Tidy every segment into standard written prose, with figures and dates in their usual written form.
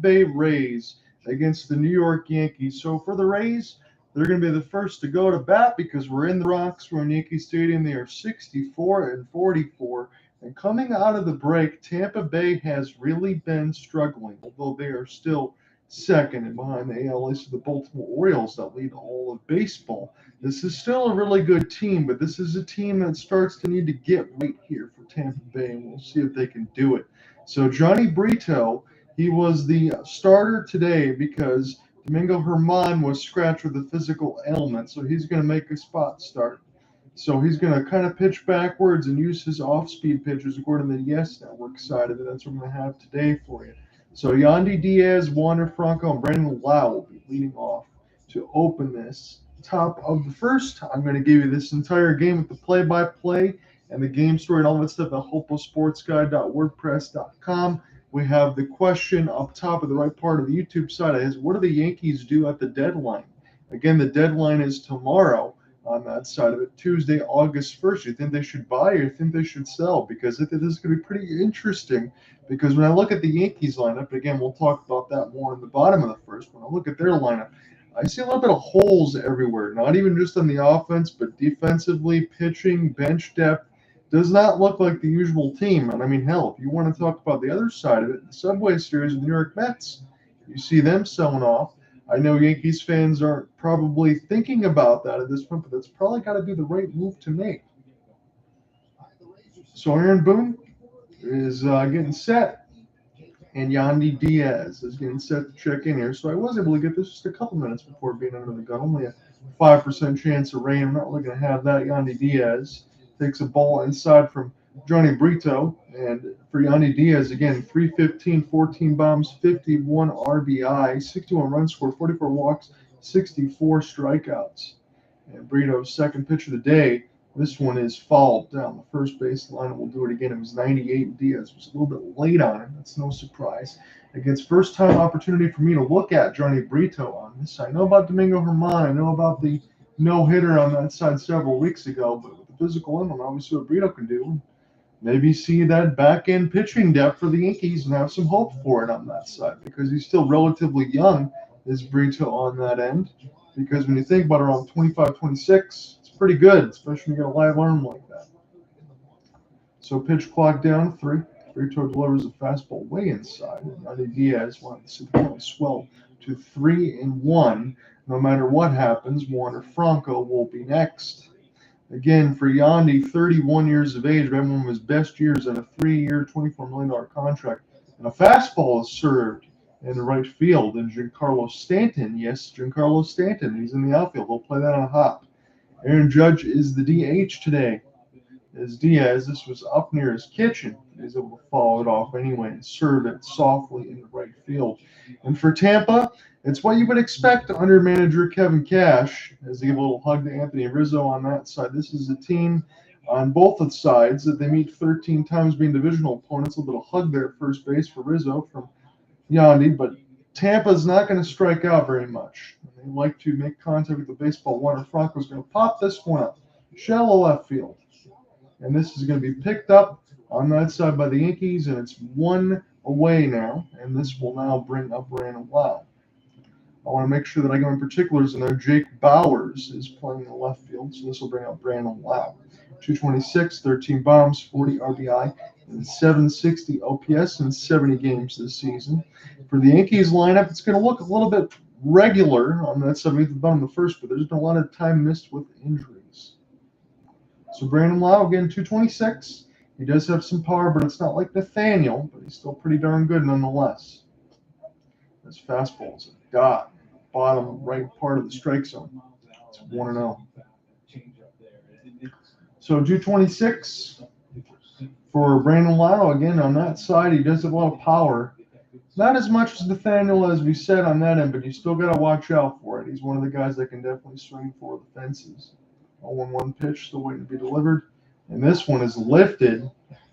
Bay Rays against the New York Yankees. So for the Rays, they're going to be the first to go to bat because we're in the Bronx, we're in Yankee Stadium. They are 64-44. And coming out of the break, Tampa Bay has really been struggling, although they are still second and behind the AL East of the Baltimore Orioles that lead all of baseball. This is still a really good team, but this is a team that starts to need to get right here for Tampa Bay, and we'll see if they can do it. So Johnny Brito, he was the starter today because Domingo Germán was scratched with a physical ailment, so he's going to make a spot start. So he's going to kind of pitch backwards and use his off-speed pitches according to the Yes Network side of it. That's what I'm going to have today for you. So Yandy Diaz, Wander Franco, and Brandon Lowe will be leading off to open this top of the first. I'm going to give you this entire game with the play-by-play and the game story and all that stuff at hoposportsguy.wordpress.com. We have the question up top of the right part of the YouTube side is, what do the Yankees do at the deadline? Again, the deadline is tomorrow on that side of it, Tuesday, August 1st. You think they should buy or you think they should sell? Because I think this is going to be pretty interesting. Because when I look at the Yankees lineup, again, we'll talk about that more in the bottom of the first. When I look at their lineup, I see a little bit of holes everywhere, not even just on the offense, but defensively, pitching, bench depth. Does not look like the usual team. And I mean, hell, if you want to talk about the other side of it, the Subway Series of the New York Mets, you see them selling off. I know Yankees fans aren't probably thinking about that at this point, but that's probably got to be the right move to make. So Aaron Boone is getting set, and Yandy Diaz is getting set to check in here. So I was able to get this just a couple minutes before being under the gun. Only a 5% chance of rain. I'm not really going to have that. Yandy Diaz takes a ball inside from Johnny Brito. And for Yandy Diaz, again, 315, 14 bombs, 51 RBI, 61 runs scored, 44 walks, 64 strikeouts. And Brito's second pitch of the day, this one is fouled down the first base line, and we'll do it again. It was 98. Diaz was a little bit late on it. That's no surprise. Against first-time opportunity for me to look at Johnny Brito on this. I know about Domingo Germán. I know about the no-hitter on that side several weeks ago, but with the physical in, obviously what Brito can do. Maybe see that back-end pitching depth for the Yankees and have some hope for it on that side because he's still relatively young, is Brito on that end. Because when you think about around 25, 26, it's pretty good, especially when you got a live arm like that. So pitch clock down, 3. Brito delivers a fastball way inside. Yandy Diaz wanted to see the count swell to 3-1. No matter what happens, Wander Franco will be next. Again, for Yandy, 31 years of age, ran one of his best years on a 3-year, $24 million contract. And a fastball is served in the right field. And Giancarlo Stanton, yes, Giancarlo Stanton, he's in the outfield. They'll play that on a hop. Aaron Judge is the DH today. As Diaz, this was up near his kitchen. He's able to follow it off anyway and serve it softly in the right field. And for Tampa, it's what you would expect under manager Kevin Cash as they give a little hug to Anthony Rizzo on that side. This is a team on both of the sides that they meet 13 times being divisional opponents. A little hug there at first base for Rizzo from Yandy, but Tampa's not going to strike out very much. They like to make contact with the baseball. Wander Franco's going to pop this one up. Shallow left field. And this is going to be picked up on that side by the Yankees, and it's 1 away now. And this will now bring up Brandon Lowe. I want to make sure that I go in particulars in there. Jake Bowers is playing in the left field, so this will bring up Brandon Lowe. 226, 13 bombs, 40 RBI, and 760 OPS in 70 games this season. For the Yankees lineup, it's going to look a little bit regular on that side at the bottom of the first, but there's been a lot of time missed with injuries. So Brandon Lowe, again, 226. He does have some power, but it's not like Nathaniel, but he's still pretty darn good nonetheless. This fastball is a dot, bottom right part of the strike zone. It's 1-0. So 226 for Brandon Lowe. Again, on that side, he does have a lot of power. Not as much as Nathaniel, as we said on that end, but you still got to watch out for it. He's one of the guys that can definitely swing for the fences. 0-1 pitch, still waiting to be delivered. And this one is lifted.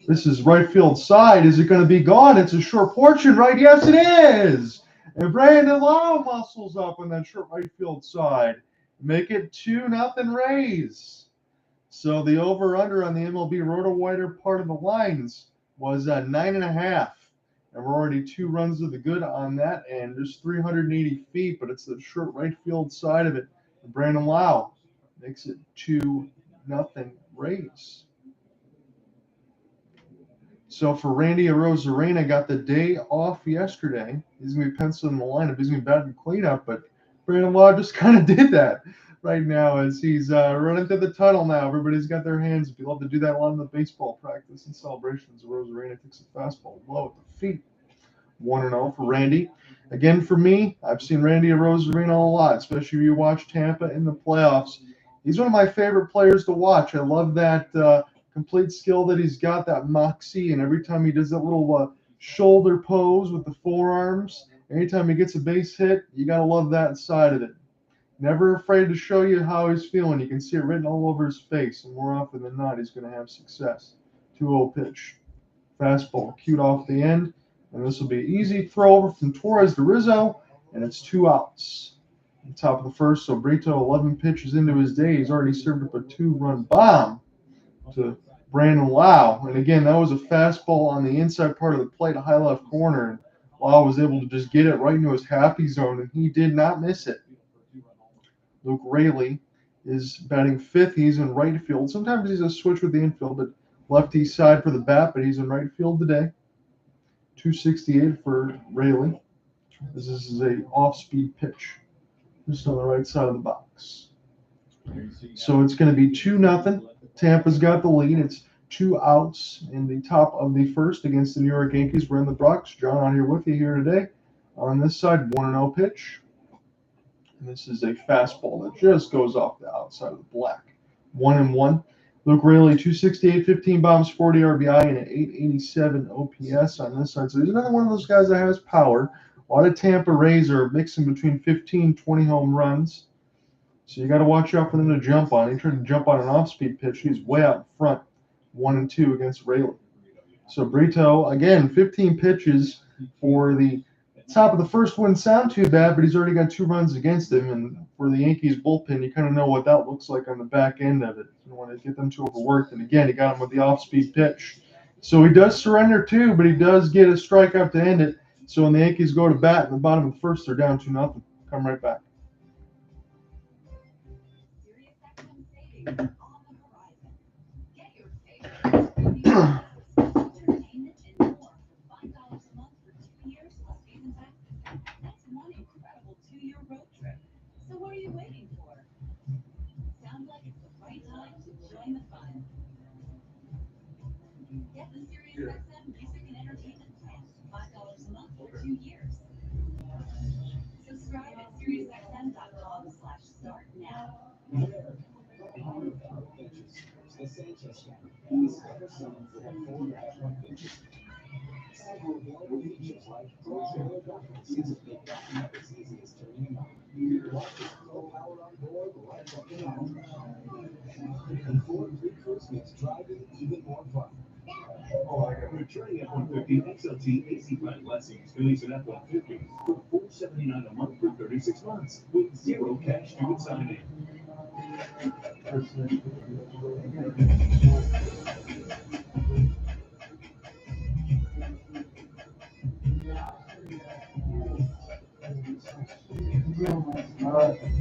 This is right field side. Is it going to be gone? It's a short portion, right? Yes, it is. And Brandon Lowe muscles up on that short right field side. Make it 2-0 Rays. So the over-under on the MLB RotoWire part of the lines was 9.5. And we're already 2 runs to the good on that, and just 380 feet, but it's the short right field side of it. And Brandon Lowe makes it 2-0 Rays. So for Randy Arozarena, got the day off yesterday. He's going to be penciling the lineup. He's going to be batting cleanup, but Brandon Law just kind of did that right now as he's running to the tunnel now. Everybody's got their hands. If you love to do that a lot in the baseball practice and celebrations, Arozarena takes a fastball low at the feet. 1-0 for Randy. Again, for me, I've seen Randy Arozarena a lot, especially if you watch Tampa in the playoffs. He's one of my favorite players to watch. I love that complete skill that he's got, that moxie, and every time he does that little shoulder pose with the forearms, anytime he gets a base hit, you got to love that side of it. Never afraid to show you how he's feeling. You can see it written all over his face, and more often than not, he's going to have success. 2-0 pitch. Fastball cued off the end, and this will be an easy throw over from Torres to Rizzo, and it's 2 outs. On top of the first, so Brito, 11 pitches into his day, he's already served up a 2-run bomb to Brandon Lowe. And again, that was a fastball on the inside part of the plate, high left corner. And Lowe was able to just get it right into his happy zone, and he did not miss it. Luke Raley is batting 5th. He's in right field. Sometimes he's a switch with the infield, but lefty side for the bat, but he's in right field today. 268 for Raley. This is a off-speed pitch, just on the right side of the box. So it's going to be 2-0. Tampa's got the lead. It's 2 outs in the top of the first against the New York Yankees. We're in the Bronx. John out here with you here today. On this side, 1-0 pitch. And this is a fastball that just goes off the outside of the black. 1-1. Luke Raley, 268, 15 bombs, 40 RBI, and an 887 OPS on this side. So he's another one of those guys that has power. A lot of Tampa Rays are mixing between 15, 20 home runs. So you got to watch out for them to jump on. He tried to jump on an off-speed pitch. He's way out in front, 1-2 against Raley. So Brito, again, 15 pitches for the top of the first. Wouldn't sound too bad, but he's already got 2 runs against him. And for the Yankees bullpen, you kind of know what that looks like on the back end of it. You want to get them too overworked. And again, he got him with the off-speed pitch. So he does surrender too, but he does get a strikeout to end it. So when the Yankees go to bat in the bottom of the first, they're down 2-0. Come right back. What are you waiting for? Sounds like it's the right time to join the fun. Get the Sirius XM Music and Entertainment Plan, $5 a month for 2 years. Subscribe at SiriusXM.com/start now. Returning F-150 XLT AC Plan Blessings release an F-150 for $479 a month for 36 months with 0 cash due at signing.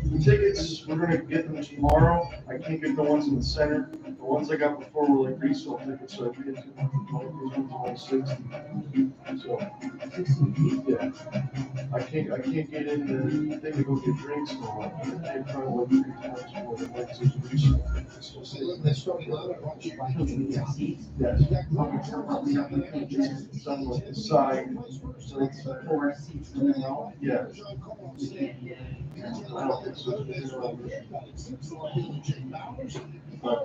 The tickets, we're going to get them tomorrow. I can't get the ones in the center. The ones I got before were like resale tickets, so I can get to them. Those ones are like 60. So, yeah. I can't get in the thing to go get drinks and all that. I try to like 3 times more than like resale tickets. Yes. Something like the side. So it's 4 seats. Yeah. I don't think so. But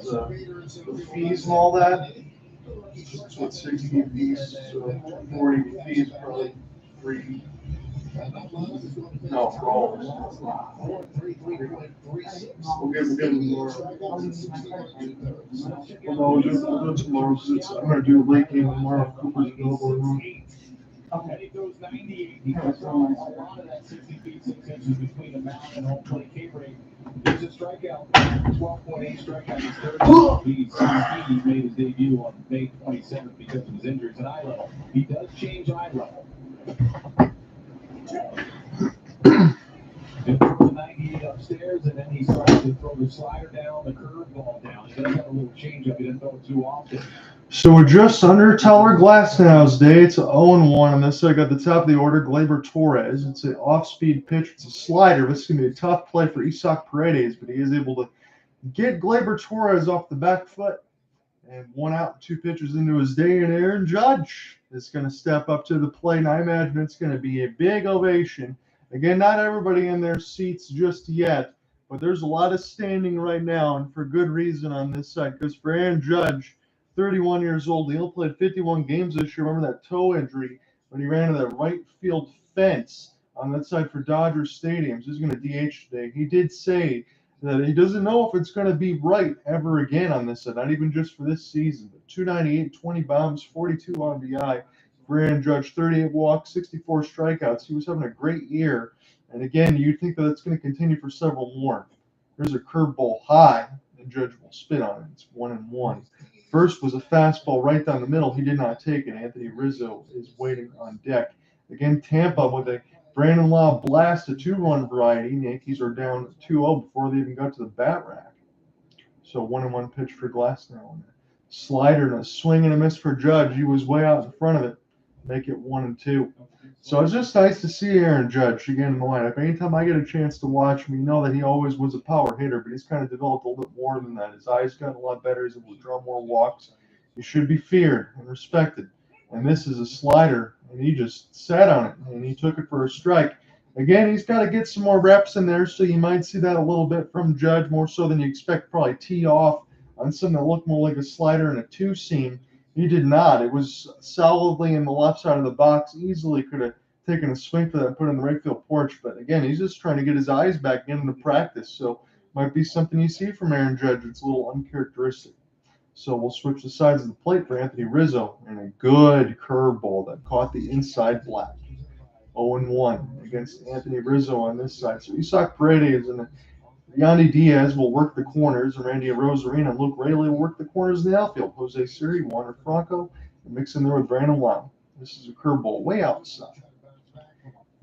the fees and all that, it's what 60 fees, so 40 fees, probably 3. No, for all of us. We'll give them more. Well, no, we'll do it tomorrow. I'm going to do a late game tomorrow. Cooper's available. And he throws 98. He controls a lot of that 60 feet 6 inches between the mound and home plate. K-rate. There's a strikeout. 12.8 strikeout. His third. He made his debut on May 27th because of his injuries at eye level. He does change eye level. He'll throw the 98 upstairs, and then he starts to throw the slider down, the curveball down. He does have a little changeup. He doesn't throw it too often. So we're just under Tyler Glasnow's day. It's 0-1 on this side. Got the top of the order, Gleyber Torres. It's an off-speed pitch. It's a slider. This is going to be a tough play for Isaac Paredes, but he is able to get Gleyber Torres off the back foot. And 1 out, 2 pitches into his day, and Aaron Judge is going to step up to the plate. And I imagine it's going to be a big ovation. Again, not everybody in their seats just yet, but there's a lot of standing right now, and for good reason on this side. Because for Aaron Judge, 31 years old, he only played 51 games this year. Remember that toe injury when he ran to that right field fence on that side for Dodger Stadium. So he's going to DH today. He did say that he doesn't know if it's going to be right ever again on this side, not even just for this season. But 298, 20 bombs, 42 RBI. For Aaron Judge, 38 walks, 64 strikeouts. He was having a great year. And again, you'd think that it's going to continue for several more. There's a curveball high, and Judge will spit on it. It's 1-1. First was a fastball right down the middle. He did not take it. Anthony Rizzo is waiting on deck. Again, Tampa with a Brandon Lowe blast, a 2-run variety. Yankees are down 2-0 before they even got to the bat rack. So 1-1 pitch for Glasnow. Slider and a swing and a miss for Judge. He was way out in front of it. Make it 1-2. So it's just nice to see Aaron Judge again in the lineup. Anytime I get a chance to watch him, you know that he always was a power hitter, but he's kind of developed a little bit more than that. His eyes gotten a lot better. He's able to draw more walks. He should be feared and respected. And this is a slider, and he just sat on it, and he took it for a strike. Again, he's got to get some more reps in there, so you might see that a little bit from Judge, more so than you expect. Probably tee off on something that looked more like a slider and a two-seam. He did not. It was solidly in the left side of the box. Easily could have taken a swing for that and put it in the right field porch. But again, he's just trying to get his eyes back into practice. So might be something you see from Aaron Judge. It's a little uncharacteristic. So we'll switch the sides of the plate for Anthony Rizzo. And a good curveball that caught the inside black. 0-1 against Anthony Rizzo on this side. So Isaac Paredes and Yandy Diaz will work the corners, and Randy Rosarina and Luke Raley will work the corners in the outfield. Jose Siri, Warner Franco, and mix in there with Brandon Lowe. This is a curveball way outside.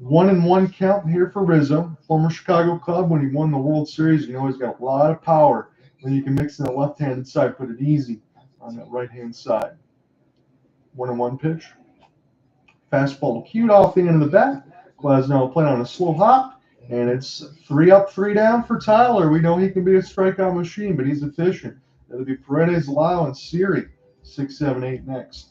1-1 count here for Rizzo, former Chicago Cub. When he won the World Series, you know he's got a lot of power. When you can mix in the left-handed side, put it easy on that right-hand side. 1-1 pitch. Fastball cued off the end of the bat. Glasnow playing on a slow hop. And it's 3 up, 3 down for Tyler. We know he can be a strikeout machine, but he's efficient. It'll be Paredes, Lowe, and Siri. 6, 7, 8 next.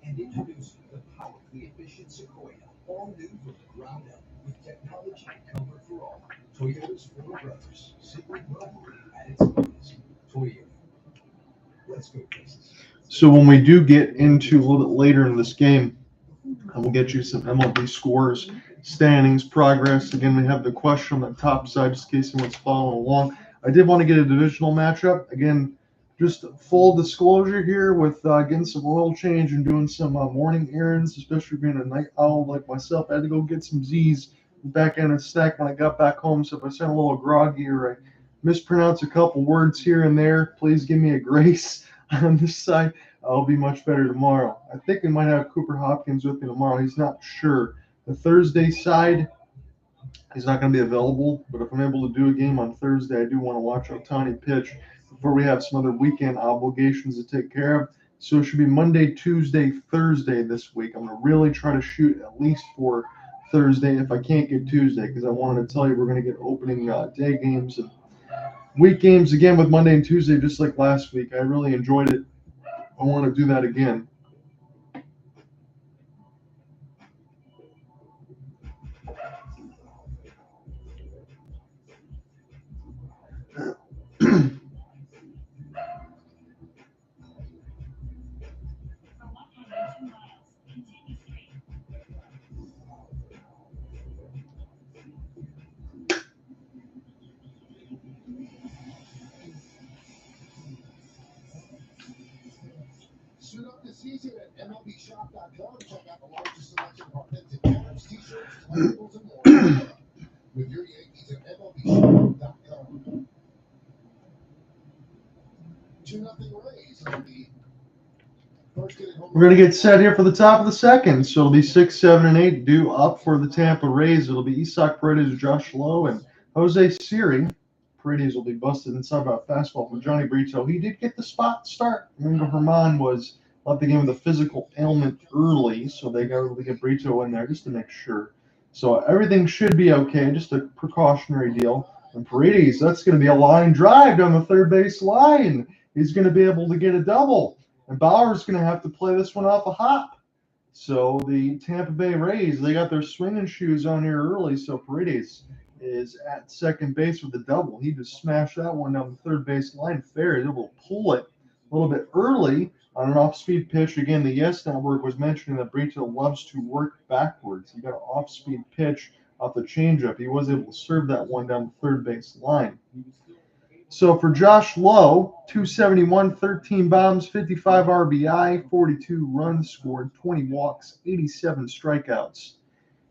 And introducing the powerfully efficient Sequoia, all new from the ground up with technology and comfort for all. Toyota's 4 brothers, simply rivalry at its finest. Toyota. Let's go places. So when we do get into a little bit later in this game, I will get you some MLB scores, standings, progress. Again, we have the question on the top side, just in case anyone's following along. I did want to get a divisional matchup. Again, just full disclosure here with getting some oil change and doing some morning errands, especially being a night owl like myself. I had to go get some Z's back in a stack when I got back home. So if I sound a little groggy or I mispronounce a couple words here and there, please give me a grace on this side. I'll be much better tomorrow. I think we might have Cooper Hopkins with me tomorrow. He's not sure. The Thursday side, he's not going to be available, but if I'm able to do a game on Thursday, I do want to watch Ohtani pitch before we have some other weekend obligations to take care of. So it should be Monday, Tuesday, Thursday this week. I'm going to really try to shoot at least for Thursday if I can't get Tuesday, because I wanted to tell you we're going to get opening day games and week games again with Monday and Tuesday, just like last week. I really enjoyed it. I want to do that again. season at MLBshop.com. Check out the largest selection of authentic caps, t-shirts, collectibles, and more. With your Yankees at MLBshop.com. 2-0 Rays on the first inning home We're going to get set here for the top of the second. So it'll be 6, 7, and 8 due up for the Tampa Rays. It'll be Paredes, Josh Lowe, and Jose Siri. Paredes will be busted inside by a fastball from Johnny Brito. He did get the spot start. Ringo Herman was left the game with a physical ailment early, so they got to get Brito in there just to make sure. So everything should be okay, just a precautionary deal. And Paredes, that's going to be a line drive down the third base line. He's going to be able to get a double. And Bauer's going to have to play this one off a hop. So the Tampa Bay Rays, they got their swinging shoes on here early, so Paredes is at second base with the double. He just smashed that one down the third base line fair. He's able to pull it a little bit early on an off-speed pitch. Again, the Yes Network was mentioning that Brito loves to work backwards. He got an off-speed pitch off the changeup. He was able to serve that one down the third base line. So for Josh Lowe, 271, 13 bombs, 55 RBI, 42 runs scored, 20 walks, 87 strikeouts.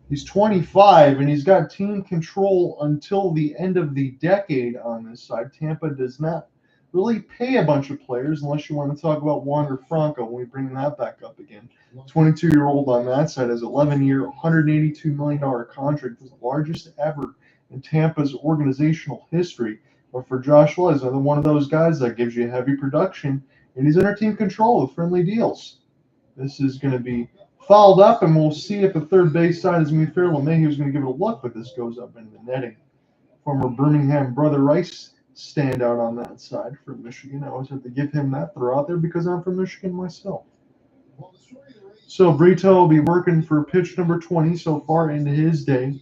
He's 25, and he's got team control until the end of the decade on this side. Tampa does not really pay a bunch of players unless you want to talk about Wander Franco when we bring that back up again. 22-year-old on that side has 11-year, $182 million contract. It's the largest ever in Tampa's organizational history. But for Josh Lowe, he's another one of those guys that gives you heavy production, and he's under team control with friendly deals. This is going to be fouled up, and we'll see if the third base side is going to be fair. LeMahieu's going to give it a look, but this goes up into the netting. Former Birmingham brother Rice standout on that side for Michigan. I always have to give him that throw out there because I'm from Michigan myself. So Brito will be working for pitch number 20 so far into his day.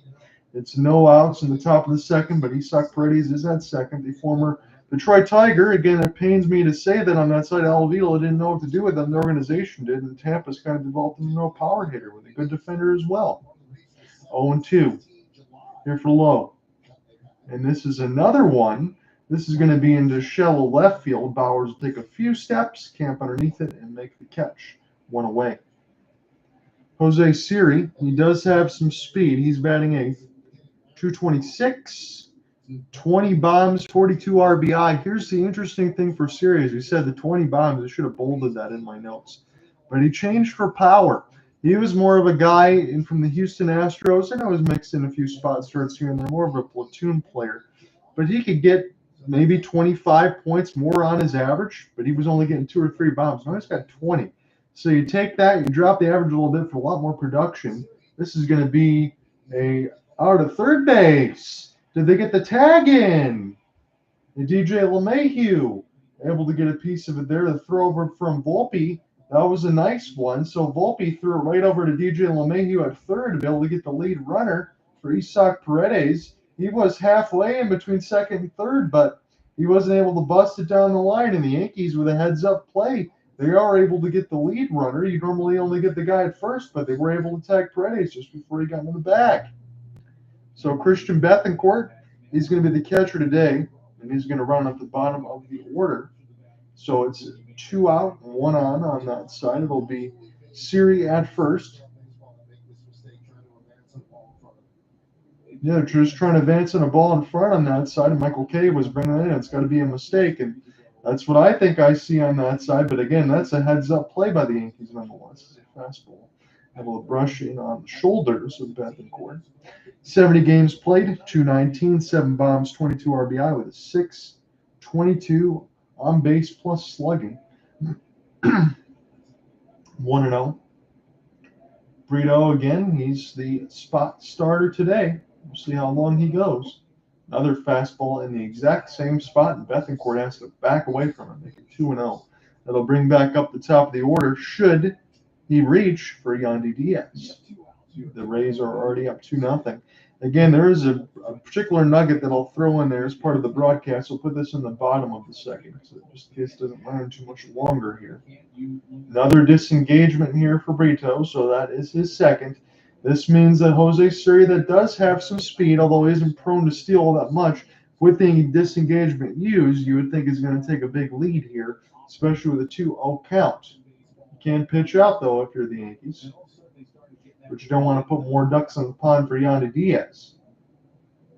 It's no outs in the top of the second, but Paredes is at second. The former Detroit Tiger, again, it pains me to say that on that side, Alavila didn't know what to do with them. The organization did, and Tampa's kind of developed into a power hitter with a good defender as well. 0-2 here for Lowe. And this is another one. This is going to be into shallow left field. Bowers will take a few steps, camp underneath it, and make the catch. One away. Jose Siri, he does have some speed. He's batting eighth. 226, 20 bombs, 42 RBI. Here's the interesting thing for Siri. As we said, the 20 bombs, I should have bolded that in my notes. But he changed for power. He was more of a guy from the Houston Astros. I know he's mixed in a few spot starts here and there, more of a platoon player. But he could get maybe 25 points more on his average, but he was only getting 2 or 3 bombs. Now he's got 20. So you take that, you drop the average a little bit for a lot more production. This is going to be a out of third base. Did they get the tag in? And DJ LeMahieu able to get a piece of it there. The throw over from Volpe, that was a nice one. So Volpe threw it right over to DJ LeMahieu at third to be able to get the lead runner for Paredes. He was halfway in between second and third, but he wasn't able to bust it down the line. And the Yankees, with a heads-up play, they are able to get the lead runner. You normally only get the guy at first, but they were able to tag Paredes just before he got into the bag. So Christian Bethancourt, he's going to be the catcher today, and he's going to run at the bottom of the order. So it's 2 out, 1 on that side. It'll be Siri at first. Yeah, just trying to advance on a ball in front on that side, and Michael Kay was bringing it in. It's got to be a mistake, and that's what I think I see on that side. But again, that's a heads-up play by the Yankees nonetheless. It's a fastball. Able to brush in on the shoulders of Bethancourt. 70 games played, 219, 7 bombs, 22 RBI with a 6.22 on base plus slugging. 1-0. Brito again, he's the spot starter today. We'll see how long he goes. Another fastball in the exact same spot, and Bethancourt has to back away from it, make it 2-0. That'll bring back up the top of the order should he reach for Yandy Diaz. The Rays are already up 2-0. Again, there is a particular nugget that I'll throw in there as part of the broadcast. We'll put this in the bottom of the second, so just in case it doesn't run too much longer here. Another disengagement here for Brito, so that is his second. This means that Jose Siri, that does have some speed, although he isn't prone to steal all that much, with the disengagement used, you would think is going to take a big lead here, especially with a 2-0 count. Can't pitch out, though, if you're the Yankees. But you don't want to put more ducks in the pond for Yandy Diaz.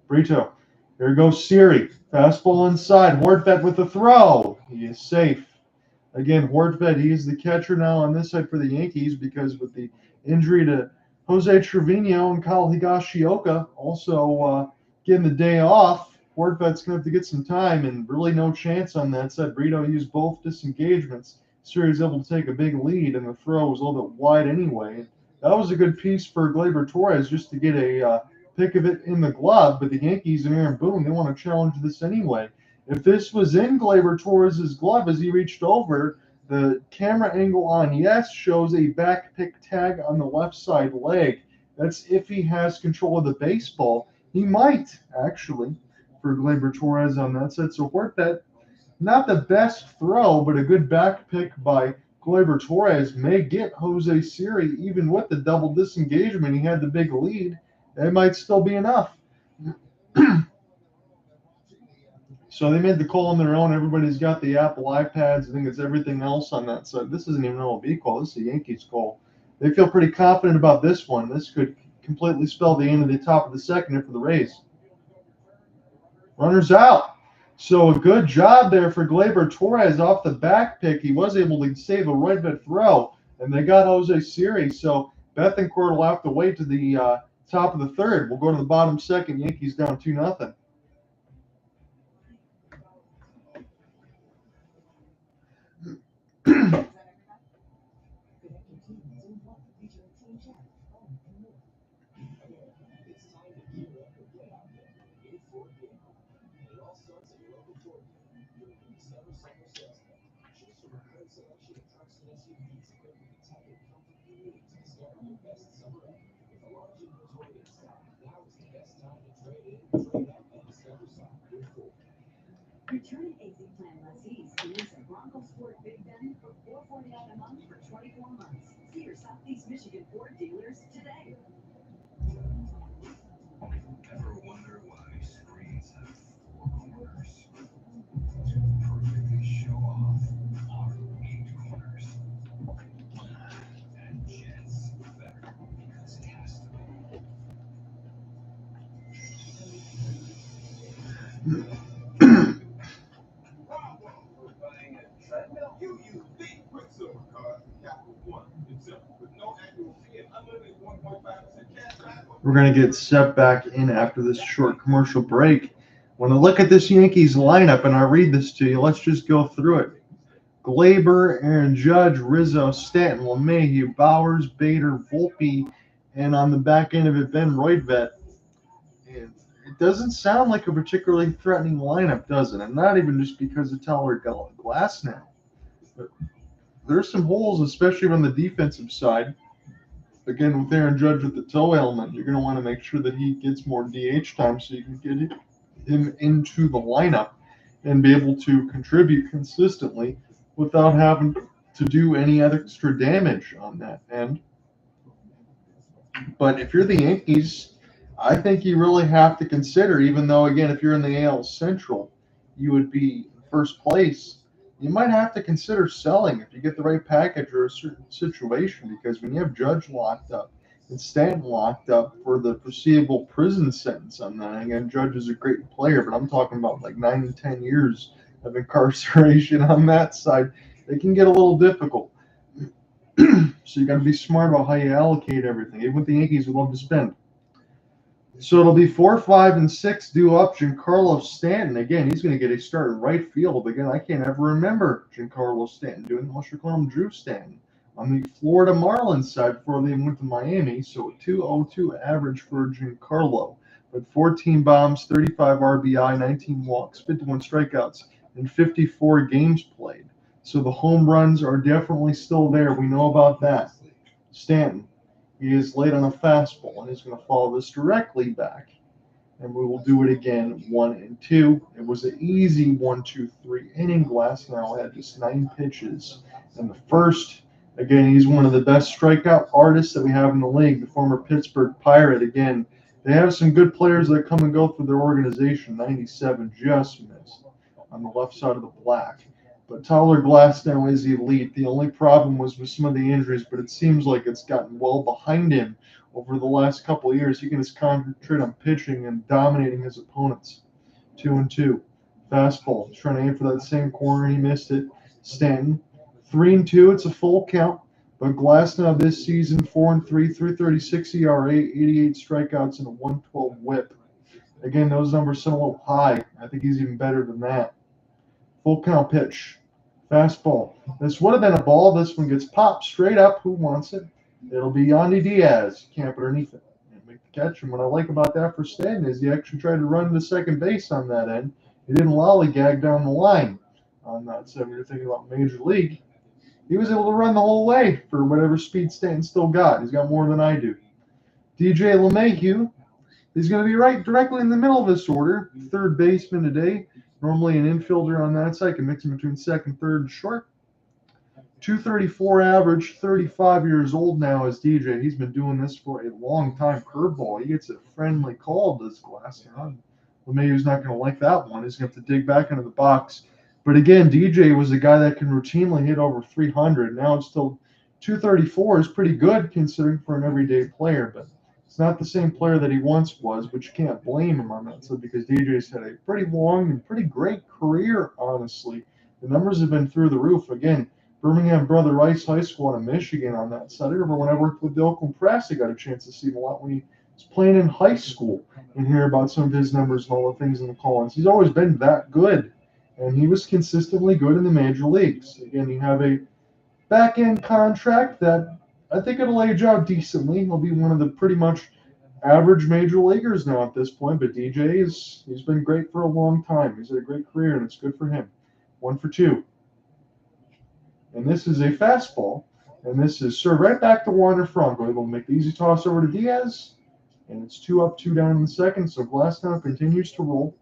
Brito. There goes Siri. Fastball inside. Hortvedt with the throw. He is safe. Again, Hortvedt, he is the catcher now on this side for the Yankees because with the injury to Jose Trevino and Kyle Higashioka also getting the day off, Hortvedt's going to have to get some time and really no chance on that side. Brito used both disengagements. Siri's able to take a big lead, and the throw was a little bit wide anyway. That was a good piece for Gleyber Torres just to get a pick of it in the glove, but the Yankees and Aaron Boone, they want to challenge this anyway. If this was in Gleyber Torres' glove as he reached over, the camera angle on yes shows a back pick tag on the left side leg. That's if he has control of the baseball. He might, actually, for Gleyber Torres on that side. So Hortvedt, not the best throw, but a good back pick by Gleyber Torres may get Jose Siri, even with the double disengagement. He had the big lead. It might still be enough. So they made the call on their own. Everybody's got the Apple iPads. I think it's everything else on that side. This isn't even an MLB call. This is a Yankees call. They feel pretty confident about this one. This could completely spell the end of the top of the second here for the Rays. Runners out. So a good job there for Gleyber Torres off the back pick. He was able to save a right mid throw, and they got Jose Siri. So Bethancourt will have to wait to the top of the third. We'll go to the bottom second. Yankees down 2-0. Returning AC plan lessees can use a Bronco Sport Big Ben for $449 a month for 24 months. See your Southeast Michigan Ford dealers today. Ever wonder why screens have 4 corners? To perfectly show off our 8 corners. And Jet's better because it has to be. You use the Quicksilver card from Capital One. It's simple with no annual fee and unlimited 1.5% cash back. We're going to get set back in after this short commercial break. When I look at this Yankees lineup, and I read this to you, let's just go through it. Gleyber, Aaron Judge, Rizzo, Stanton, LeMahieu, Bowers, Bader, Volpe, and on the back end of it, Ben Roitvet. And it doesn't sound like a particularly threatening lineup, does it? And not even just because of Tyler Glasnow. But there's some holes, especially on the defensive side. Again, with Aaron Judge with the toe ailment, you're going to want to make sure that he gets more DH time so you can get him into the lineup and be able to contribute consistently without having to do any extra damage on that end. But if you're the Yankees, I think you really have to consider, even though, again, if you're in the AL Central, you would be in first place. You might have to consider selling if you get the right package or a certain situation, because when you have Judge locked up and Stanton locked up for the foreseeable prison sentence on that, again, Judge is a great player, but I'm talking about like 9 to 10 years of incarceration on that side. It can get a little difficult. So you got to be smart about how you allocate everything. Even with the Yankees, we love to spend. So it'll be 4, 5, and 6 due up. Giancarlo Stanton. Again, he's going to get a start in right field. Again, I can't ever remember Giancarlo Stanton doing, unless you're calling him Drew Stanton. On the Florida Marlins side before they went to Miami. So a 2.02 average for Giancarlo. With 14 bombs, 35 RBI, 19 walks, 51 strikeouts, and 54 games played. So the home runs are definitely still there. We know about that. Stanton. He is late on a fastball, and he's going to follow this directly back. And we will do it again, 1 and 2. It was an easy 1-2-3 inning. Glasnow had just 9 pitches. And the first, again, he's one of the best strikeout artists that we have in the league, the former Pittsburgh Pirate. Again, they have some good players that come and go through their organization. 97 just missed on the left side of the black. But Tyler Glasnow is elite. The only problem was with some of the injuries, but it seems like it's gotten well behind him over the last couple of years. He can just concentrate on pitching and dominating his opponents. 2-2. Fastball. Trying to aim for that same corner. He missed it. Stanton. 3-2. It's a full count. But Glasnow this season, 4-3, 3.36 ERA, 88 strikeouts, and a 112 WHIP. Again, those numbers sound a little high. I think he's even better than that. Full count pitch. Fastball. This would have been a ball. This one gets popped straight up. Who wants it? It'll be Yandy Diaz. Camp it underneath it and make the catch. And what I like about that for Stanton is he actually tried to run to second base on that end. He didn't lollygag down the line on that. So if you're thinking about Major League, he was able to run the whole way for whatever speed Stanton still got. He's got more than I do. DJ LeMahieu. He's going to be right directly in the middle of this order. Third baseman today. Normally an infielder on that side. Can mix him between second, third, and short. 234 average, 35 years old now as DJ. He's been doing this for a long time. Curveball. He gets a friendly call, does Glasnow. LeMahieu's not going to like that one. He's going to have to dig back into the box. But again, DJ was a guy that can routinely hit over 300. Now it's still 234 is pretty good considering for an everyday player. But it's not the same player that he once was, but you can't blame him on that. So because DJ's had a pretty long and pretty great career, honestly. The numbers have been through the roof. Again, Birmingham Brother Rice High School in Michigan on that side. I remember when I worked with the Oakland Press, I got a chance to see him a lot when he was playing in high school and hear about some of his numbers and all the things in the call-ins. He's always been that good, and he was consistently good in the major leagues. Again, you have a back-end contract that I think it'll age out decently. He'll be one of the pretty much average major leaguers now at this point, but DJ he's been great for a long time. He's had a great career, and it's good for him. 1-2. And this is a fastball, and this is served right back to Wander Franco. Able to make the easy toss over to Diaz, and it's 2 up, 2 down in the second, so Glasnow continues to roll.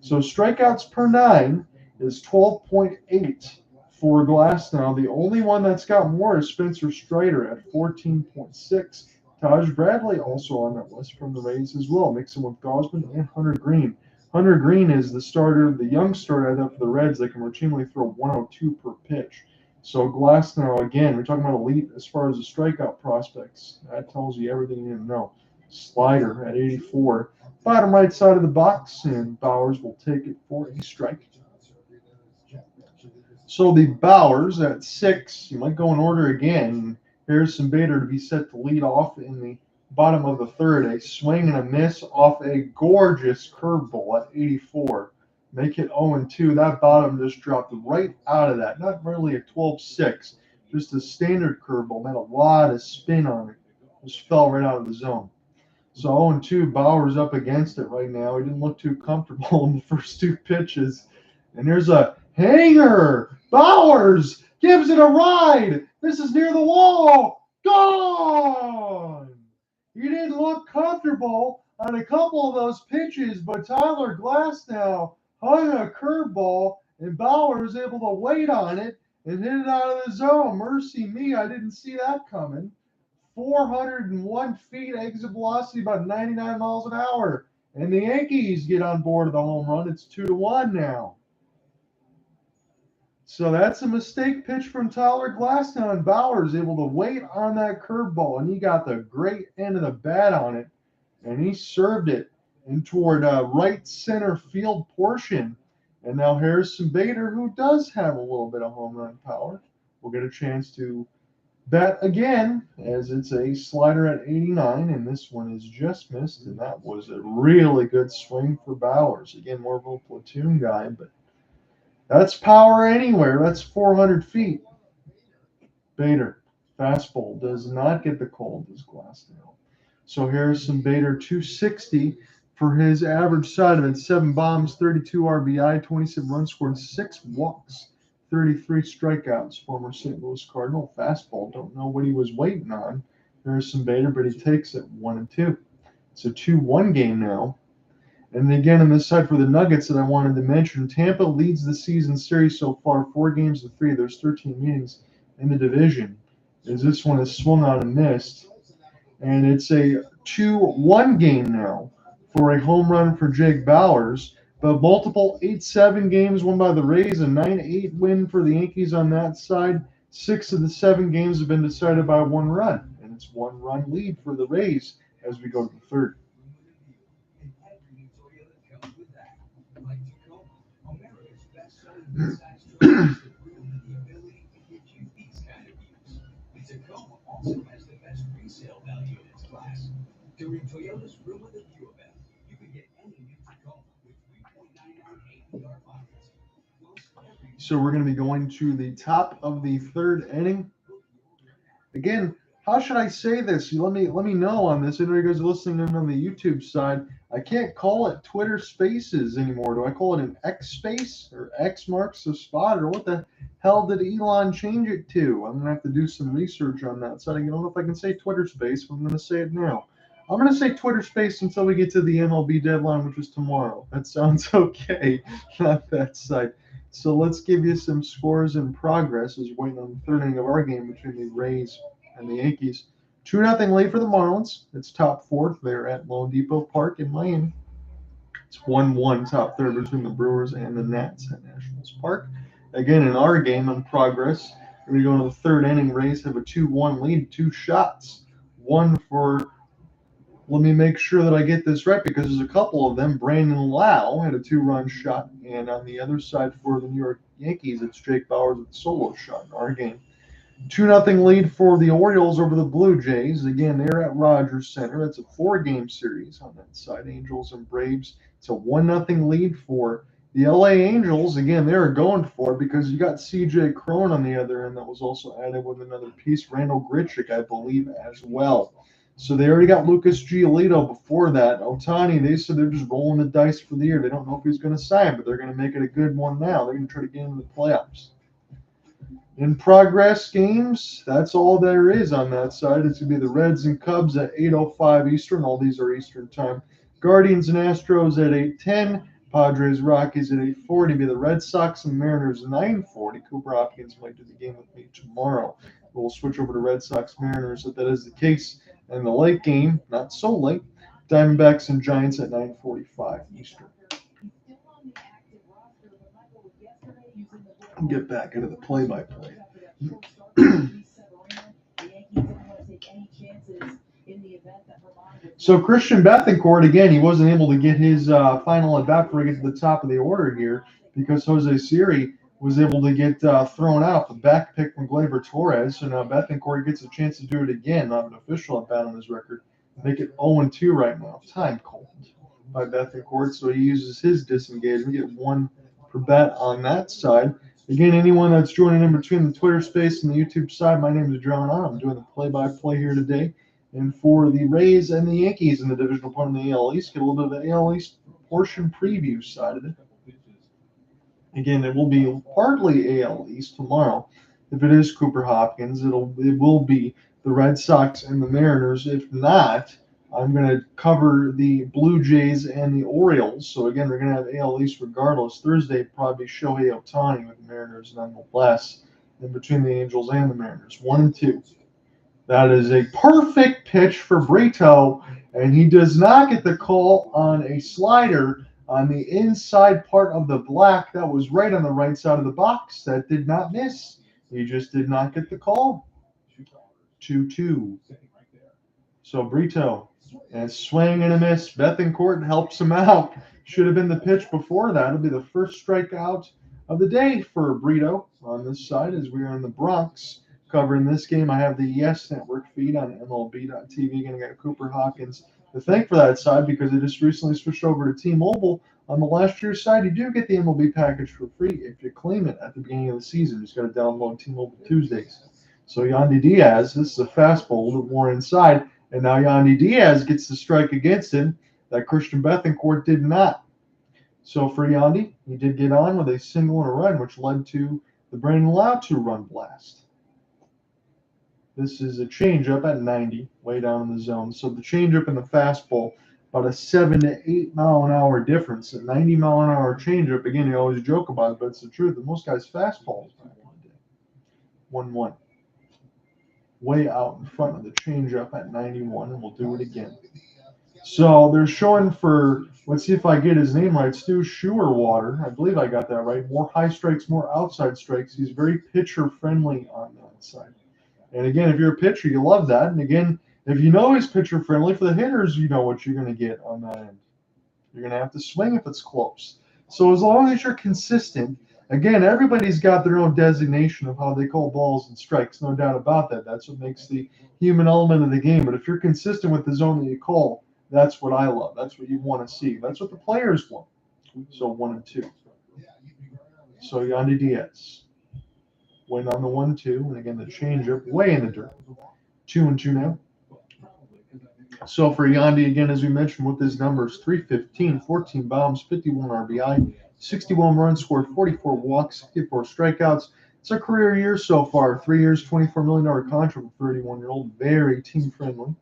So strikeouts per 9 is 12.8 for Glasnow. The only one that's got more is Spencer Strider at 14.6. Taj Bradley also on that list from the Rays as well, mixing with Gosman and Hunter Green. Hunter Green is the starter, the young starter for the Reds that can routinely throw 102 per pitch. So Glasnow, again, we're talking about elite as far as the strikeout prospects. That tells you everything you need to know. Slider at 84. Bottom right side of the box, and Bowers will take it for a strike. So the Bowers at 6, you might go in order again. Harrison Bader to be set to lead off in the bottom of the third. A swing and a miss off a gorgeous curveball at 84. Make it 0-2. That bottom just dropped right out of that. Not really a 12-6, just a standard curveball. Had a lot of spin on it. Just fell right out of the zone. So 0-2, Bowers up against it right now. He didn't look too comfortable in the first 2 pitches. And there's a hanger. Bowers gives it a ride. This is near the wall. Gone. He didn't look comfortable on a couple of those pitches, but Tyler Glasnow hung a curveball, and Bauer was able to wait on it and hit it out of the zone. Mercy me, I didn't see that coming. 401 feet, exit velocity about 99 miles an hour. And the Yankees get on board of the home run. It's 2-1 now. So that's a mistake pitch from Tyler Glasnow, and Bauer is able to wait on that curveball, and he got the great end of the bat on it, and he served it in toward right center field portion. And now Harrison Bader, who does have a little bit of home run power, will get a chance to bat again, as it's a slider at 89, and this one is just missed, and that was a really good swing for Bowers. Again, more of a platoon guy, but that's power anywhere. That's 400 feet. Bader, fastball, does not get the call, does Glasnow. So Harrison Bader, 260 for his average side of it. 7 bombs, 32 RBI, 27 runs scored, 6 walks, 33 strikeouts. Former St. Louis Cardinal. Fastball, don't know what he was waiting on. Harrison Bader, but he takes it 1-2. It's a 2-1 game now. And again, on this side for the Nuggets that I wanted to mention, Tampa leads the season series so far, 4 games to 3. There's 13 meetings in the division, as this one is swung on and missed. And it's a 2-1 game now for a home run for Jake Bowers. The multiple 8-7 games won by the Rays, a 9-8 win for the Yankees on that side. 6 of the 7 games have been decided by 1 run, and it's 1 run lead for the Rays as we go to the third. And every new Toyota comes with that. Like Tacoma, America's best-selling midsize truck, has the thrill and the ability to get you these kind of views. The Tacoma also has the best resale value in its class. During Toyota's Room of the View event, you can get any new Tacoma with 3.99 APR finance. So we're going to be going to the top of the third inning. Again, how should I say this? Let me know on this. Anybody guys listening in on the YouTube side, I can't call it Twitter Spaces anymore. Do I call it an X space or X marks the spot, or what the hell did Elon change it to? I'm gonna have to do some research on that. So I don't know if I can say Twitter Space, but I'm gonna say it now. I'm gonna say Twitter Space until we get to the MLB deadline, which is tomorrow. That sounds okay. Not that side. So let's give you some scores in progress as we're waiting on the third inning of our game between the Rays and the Yankees. 2-0 lead for the Marlins. It's top fourth there at Lone Depot Park in Miami. It's 1-1 top third between the Brewers and the Nats at Nationals Park. Again, in our game in progress, we're going to the third inning. Rays have a 2-1 lead, 2 shots. One for, let me make sure that I get this right because there's a couple of them. Brandon Lowe had a 2-run shot, and on the other side for the New York Yankees, it's Jake Bauers with a solo shot in our game. 2-0 lead for the Orioles over the Blue Jays. Again, they're at Rogers Center. That's a 4-game series on that side. Angels and Braves. It's a 1-0 lead for the LA Angels. Again, they were going for it because you got CJ Cron on the other end that was also added with another piece. Randall Grichuk, I believe, as well. So they already got Lucas Giolito before that. Ohtani, they said they're just rolling the dice for the year. They don't know if he's going to sign, but they're going to make it a good one now. They're going to try to get into the playoffs. In progress games, that's all there is on that side. It's going to be the Reds and Cubs at 8:05 Eastern. All these are Eastern time. Guardians and Astros at 8:10. Padres Rockies at 8:40. Be the Red Sox and Mariners 9:40. Cooper Hopkins might do the game with me tomorrow. We'll switch over to Red Sox Mariners if that is the case. And the late game, not so late, Diamondbacks and Giants at 9:45 Eastern. Get back into the play-by-play. So Christian Bethancourt, again, he wasn't able to get his final at bat before he gets to the top of the order here because Jose Siri was able to get thrown out. The back pick from Gleyber Torres. So now Bethancourt gets a chance to do it again. Not an official at bat on his record. Make it 0-2 right now. Time called by Bethancourt. So he uses his disengagement. Get 1 per bet on that side. Again, anyone that's joining in between the Twitter space and the YouTube side, my name is John. I'm doing the play-by-play here today. And for the Rays and the Yankees in the divisional opponent in the AL East, get a little bit of the AL East portion preview side of it. Again, it will be partly AL East tomorrow. If it is Cooper Hopkins, it will be the Red Sox and the Mariners. If not, I'm going to cover the Blue Jays and the Orioles. So, again, they're going to have AL East regardless. Thursday, probably Shohei Ohtani with the Mariners nonetheless in between the Angels and the Mariners. 1-2. That is a perfect pitch for Brito, and he does not get the call on a slider on the inside part of the black. That was right on the right side of the box. That did not miss. He just did not get the call. 2-2. So Brito, and swing and a miss. Bethancourt helps him out. Should have been the pitch before that. It'll be the first strikeout of the day for Brito on this side as we are in the Bronx covering this game. I have the Yes Network feed on MLB.tv. Going to get Cooper Hopkins to thank for that side because they just recently switched over to T-Mobile. On the last year's side, you do get the MLB package for free if you claim it at the beginning of the season. You just got to download T-Mobile Tuesdays. So Yandy Diaz, this is a fastball, a little bit more inside. And now Yandy Diaz gets the strike against him that Christian Bethancourt did not. So for Yandy, he did get on with a single and a run, which led to the Brandon Lowe 2-run blast. This is a changeup at 90, way down in the zone. So the changeup and the fastball, about a 7 to 8 mile an hour difference. A 90 mile an hour changeup, again, you always joke about it, but it's the truth. And most guys' fastballs back one day. 1-1. Way out in front of the changeup at 91, and we'll do it again. So they're showing for Let's see if I get his name right. Stu Schuerwater. I believe I got that right. More high strikes, more outside strikes. He's very pitcher friendly on that side. And again, if you're a pitcher, you love that. And again, if you know he's pitcher friendly for the hitters, you know what you're going to get on that end. You're going to have to swing if it's close. So as long as you're consistent, again, everybody's got their own designation of how they call balls and strikes. No doubt about that. That's what makes the human element of the game. But if you're consistent with the zone that you call, that's what I love. That's what you want to see. That's what the players want. So 1 and 2. So Yandy Diaz went on the 1-2, and again the changeup way in the dirt. 2 and 2 now. So for Yandy, again, as we mentioned with his numbers, 315, 14 bombs, 51 RBI, 61 runs scored, 44 walks, 54 strikeouts. It's a career year so far. 3 years, $24 million contract with 31-year-old. Very team friendly.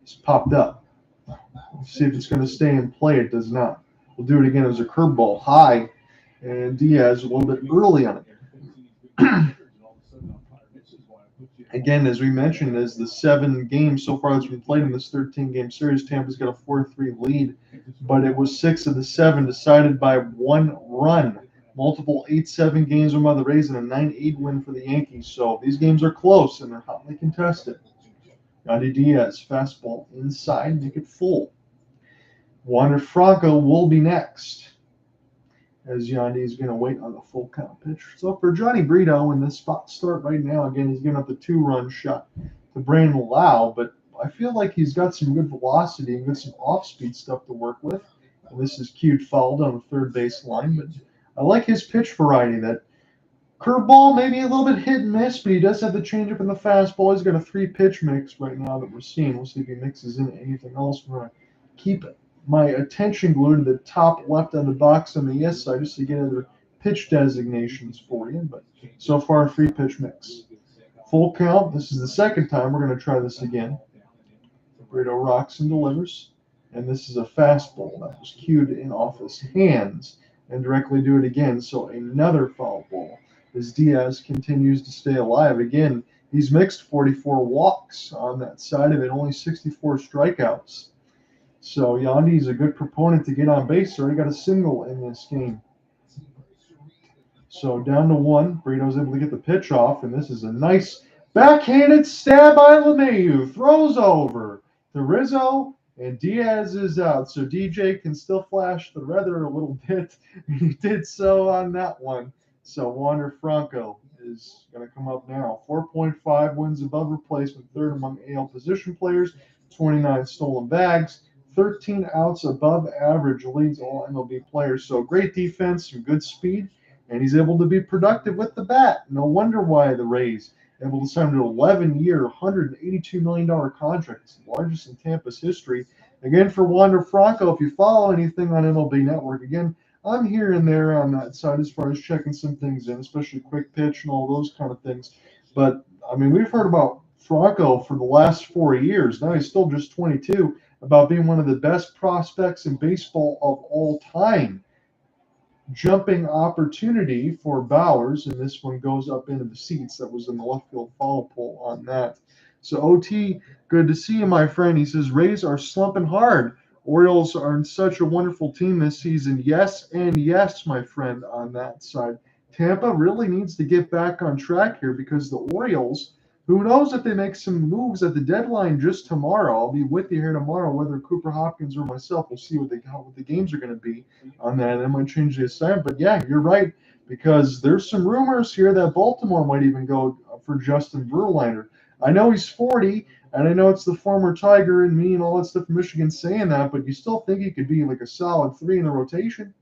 It's popped up. Let's see if it's going to stay in play. It does not. We'll do it again as a curveball high, and Diaz a little bit early on it. Again, as we mentioned, as the 7 games so far that's been played in this 13-game series, Tampa's got a 4-3 lead, but it was 6 of the 7 decided by 1 run. Multiple 8-7 games won by the Rays and a 9-8 win for the Yankees. So these games are close and they're hotly contested. Yandy Diaz, fastball inside, make it full. Wander Franco will be next, as Yandy is going to wait on the full count pitch. So for Johnny Brito in this spot start right now, again, he's giving up the 2-run shot to Brandon Lowe, but I feel like he's got some good velocity and got some off-speed stuff to work with. And this is cued fouled on the third base line, but I like his pitch variety. That curveball, maybe a little bit hit and miss, but he does have the changeup and the fastball. He's got a 3-pitch mix right now that we're seeing. We'll see if he mixes in anything else. We're going to keep my attention glued to the top left of the box on the yes side just to get other pitch designations for you. But so far, 3-pitch mix. Full count. This is the second time. We're going to try this again. Brito rocks and delivers. And this is a fastball that was cued in off his hands and directly do it again. So another foul ball as Diaz continues to stay alive. Again, he's mixed 44 walks on that side of it, only 64 strikeouts. So Yandy's a good proponent to get on base. Already got a single in this game. So down to 1. Brito's able to get the pitch off, and this is a nice backhanded stab by LeMahieu. Throws over to Rizzo, and Diaz is out. So DJ can still flash the weather a little bit. He did so on that one. So Wander Franco is going to come up now. 4.5 wins above replacement, third among AL position players, 29 stolen bags. 13 outs above average, leads all MLB players. So great defense, some good speed, and he's able to be productive with the bat. No wonder why the Rays able to sign an 11-year, $182 million contract. It's the largest in Tampa's history. Again, for Wander Franco, if you follow anything on MLB Network, again, I'm here and there on that side as far as checking some things in, especially quick pitch and all those kind of things. But, I mean, we've heard about Franco for the last 4 years. Now he's still just 22. About being one of the best prospects in baseball of all time. Jumping opportunity for Bowers, and this one goes up into the seats. That was in the left field foul pole on that. So OT, good to see you, my friend. He says, Rays are slumping hard. Orioles are in such a wonderful team this season. Yes and yes, my friend, on that side. Tampa really needs to get back on track here because the Orioles, who knows if they make some moves at the deadline just tomorrow. I'll be with you here tomorrow, whether Cooper Hopkins or myself. We'll see what the games are going to be on that. I might change the assignment. But, yeah, you're right, because there's some rumors here that Baltimore might even go for Justin Verlander. I know he's 40, and I know it's the former Tiger and me and all that stuff from Michigan saying that, but you still think he could be like a solid 3 in the rotation.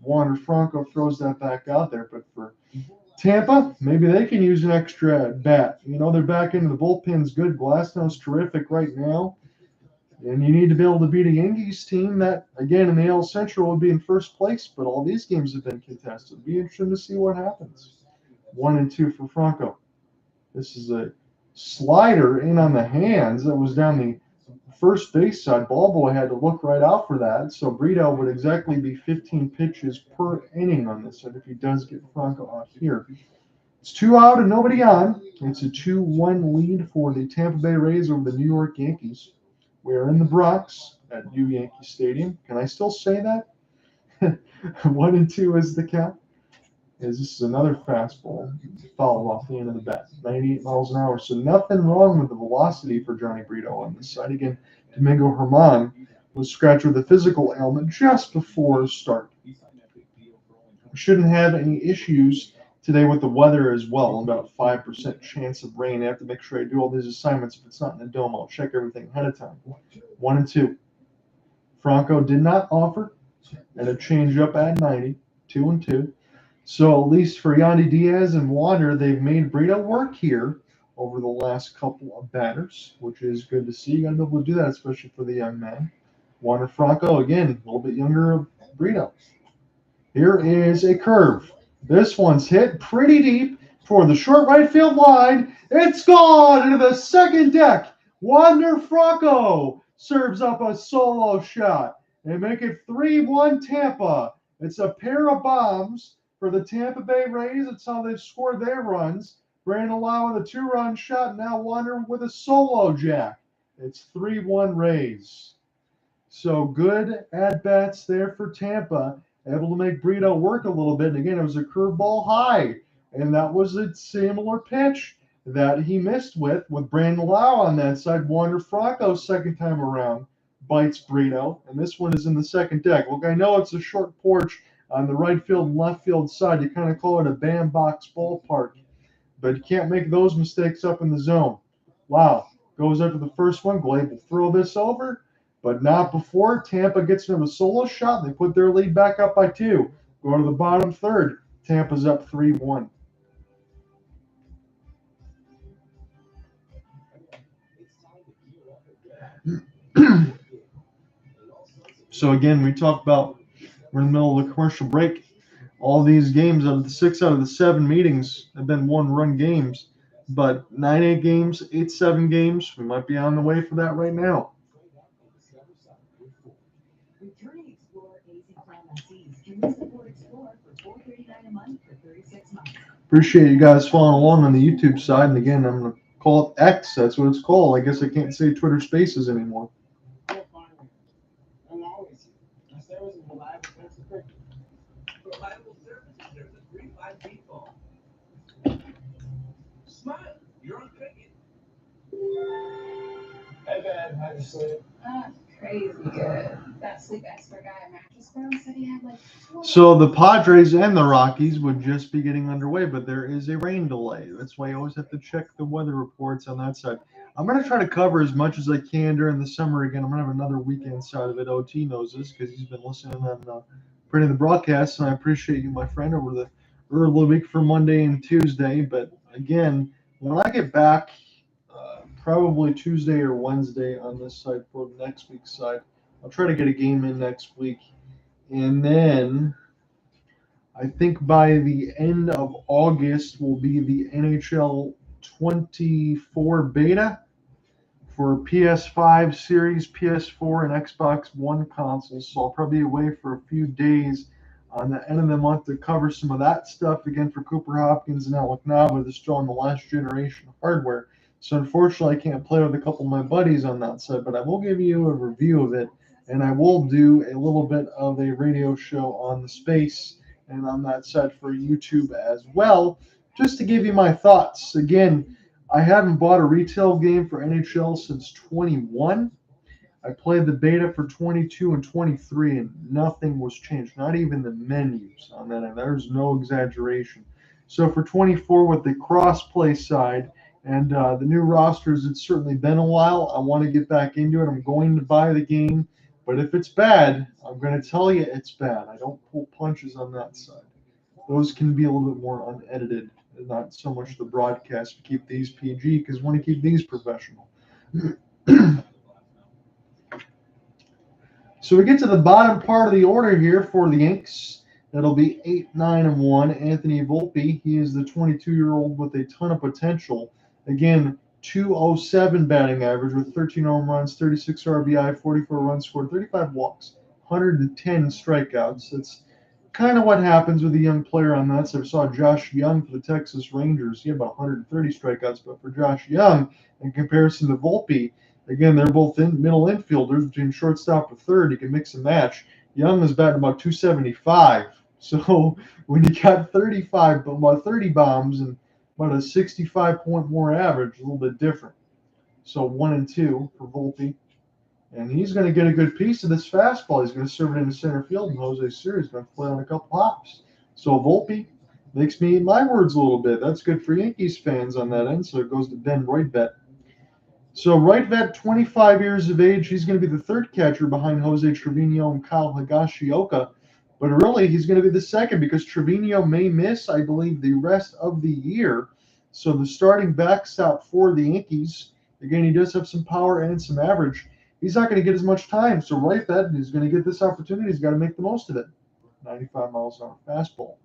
Wander Franco throws that back out there, but for Tampa, maybe they can use an extra bat. You know, they're back into the bullpen's good. Glasnow's terrific right now. And you need to be able to beat a Yankees team that, again, in the AL Central would be in first place, but all these games have been contested. It'd be interesting to see what happens. 1 and 2 for Franco. This is a slider in on the hands that was down the first base side. Ball boy had to look right out for that. So Brito would exactly be 15 pitches per inning on this side if he does get Franco out here. It's 2 out and nobody on. It's a 2-1 lead for the Tampa Bay Rays over the New York Yankees. We are in the Bronx at New Yankee Stadium. Can I still say that? 1-2 is the count. This is another fastball fouled off the end of the bat, 98 miles an hour. So nothing wrong with the velocity for Johnny Brito on this side. Again, Domingo Germán was scratched with a physical ailment just before start. Shouldn't have any issues today with the weather as well. About 5% chance of rain. I have to make sure I do all these assignments. If it's not in the dome, I'll check everything ahead of time. 1-2. Franco did not offer, and a changeup at 90. 2-2. So at least for Yandy Diaz and Wander, they've made Brito work here over the last couple of batters, which is good to see. You got to be able to do that, especially for the young man. Wander Franco, again, a little bit younger of Brito. Here is a curve. This one's hit pretty deep toward the short right field line. It's gone into the second deck. Wander Franco serves up a solo shot. They make it 3-1 Tampa. It's a pair of bombs for the Tampa Bay Rays. That's how they've scored their runs. Brandon Lowe with a 2-run shot. Now Wander with a solo jack. It's 3-1 Rays. So good at-bats there for Tampa. Able to make Brito work a little bit. And again, it was a curveball high. And that was a similar pitch that he missed with Brandon Lowe on that side. Wander Franco second time around bites Brito. And this one is in the second deck. Look, I know it's a short porch on the right field and left field side. You kind of call it a bandbox ballpark. But you can't make those mistakes up in the zone. Wow. Goes up to the first one. Glade will throw this over. But not before Tampa gets into a solo shot. They put their lead back up by 2. Go to the bottom third. Tampa's up 3-1. So again, we talked about we're in the middle of the commercial break. All these games, out of the 6 out of the 7 meetings, have been one-run games. But 9-8 games, 8-7 games, we might be on the way for that right now. Returning Explorer AC Plan lessees can use the Ford Explorer for $439 a month for 36 months. Appreciate you guys following along on the YouTube side. And again, I'm going to call it X. That's what it's called. I guess I can't say Twitter Spaces anymore. Reliable service deserves a 3-5 default. Smile, you're on cricket. Hey, Ben, how'd you sleep? Crazy good. That sleep expert guy at Mattress Firm said he had like 20. So the Padres and the Rockies would just be getting underway, but there is a rain delay. That's why you always have to check the weather reports on that side. I'm going to try to cover as much as I can during the summer. Again, I'm going to have another weekend side of it. OT knows this because he's been listening on printing the broadcast, and I appreciate you, my friend, over the early week for Monday and Tuesday. But again, when I get back, probably Tuesday or Wednesday on this side for next week's side, I'll try to get a game in next week. And then I think by the end of August will be the NHL 24 beta for PS5 series, PS4, and Xbox One consoles. So I'll probably be away for a few days on the end of the month to cover some of that stuff again for Cooper Hopkins and Alec Nava. They're still on the last generation hardware. So unfortunately, I can't play with a couple of my buddies on that side, but I will give you a review of it, and I will do a little bit of a radio show on the space and on that side for YouTube as well, just to give you my thoughts. Again, I haven't bought a retail game for NHL since 21. I played the beta for 22 and 23, and nothing was changed, not even the menus on that end. There's no exaggeration. So for 24 with the cross-play side, and the new rosters, it's certainly been a while. I want to get back into it. I'm going to buy the game. But if it's bad, I'm going to tell you it's bad. I don't pull punches on that side. Those can be a little bit more unedited, and not so much the broadcast to keep these PG, because I want to keep these professional. So we get to the bottom part of the order here for the Yanks. That'll be 8-9-1. Anthony Volpe, he is the 22-year-old with a ton of potential. Again, 207 batting average with 13 home runs, 36 RBI, 44 runs scored, 35 walks, 110 strikeouts. That's kind of what happens with a young player on that. So I saw Josh Young for the Texas Rangers. He had about 130 strikeouts, but for Josh Young, in comparison to Volpe, Again, they're both in middle infielders between shortstop and third. You can mix and match. Young is batting about 275. So when you got 35, about 30 bombs and about a 65 point more average, a little bit different. So 1 and 2 for Volpe. And he's going to get a good piece of this fastball. He's going to serve it into center field, and Jose Siri is going to play on a couple hops. So Volpe makes me eat my words a little bit. That's good for Yankees fans on that end. So it goes to Ben Roitvet. So Roitvet, 25 years of age. He's going to be the third catcher behind Jose Trevino and Kyle Higashioka. But really, he's going to be the second because Trevino may miss, I believe, the rest of the year. So the starting backstop for the Yankees, again, he does have some power and some average. He's not going to get as much time. So Roitvet is going to get this opportunity. He's got to make the most of it. 95 miles an hour fastball.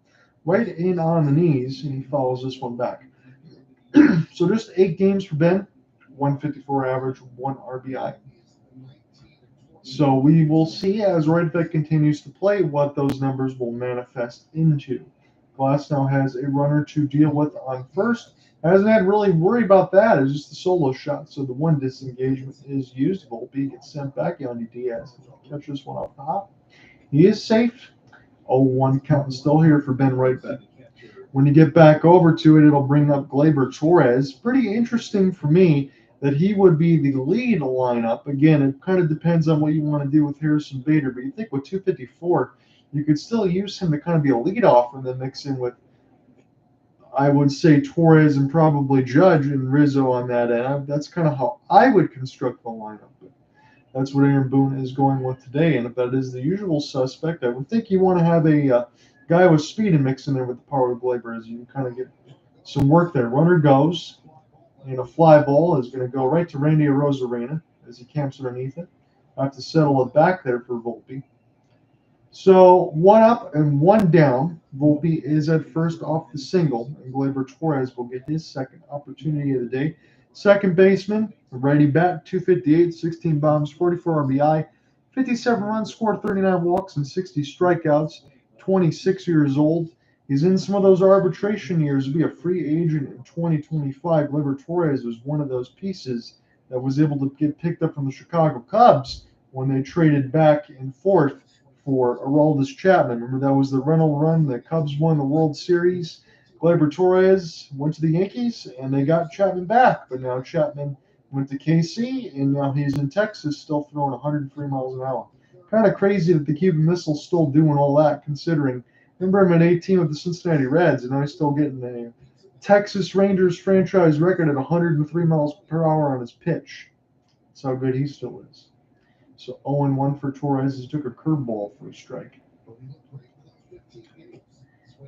Right in on the knees, and he follows this one back. So just 8 games for Ben. 154 average, 1 RBI. So we will see as Roitvet continues to play what those numbers will manifest into. Glass now has a runner to deal with on first. Hasn't had really worry about that. It's just the solo shot. So the one disengagement is used. Volpe gets sent back. Yandy Diaz catches one off the hop. He is safe. 0-1 count still here for Ben Roitvet. When you get back over to it, it'll bring up Gleyber Torres. Pretty interesting for me that he would be the lead lineup. Again, it kind of depends on what you want to do with Harrison Bader, but you think with 254, you could still use him to kind of be a leadoff and then mix in with, I would say, Torres and probably Judge and Rizzo on that end. That's kind of how I would construct the lineup. But that's what Aaron Boone is going with today, and if that is the usual suspect, I would think you want to have a guy with speed and mix in there with the power of Gleyber as you kind of get some work there. Runner goes. And a fly ball is going to go right to Randy Arozarena as he camps underneath it. I have to settle it back there for Volpe. So 1 up and 1 down. Volpe is at first off the single, and Gleyber Torres will get his second opportunity of the day. Second baseman, righty bat, 258, 16 bombs, 44 RBI, 57 runs scored, 39 walks, and 60 strikeouts. 26 years old. He's in some of those arbitration years. He'll be a free agent in 2025. Gleyber Torres was one of those pieces that was able to get picked up from the Chicago Cubs when they traded back and forth for Aroldis Chapman. Remember that was the rental run. The Cubs won the World Series. Gleyber Torres went to the Yankees, and they got Chapman back. But now Chapman went to KC, and now he's in Texas still throwing 103 miles an hour. Kind of crazy that the Cuban Missile's still doing all that, considering – remember him at 18 with the Cincinnati Reds, and now he's still getting a Texas Rangers franchise record at 103 miles per hour on his pitch. That's how good he still is. So 0-1 for Torres. He took a curveball for a strike.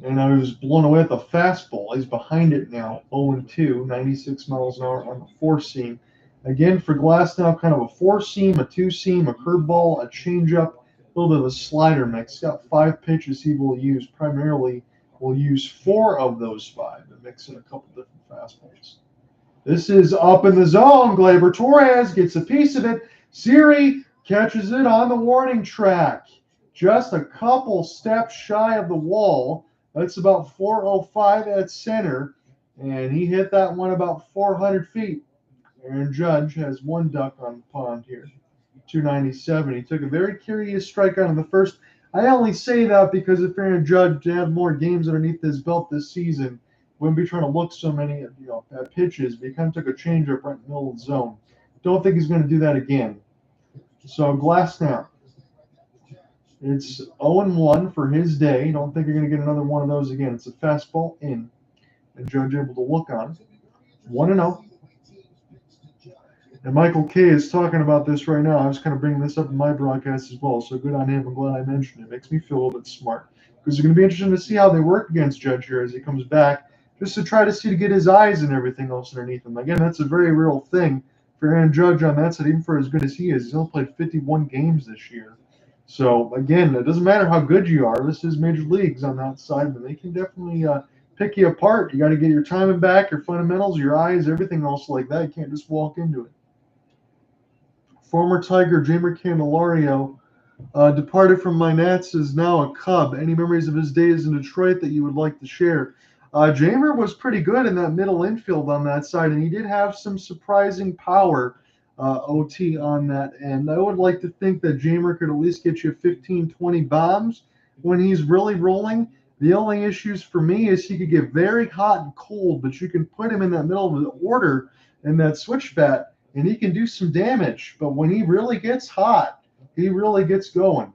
And now he was blown away at the fastball. He's behind it now, 0-2, 96 miles an hour on the 4-seam. Again, for Glasnow, kind of a 4-seam, a 2-seam, a curveball, a changeup, a little bit of a slider mix. He's got 5 pitches he will use. Primarily, will use 4 of those 5 and mix in a couple different fastballs. This is up in the zone. Gleyber Torres gets a piece of it. Siri catches it on the warning track. Just a couple steps shy of the wall. That's about 405 at center. And he hit that one about 400 feet. Aaron Judge has 1 duck on the pond here. 297. He took a very curious strikeout in the first. I only say that because if Aaron Judge had more games underneath his belt this season, wouldn't be trying to look so many at pitches, but he kind of took a changeup right in the middle of the zone. Don't think he's going to do that again. So Glasnow, it's 0-1 for his day. Don't think you're going to get another one of those again. It's a fastball in, and Judge able to look on it. 1-0. And Michael K is talking about this right now. I was kind of bringing this up in my broadcast as well, so good on him. I'm glad I mentioned it. It makes me feel a little bit smart because it's going to be interesting to see how they work against Judge here as he comes back, just to try to get his eyes and everything else underneath him. Again, that's a very real thing for Aaron Judge on that side, even for as good as he is. He's only played 51 games this year. So, again, it doesn't matter how good you are. This is major leagues on that side, but they can definitely pick you apart. You got to get your timing back, your fundamentals, your eyes, everything else like that. You can't just walk into it. Former Tiger Jamer Candelario departed from my Nats, is now a Cub. Any memories of his days in Detroit that you would like to share? Jamer was pretty good in that middle infield on that side, and he did have some surprising power. OT on that end. I would like to think that Jamer could at least get you 15, 20 bombs when he's really rolling. The only issues for me is he could get very hot and cold, but you can put him in that middle of the order in that switch bat, and he can do some damage. But when he really gets hot, he really gets going.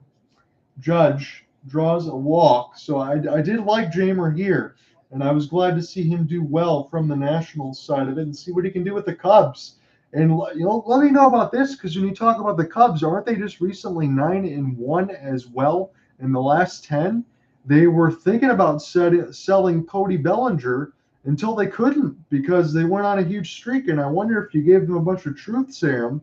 Judge draws a walk, so I did like Jamer here, and I was glad to see him do well from the Nationals side of it and see what he can do with the Cubs. And let me know about this, because when you talk about the Cubs, aren't they just recently 9-1 as well in the last 10? They were thinking about selling Cody Bellinger until they couldn't because they went on a huge streak. And I wonder if you gave them a bunch of truth serum,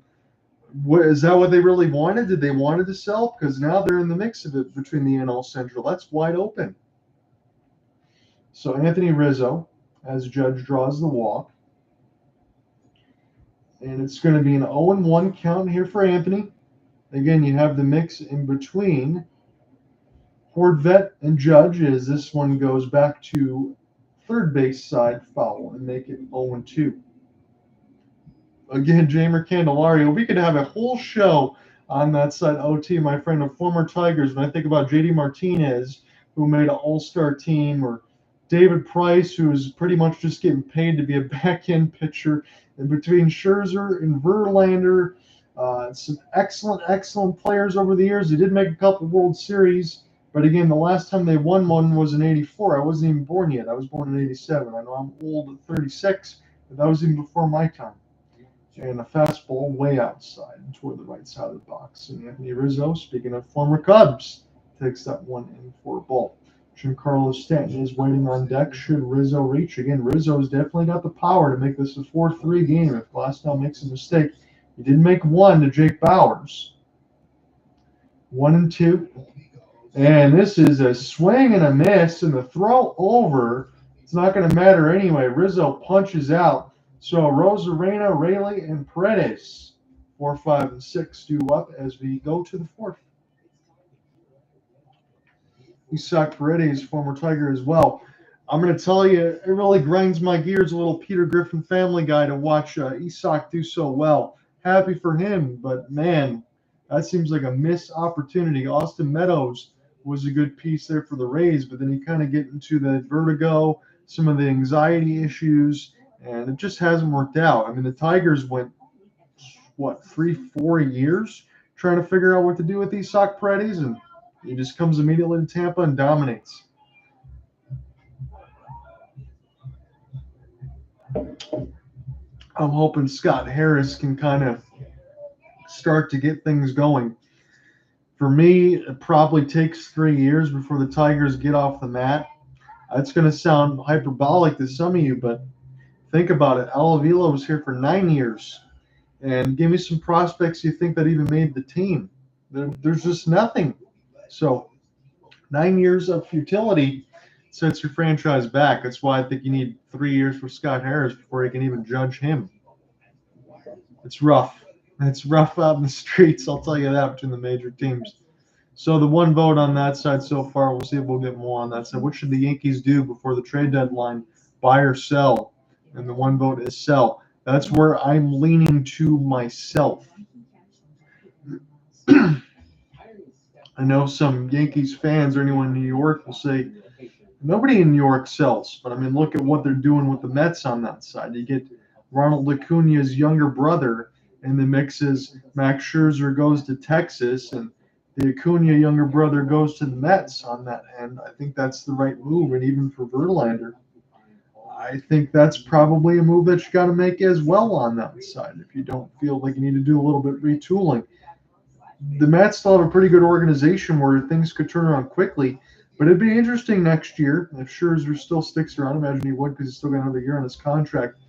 is that what they really wanted? Did they wanted to sell? Because now they're in the mix of it between the NL Central. That's wide open. So Anthony Rizzo, as Judge draws the walk. And it's going to be an 0-1 count here for Anthony. Again, you have the mix in between Horvat and Judge as this one goes back to third base side foul and make it 0-2. Again, Jamer Candelario. We could have a whole show on that side. OT, my friend, of former Tigers. When I think about JD Martinez, who made an all-star team, or David Price, who is pretty much just getting paid to be a back-end pitcher, and between Scherzer and Verlander, some excellent players over the years. They did make a couple World Series, but again, the last time they won one was in '84. I wasn't even born yet. I was born in '87. I know I'm old at 36, but that was even before my time. And a fastball way outside toward the right side of the box. And Anthony Rizzo, speaking of former Cubs, takes that one in for a ball. Giancarlo Stanton is waiting on deck should Rizzo reach. Again, Rizzo's definitely got the power to make this a 4-3 game if Glasnow makes a mistake. He did make one to Jake Bauers. 1-2. And this is a swing and a miss, and the throw over. It's not going to matter anyway. Rizzo punches out. So Rosarena, Raley, and Paredes, 4, 5, and 6 do up as we go to the fourth. Isaac Paredes, former Tiger as well. I'm going to tell you, it really grinds my gears, a little Peter Griffin Family Guy, to watch Isaac do so well. Happy for him, but man, that seems like a missed opportunity. Austin Meadows was a good piece there for the Rays, but then you kind of get into the vertigo, some of the anxiety issues, and it just hasn't worked out. I mean, the Tigers went, 3-4 years trying to figure out what to do with Isaac Paredes, and he just comes immediately to Tampa and dominates. I'm hoping Scott Harris can kind of start to get things going. For me, it probably takes 3 years before the Tigers get off the mat. That's going to sound hyperbolic to some of you, but think about it. Al Avila was here for 9 years. And give me some prospects you think that even made the team. There's just nothing. So 9 years of futility sets your franchise back. That's why I think you need 3 years for Scott Harris before you can even judge him. It's rough. It's rough out in the streets, I'll tell you that, between the major teams. So the one vote on that side so far, we'll see if we'll get more on that side. What should the Yankees do before the trade deadline? Buy or sell? And the one vote is sell. That's where I'm leaning to myself. I know some Yankees fans or anyone in New York will say, nobody in New York sells. But, I mean, look at what they're doing with the Mets on that side. You get Ronald Acuna's younger brother in the mix as Max Scherzer goes to Texas, and the Acuna younger brother goes to the Mets on that end. I think that's the right move, and even for Verlander, I think that's probably a move that you got to make as well on that side if you don't feel like you need to do a little bit retooling. The Mets still have a pretty good organization where things could turn around quickly, but it'd be interesting next year if Scherzer still sticks around. Imagine he would because he's still got another year on his contract.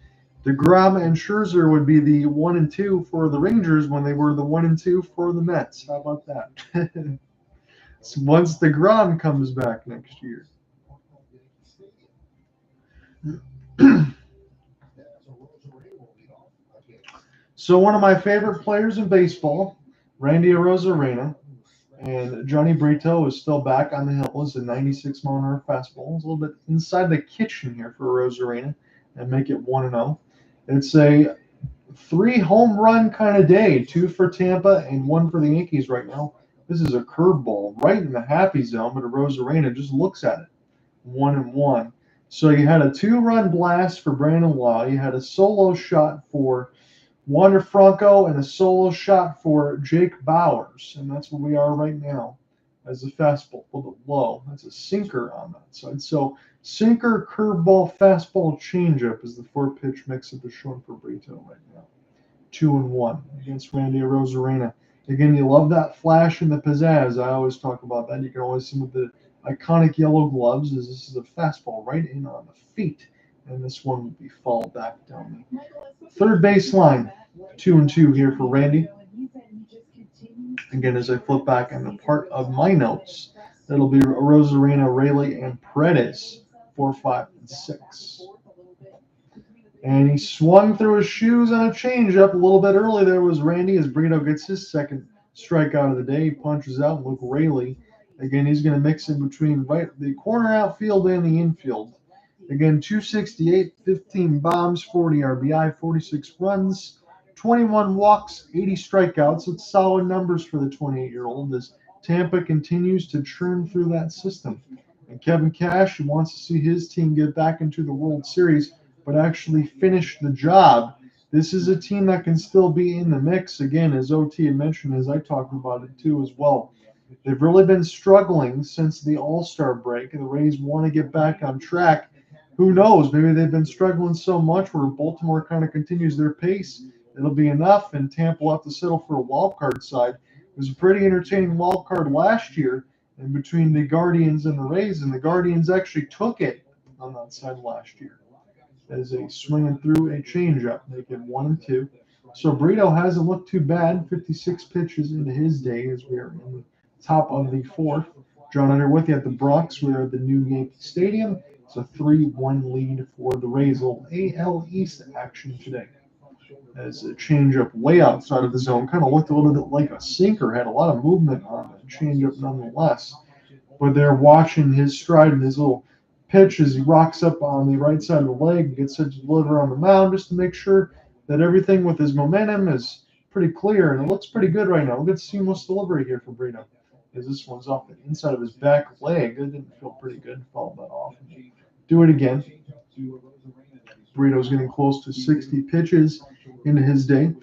DeGrom and Scherzer would be the 1 and 2 for the Rangers when they were the 1 and 2 for the Mets. How about that? So once DeGrom comes back next year. So one of my favorite players in baseball, Randy Arozarena, and Johnny Brito is still back on the hill as a 96-mile-an-hour fastball. It's a little bit inside the kitchen here for Arozarena and make it 1-0. It's a Three home run kind of day. 2 for Tampa and 1 for the Yankees right now. This is a curveball right in the happy zone, but Rosarena just looks at it. 1-1. So you had a 2-run blast for Brandon Lowe. You had a solo shot for Wander Franco and a solo shot for Jake Bowers. And that's where we are right now as a fastball a little bit low. That's a sinker on that side. So sinker, curveball, fastball, changeup is the 4-pitch mix that they're showing for Brito right now. 2-1 against Randy Rosarena. Again, you love that flash and the pizzazz. I always talk about that. You can always see with the iconic yellow gloves is this is a fastball right in on the feet. And this one will be fouled back down the third baseline. 2-2 here for Randy. Again, as I flip back on the part of my notes, it'll be Rosarena, Raley, and Paredes, 4, 5, and 6. And he swung through his shoes on a changeup a little bit early. There was Randy as Brito gets his second strikeout of the day. He punches out Luke Raley. Again, he's going to mix in between the corner outfield and the infield. Again, 268, 15 bombs, 40 RBI, 46 runs, 21 walks, 80 strikeouts. It's solid numbers for the 28-year-old as Tampa continues to churn through that system. And Kevin Cash wants to see his team get back into the World Series, but actually finish the job. This is a team that can still be in the mix. Again, as OT had mentioned, as I talked about it too as well. They've really been struggling since the All-Star break, and the Rays want to get back on track. Who knows? Maybe they've been struggling so much where Baltimore kind of continues their pace. It'll be enough, and Tampa will have to settle for a wild card side. It was a pretty entertaining wild card last year in between the Guardians and the Rays, and the Guardians actually took it on that side last year as they swinging through a changeup. They get 1 and 2. So Brito hasn't looked too bad. 56 pitches into his day as we are in the top of the 4th. John Under with you at the Bronx. We're at the new Yankee Stadium. It's a 3-1 lead for the Rays. A little AL East action today. As a changeup way outside of the zone. Kind of looked a little bit like a sinker. Had a lot of movement on the changeup nonetheless. But they're watching his stride and his little pitch as he rocks up on the right side of the leg, gets set to deliver on the mound just to make sure that everything with his momentum is pretty clear, and it looks pretty good right now. We'll get seamless delivery here for Brito. As this one's off the inside of his back leg. It didn't feel pretty good. Fouled that off. Do it again. Brito's getting close to 60 pitches into his day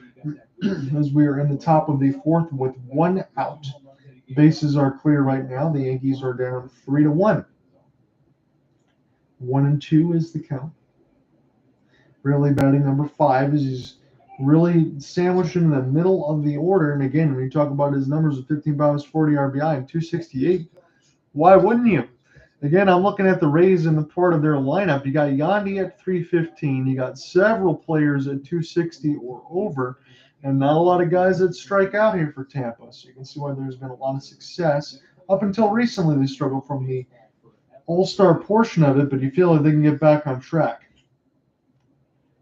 as we are in the top of the 4th with 1 out. Bases are clear right now. The Yankees are down 3-1. 1-2 is the count. Really batting number 5 as he's really sandwiched in the middle of the order. And again, when you talk about his numbers of 15 bombs, 40 RBI, and 268, why wouldn't you? Again, I'm looking at the Rays in the part of their lineup. You got Yandy at 315. You got several players at 260 or over, and not a lot of guys that strike out here for Tampa. So you can see why there's been a lot of success. Up until recently, they struggled from the all-star portion of it, but you feel like they can get back on track.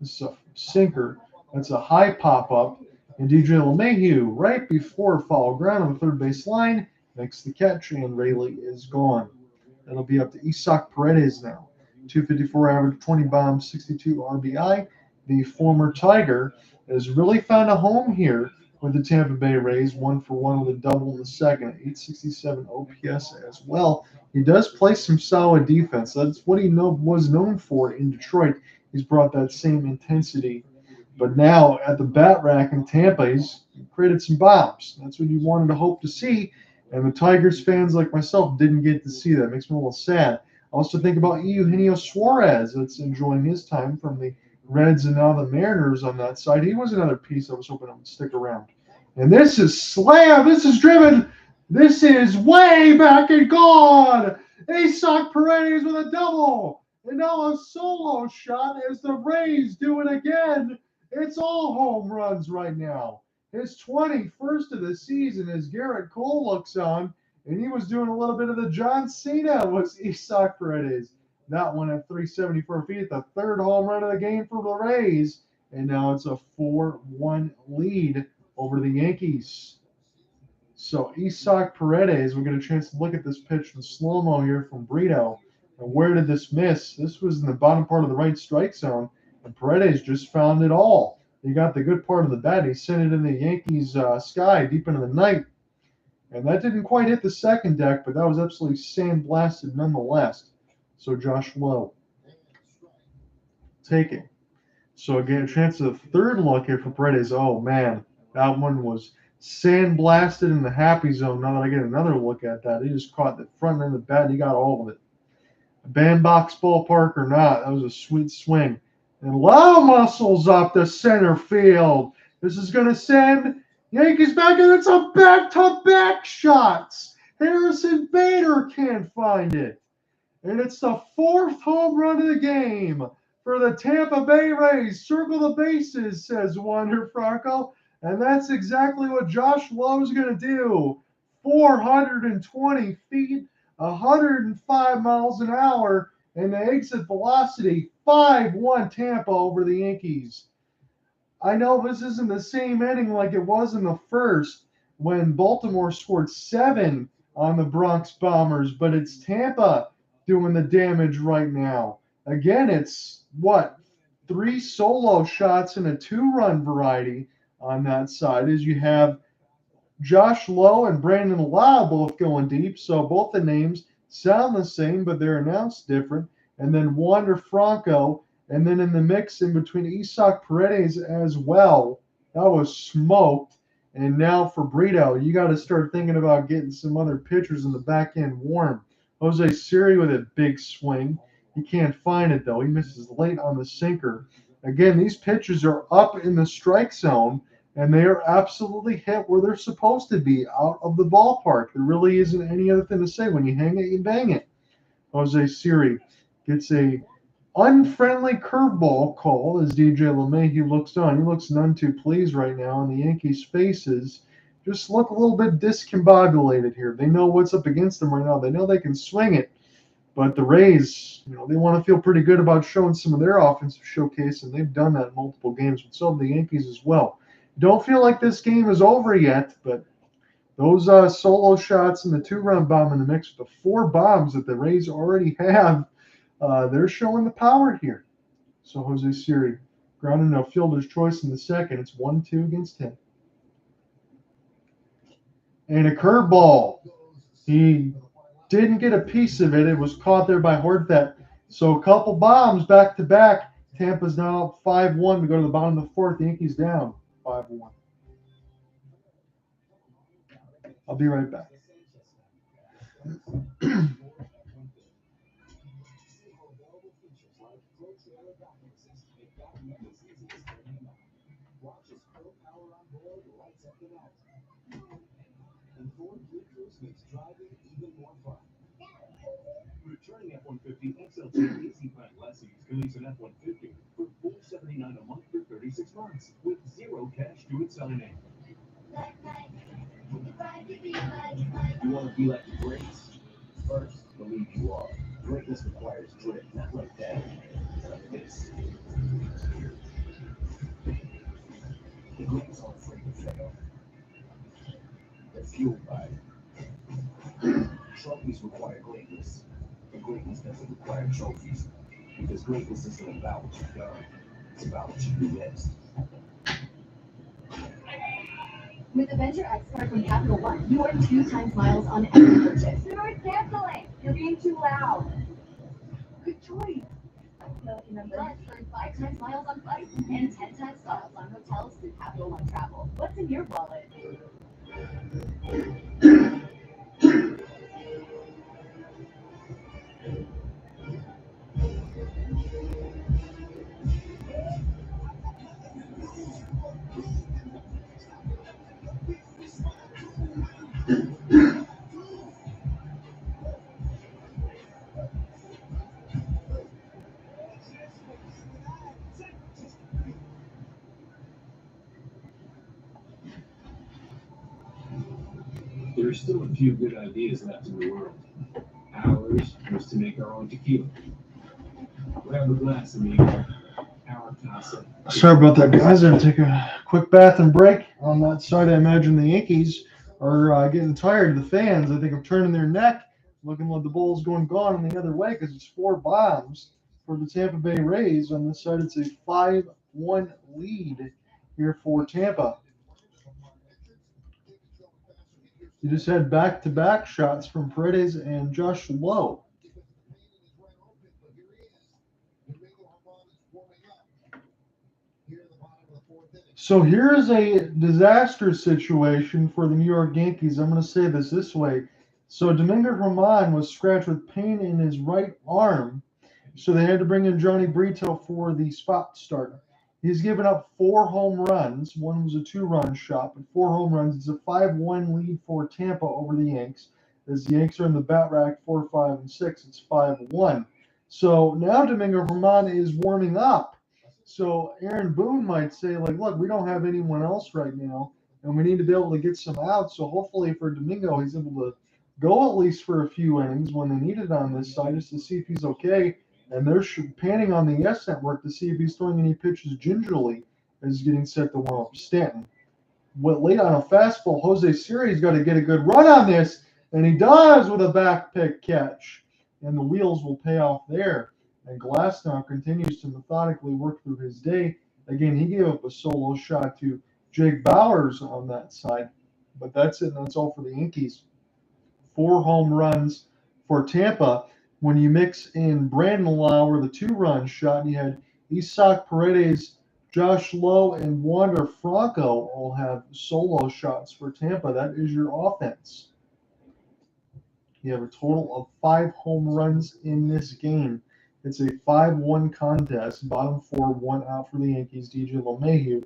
This is a sinker. That's a high pop-up. And DJ LeMahieu, right before foul ground on the third base line, makes the catch, and Raley is gone. That'll be up to Isaac Paredes now. 254 average, 20 bombs, 62 RBI. The former Tiger has really found a home here with the Tampa Bay Rays, 1 for 1 with a double in the second, 867 OPS as well. He does play some solid defense. That's what he was known for in Detroit. He's brought that same intensity. But now at the bat rack in Tampa, he's created some bombs. That's what you wanted to hope to see. And the Tigers fans like myself didn't get to see that. It makes me a little sad. I also think about Eugenio Suarez that's enjoying his time from the Reds and now the Mariners on that side. He was another piece I was hoping would stick around. And this is slam. This is driven. This is way back and gone. Isaac Paredes with a double. And now a solo shot as the Rays do it again. It's all home runs right now. His 21st of the season as Garrett Cole looks on, and he was doing a little bit of the John Cena was Isaac Paredes. That one at 374 feet, the 3rd home run of the game for the Rays, and now it's a 4-1 lead over the Yankees. So Isaac Paredes, we'll get a chance to look at this pitch in slow-mo here from Brito. And where did this miss? This was in the bottom part of the right strike zone, and Paredes just found it all. he got the good part of the bat. He sent it in the Yankees' sky deep into the night. And that didn't quite hit the second deck, but that was absolutely sandblasted nonetheless. So Josh Lowe taking. So again, a chance of the third look here for Paredes. Oh man, that one was sandblasted in the happy zone. Now that I get another look at that, he just caught the front end of the bat and he got all of it. Bandbox ballpark or not, that was a sweet swing. And Lowe muscles up the center field. This is going to send Yankees back, and it's a back-to-back shots. Harrison Bader can't find it. And it's the fourth home run of the game for the Tampa Bay Rays. Circle the bases, says Wander Franco. And that's exactly what Josh Lowe is going to do. 420 feet, 105 miles an hour, and the exit velocity 5-1 Tampa over the Yankees. I know this isn't the same inning like it was in the first when Baltimore scored 7 on the Bronx Bombers, but it's Tampa doing the damage right now. Again, it's 3 solo shots in a 2-run variety on that side, as you have Josh Lowe and Brandon Lowe both going deep, so both the names sound the same, but they're announced different. And then Wander Franco, and then in the mix in between Isaac Paredes as well. That was smoked. And now for Brito, you got to start thinking about getting some other pitchers in the back end warm. Jose Siri with a big swing. He can't find it, though. He misses late on the sinker. Again, these pitchers are up in the strike zone, and they are absolutely hit where they're supposed to be, out of the ballpark. There really isn't any other thing to say. When you hang it, you bang it. Jose Siri gets a unfriendly curveball call as DJ LeMahieu looks on. He looks none too pleased right now, and the Yankees' faces just look a little bit discombobulated here. They know what's up against them right now. They know they can swing it, but the Rays, they want to feel pretty good about showing some of their offensive showcase, and they've done that in multiple games, but so have the Yankees as well. Don't feel like this game is over yet, but those solo shots and the 2-run bomb in the mix with the 4 bombs that the Rays already have, they're showing the power here. So Jose Siri grounding a fielder's choice in the second. It's 1-2 against him. And a curveball. He didn't get a piece of it. It was caught there by Horthet. So a couple bombs back to back. Tampa's now up 5-1 to go to the bottom of the fourth. The Yankees down 5-1. I'll be right back. Makes driving even more fun. Returning F-150 XLT Easy Plan lessees can lease an F-150 for $479 a month for 36 months with 0 cash due at signing. You want to be like the greats? First, believe you are. Greatness requires grit, not like that. Like this. The greats aren't afraid to fail. They're fueled by it. Trophies require greatness, but greatness doesn't require trophies, because greatness isn't about what you've done, it's about what you do next. With the Venture X card from Capital One, you earn 2 times miles on every purchase. You're canceling. You're being too loud. Good choice. Remember, earn 5 times miles on flights and 10 times miles on hotels through Capital One Travel. What's in your wallet? There are still a few good ideas left in the world. Ours was to make our own tequila. Grab a glass, amigo. Our casa. Sorry about that, guys. I'm going to take a quick bath and break. On that side, I imagine the Yankees are getting tired. The fans, I think, are turning their neck, looking like the ball's going gone in the other way because it's 4 bombs for the Tampa Bay Rays. On this side, it's a 5-1 lead here for Tampa. You just had back-to-back shots from Paredes and Josh Lowe. So here's a disaster situation for the New York Yankees. I'm going to say this way. So Domingo Germán was scratched with pain in his right arm, so they had to bring in Johnny Brito for the spot start. He's given up 4 home runs. One was a 2-run shot, but 4 home runs. It's a 5-1 lead for Tampa over the Yanks. As the Yanks are in the bat rack 4, 5, and 6, it's 5-1. So now Domingo Germán is warming up. So Aaron Boone might say, like, look, we don't have anyone else right now, and we need to be able to get some outs. So hopefully for Domingo, he's able to go at least for a few innings when they need it on this side just to see if he's okay. And they're panning on the Yes Network to see if he's throwing any pitches gingerly as he's getting set to warm up Stanton. Late on a fastball, Jose Siri's got to get a good run on this, and he does with a back pick catch. And the wheels will pay off there. And Glasnow continues to methodically work through his day. Again, he gave up a solo shot to Jake Bowers on that side. But that's it, and that's all for the Yankees. 4 home runs for Tampa. When you mix in Brandon Lowe, the 2-run shot, and you had Isaac Paredes, Josh Lowe, and Wander Franco all have solo shots for Tampa. That is your offense. You have a total of 5 home runs in this game. It's a 5-1 contest. Bottom 4, 1 out for the Yankees. DJ LeMahieu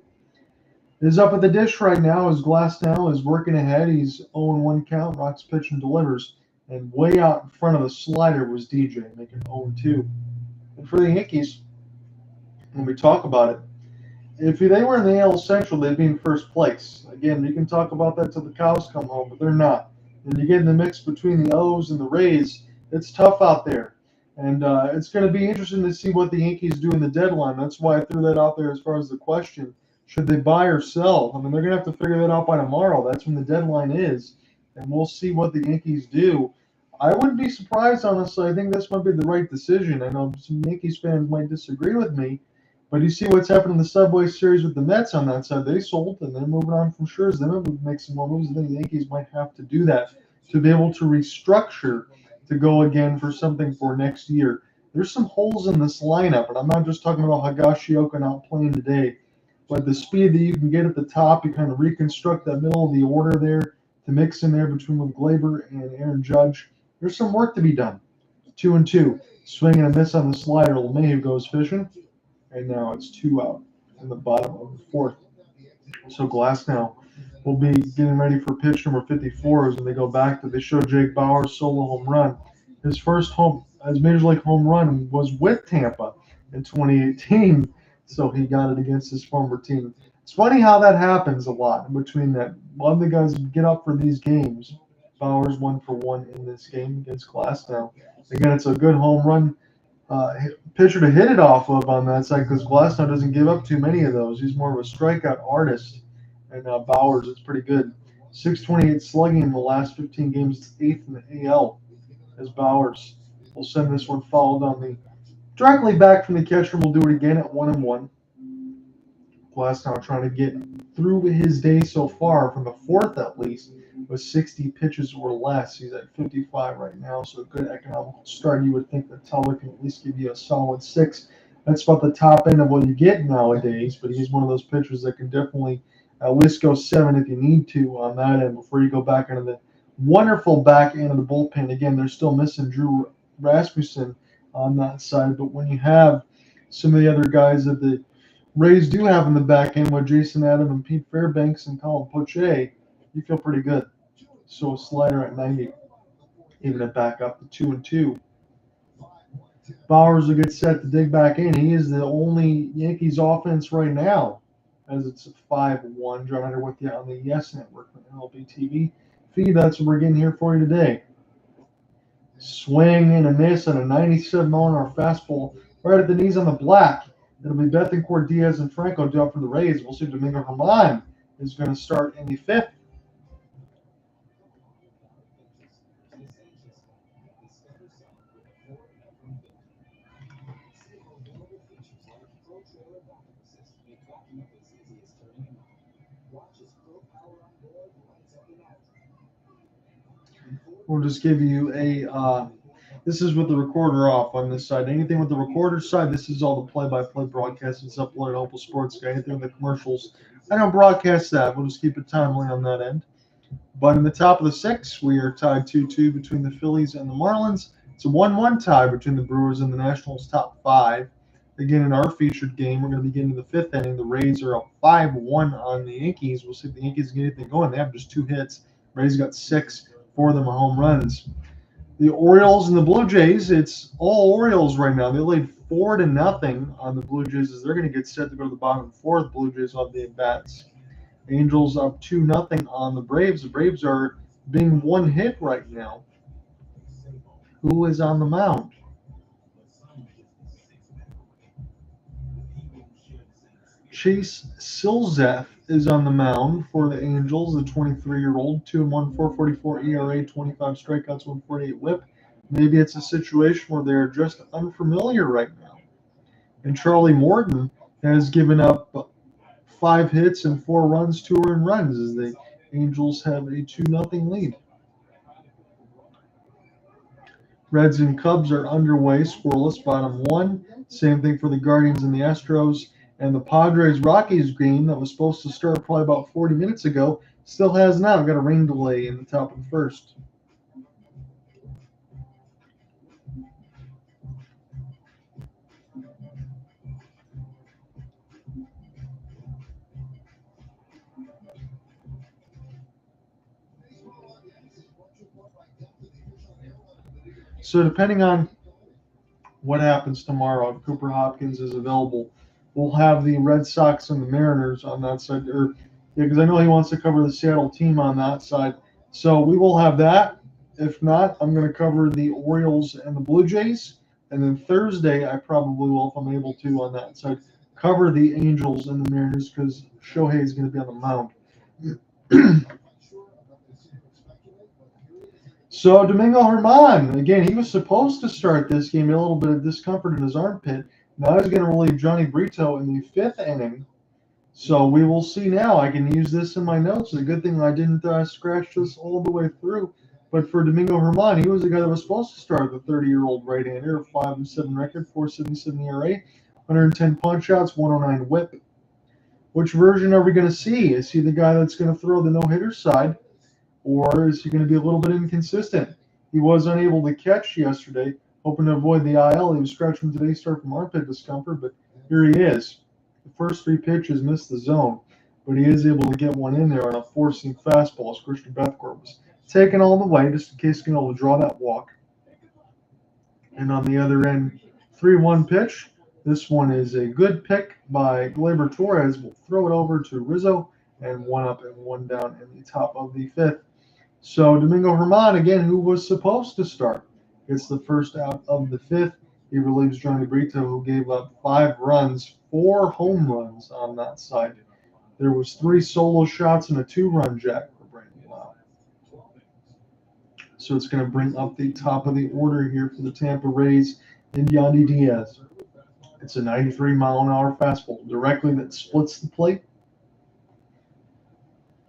is up at the dish right now as Glasnow is working ahead. He's 0-1 count, rocks pitch and delivers. And way out in front of the slider was DJ, making 0-2. And for the Yankees, when we talk about it, if they were in the AL Central, they'd be in first place. Again, you can talk about that till the cows come home, but they're not. And you get in the mix between the O's and the Rays, it's tough out there. And it's going to be interesting to see what the Yankees do in the deadline. That's why I threw that out there as far as the question. Should they buy or sell? I mean, they're going to have to figure that out by tomorrow. That's when the deadline is. And we'll see what the Yankees do. I wouldn't be surprised, honestly. I think this might be the right decision. I know some Yankees fans might disagree with me. But you see what's happened in the Subway Series with the Mets on that side. They sold, and they're moving on from Scherzer. They might make some more moves. I think the Yankees might have to do that to be able to restructure to go again for something for next year. There's some holes in this lineup, and I'm not just talking about Higashioka not playing today, but the speed that you can get at the top, you kind of reconstruct that middle of the order there to mix in there between with Glaber and Aaron Judge. There's some work to be done. 2-2. Swing and a miss on the slider. LeMahieu goes fishing. And now it's 2 out in the bottom of the 4th. So Glasnow will be getting ready for pitch number 54 as when they go back to they show Jake Bauers' solo home run. His first major league home run was with Tampa in 2018. So he got it against his former team. It's funny how that happens a lot in between that. A lot of the guys get up for these games. Bauers 1-for-1 in this game against Glasnow. Again, it's a good home run pitcher to hit it off of on that side because Glasnow doesn't give up too many of those. He's more of a strikeout artist. And Bowers, it's pretty good. 628 slugging in the last 15 games. It's 8th in the AL as Bowers will send this one fouled on the directly back from the catcher. We'll do it again at 1-1. Glasnow trying to get through his day so far from the 4th at least with 60 pitches or less. He's at 55 right now, so a good economical start. You would think that Teller can at least give you a solid 6. That's about the top end of what you get nowadays, but he's one of those pitchers that can definitely at least go 7 if you need to on that end before you go back into the wonderful back end of the bullpen. Again, they're still missing Drew Rasmussen on that side, but when you have some of the other guys that the Rays do have in the back end with Jason Adam and Pete Fairbanks and Colin Poche, you feel pretty good. So a slider at 90, even it back up to 2-2. Bowers will get set to dig back in. He is the only Yankees offense right now, as it's 5-1. John Hunter with you on the Yes Network from MLB TV feed. That's what we're getting here for you today. Swing and a miss and a 97-mile-an-hour fastball right at the knees on the black. It'll be Bethancourt, Diaz, and Franco due up for the Rays. We'll see if Domingo Germán is going to start in the 5th. We'll just give you a. This is with the recorder off on this side. Anything with the recorder side, this is all the play-by-play broadcast. It's uploaded on Opal Sports Guy. Anything with the commercials, I don't broadcast that. We'll just keep it timely on that end. But in the top of the six, we are tied 2-2 between the Phillies and the Marlins. It's a 1-1 tie between the Brewers and the Nationals' top five. Again, in our featured game, we're going to be getting to the fifth inning. The Rays are up 5-1 on the Yankees. We'll see if the Yankees get anything going. They have just 2 hits. Rays got 6, 4 of them are home runs. The Orioles and the Blue Jays, it's all Orioles right now. They laid 4-0 on the Blue Jays as they're going to get set to go to the bottom of the fourth. Blue Jays will have the at-bats. Angels up 2-0 on the Braves. The Braves are being one hit right now. Who is on the mound? Chase Silseth is on the mound for the Angels, the 23-year-old, 2-1, 4.44 ERA, 25 strikeouts, 148 WHIP. Maybe it's a situation where they're just unfamiliar right now. And Charlie Morton has given up 5 hits and 4 runs, 2 earned runs, as the Angels have a 2-0 lead. Reds and Cubs are underway, scoreless, bottom 1. Same thing for the Guardians and the Astros. And the Padres-Rockies game that was supposed to start probably about 40 minutes ago still has not. Got a rain delay in the top of the first. So depending on what happens tomorrow, if Cooper Hopkins is available, we'll have the Red Sox and the Mariners on that side. Because I know he wants to cover the Seattle team on that side. So we will have that. If not, I'm going to cover the Orioles and the Blue Jays. And then Thursday, I probably will, if I'm able to, on that side, cover the Angels and the Mariners because Shohei is going to be on the mound. So Domingo Germán, again, he was supposed to start this game, a little bit of discomfort in his armpit. Now he's going to relieve Johnny Brito in the 5th inning. So we will see now. I can use this in my notes. It's a good thing I didn't scratch this all the way through. But for Domingo Germán, he was the guy that was supposed to start, the 30-year-old right-hander, a 5-7 record, 4.77 ERA, 110 punch-outs, 109 WHIP. Which version are we going to see? Is he the guy that's going to throw the no-hitter side? Or is he going to be a little bit inconsistent? He was unable to catch yesterday, hoping to avoid the IL. He was scratching today's start from armpit discomfort, but here he is. The first 3 pitches missed the zone, but he is able to get one in there on a forcing fastball as Christian Bethcourt was taken all the way just in case he's going to draw that walk. And on the other end, 3-1 pitch. This one is a good pick by Gleyber Torres. We'll throw it over to Rizzo, and 1 up and 1 down in the top of the 5th. So Domingo Germán, again, who was supposed to start, gets the first out of the 5th. He relieves Johnny Brito, who gave up 5 runs, 4 home runs on that side. There was 3 solo shots and a 2-run jack for Brandon Lowe. So it's going to bring up the top of the order here for the Tampa Rays and Yandy Diaz. It's a 93-mile-an-hour fastball directly that splits the plate.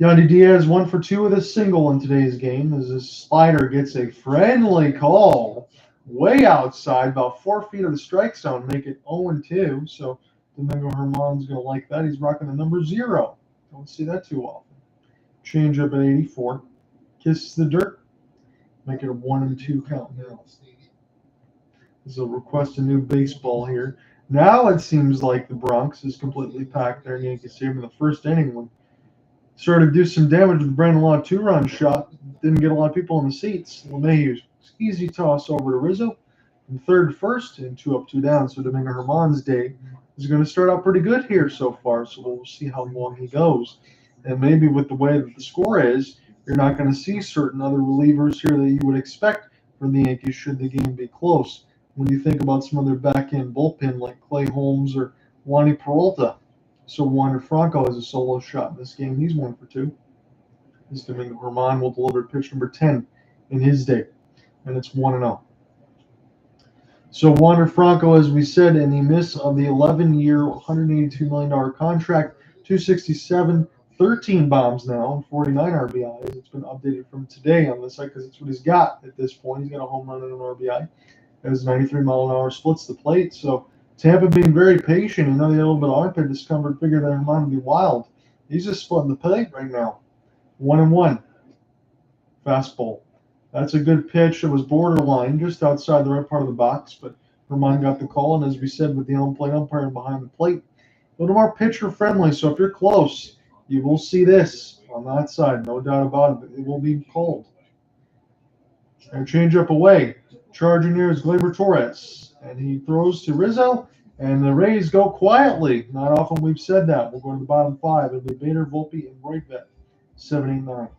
Yandy Diaz 1 for 2 with a single in today's game as his slider gets a friendly call way outside, about 4 feet of the strike zone, make it 0-2. So Domingo Germán's going to like that. He's rocking the number 0. Don't see that too often. Change up at 84. Kisses the dirt. Make it a 1-2 count now. This will request a new baseball here. Now it seems like the Bronx is completely packed there in Yankee Stadium in the first inning when started to do some damage with the Brandon Lowe 2-run shot. Didn't get a lot of people in the seats. LeMahieu's easy toss over to Rizzo. From third to first and 2 up, 2 down. So Domingo Germán's day is going to start out pretty good here so far. So we'll see how long he goes. And maybe with the way that the score is, you're not going to see certain other relievers here that you would expect from the Yankees should the game be close. When you think about some other back-end bullpen like Clay Holmes or Wandy Peralta. So Wander Franco has a solo shot in this game. He's 1 for 2. This Domingo Germán will deliver pitch number 10 in his day. And it's 1-0. So Wander Franco, as we said, in the miss of the 11-year, $182 million contract, 267, 13 bombs now and 49 RBIs. It's been updated from today on the site because it's what he's got at this point. He's got a home run and an RBI. Has 93-mile-an-hour splits the plate. So Tampa being very patient. You know, they had a little bit of armpit discomfort. Figured that might be wild. He's just splitting the plate right now. 1-1. Fastball. That's a good pitch. It was borderline, just outside the right part of the box, but Vermont got the call. And as we said, with the home plate umpire behind the plate, a little more pitcher friendly. So if you're close, you will see this on that side. No doubt about it. It will be cold. And change up away. Charging here is Gleyber Torres. And he throws to Rizzo. And the Rays go quietly. Not often we've said that. We'll go to the bottom five. It'll be Bader, Volpe, and Royvet. 7-8-9.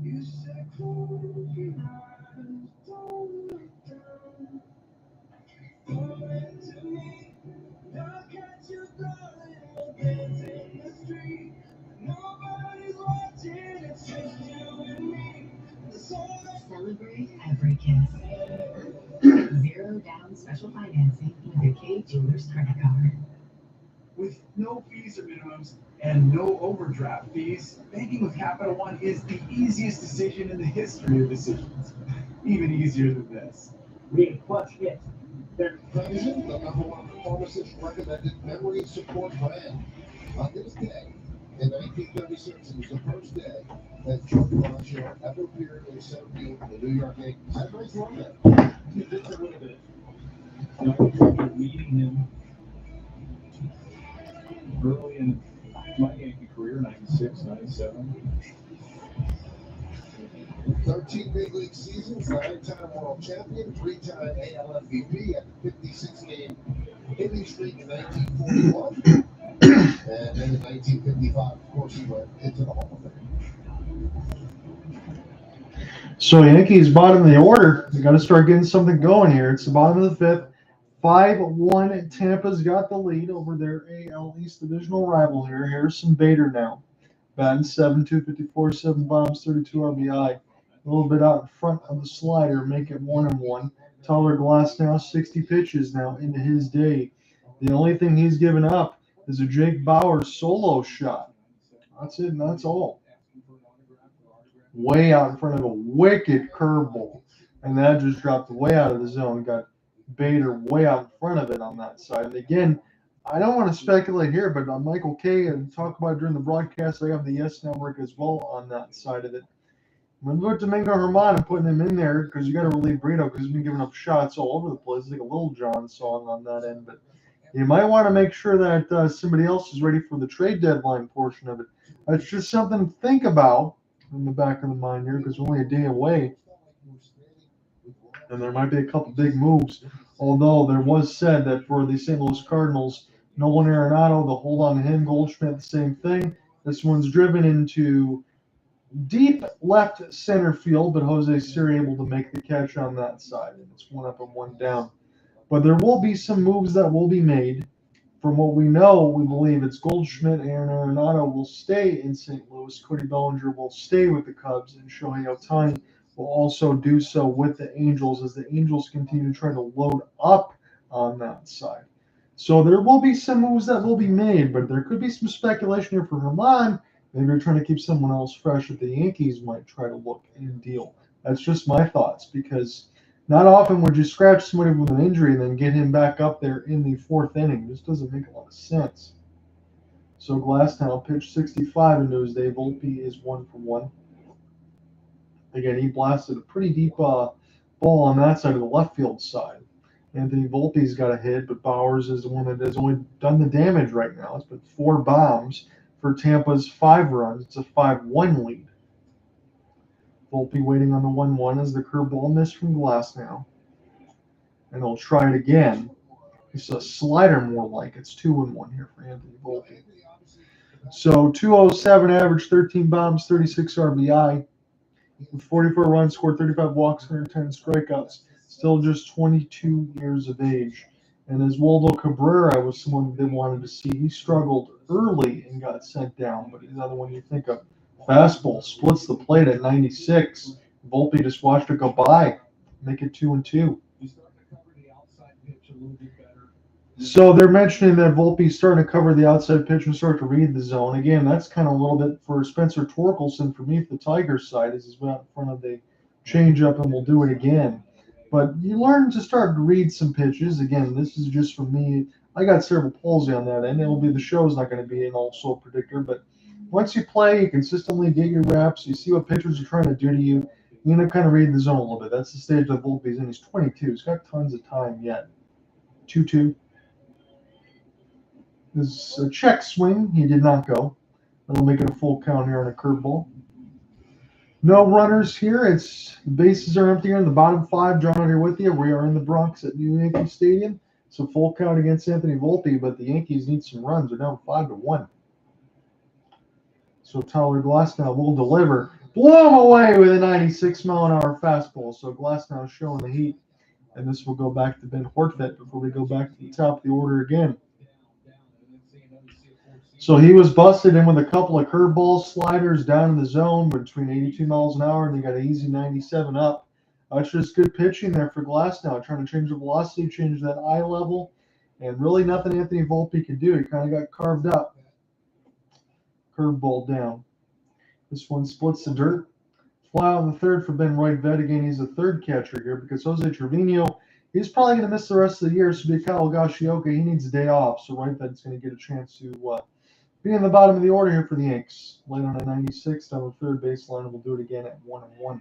You said close your eyes, don't look down. Come into me, look at you, darling, we'll dance in the street. Nobody's watching, it's just you and me. The soul that Celebrate every kiss. Get 0 down special financing with your K Jewelers credit card. with no fees or minimums and no overdraft fees, banking with Capital One is the easiest decision in the history of decisions. Even easier than this. Read Clutch Hit. President, the #1 pharmacist recommended memory support brand. On this day, in 1936, it was the first day that Joe DiMaggio ever appeared in center field for the New York Yankees. Had a nice run there. Just a little bit. You know, I remember meeting him early in my Yankee career, 96, 97. 13 big league seasons, 9-time world champion, 3-time AL MVP at the 56-game hitting streak in 1941. And then in 1955, of course, he went into the Hall of Fame. So Yankees bottom of the order. They got to start getting something going here. It's the bottom of the fifth. 5-1. Tampa's got the lead over their AL East divisional rival here. Harrison Bader now. Batting 7-254, 7 bombs, 32 RBI. A little bit out in front of the slider, make it 1-1. Tyler Glass now 60 pitches now into his day. The only thing he's given up is a Jake Bauer solo shot. That's it, and that's all. Way out in front of a wicked curveball. And that just dropped way out of the zone. Got Bader way out in front of it on that side. And again, I don't want to speculate here, but on Michael K. and talk about it during the broadcast, I have the Yes Network as well on that side of it. I'm going to put Domingo Germán and putting him in there because you got to relieve Brito because he's been giving up shots all over the place. It's like a Little John song on that end. But you might want to make sure that somebody else is ready for the trade deadline portion of it. That's just something to think about in the back of the mind here because we're only a day away. And there might be a couple big moves. Although there was said that for the St. Louis Cardinals, Nolan Arenado, they'll hold on to him. Goldschmidt, the same thing. This one's driven into deep left center field, but Jose Siri able to make the catch on that side. And it's 1 up and 1 down. But there will be some moves that will be made. From what we know, we believe it's Goldschmidt and Arenado will stay in St. Louis. Cody Bellinger will stay with the Cubs, and Shohei Ohtani will also do so with the Angels as the Angels continue to try to load up on that side. So there will be some moves that will be made, but there could be some speculation here for Germán. Maybe you're trying to keep someone else fresh that the Yankees might try to look and deal. That's just my thoughts because Not often would you scratch somebody with an injury and then get him back up there in the 4th inning. This doesn't make a lot of sense. So Glasnow pitched 65 into his day. Volpe is 1 for 1. Again, he blasted a pretty deep ball on that side of the left field side. Anthony Volpe's got a hit, but Bowers is the one that has only done the damage right now. It's been 4 bombs for Tampa's 5 runs. It's a 5-1 lead. Volpe waiting on the 1-1 as the curveball missed from Glasnow. And he'll try it again. It's a slider more like. It's 2-1 here for Anthony Volpe. So 207 average, 13 bombs, 36 RBI. With 44 runs, scored 35 walks, 110 strikeouts. Still just 22 years of age. And as Waldo Cabrera was someone they wanted to see, he struggled early and got sent down. But he's another one you think of. Fastball splits the plate at 96. Volpe just watched it go by. Make it 2-2. So they're mentioning that Volpe's starting to cover the outside pitch and start to read the zone. Again, that's kind of a little bit for Spencer Torkelson. For me, for the Tigers side, is he's out in front of the changeup and we'll do it again. But you learn to start to read some pitches. Again, this is just for me. I got cerebral palsy on that end. It'll be the show's not going to be an all-soul predictor. But once you play, you consistently get your reps. You see what pitchers are trying to do to you. You end up kind of reading the zone a little bit. That's the stage that Volpe's in. He's 22. He's got tons of time yet. 2-2. This is a check swing. He did not go. That'll make it a full count here on a curveball. No runners here. It's the bases are empty here in the bottom 5. John out here with you. We are in the Bronx at New Yankee Stadium. So full count against Anthony Volpe, but the Yankees need some runs. They're down 5-1. So Tyler Glasnow will deliver. Blow him away with a 96-mile-an-hour fastball. So Glasnow showing the heat. And this will go back to Ben Hortvedt before we go back to the top of the order again. So he was busted in with a couple of curveballs, sliders down in the zone between 82 miles an hour, and they got an easy 97 up. That's just good pitching there for Glasnow, trying to change the velocity, change that eye level, and really nothing Anthony Volpe could do. He kind of got carved up. Curveball down. This one splits the dirt. Fly out in the 3rd for Ben Hortvedt. Again, he's a 3rd catcher here because Jose Trevino, he's probably going to miss the rest of the year. So Mikhail Gashioka, he needs a day off. So Hortvedt's going to get a chance to be in the bottom of the order here for the Yanks. Late on a 96 down the 3rd baseline, and we'll do it again at 1-1.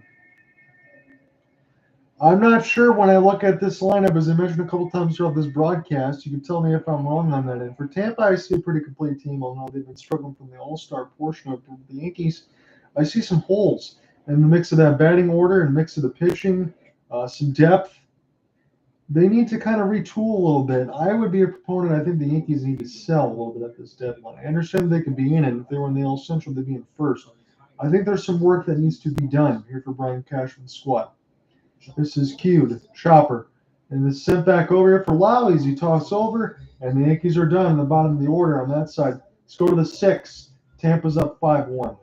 I'm not sure when I look at this lineup, as I mentioned a couple times throughout this broadcast. You can tell me if I'm wrong on that end. For Tampa, I see a pretty complete team, although they've been struggling from the all-star portion of the Yankees. I see some holes in the mix of that batting order and mix of the pitching, some depth. They need to kind of retool a little bit. I would be a proponent. I think the Yankees need to sell a little bit at this deadline. I understand they could be in it. If they were in the AL Central, they'd be in first. I think there's some work that needs to be done here for Brian Cashman's squad. This is cued. Chopper. And this sent back over here for Lowe. Easy toss over. And the Yankees are done in the bottom of the order on that side. Let's go to the 6th. Tampa's up 5-1.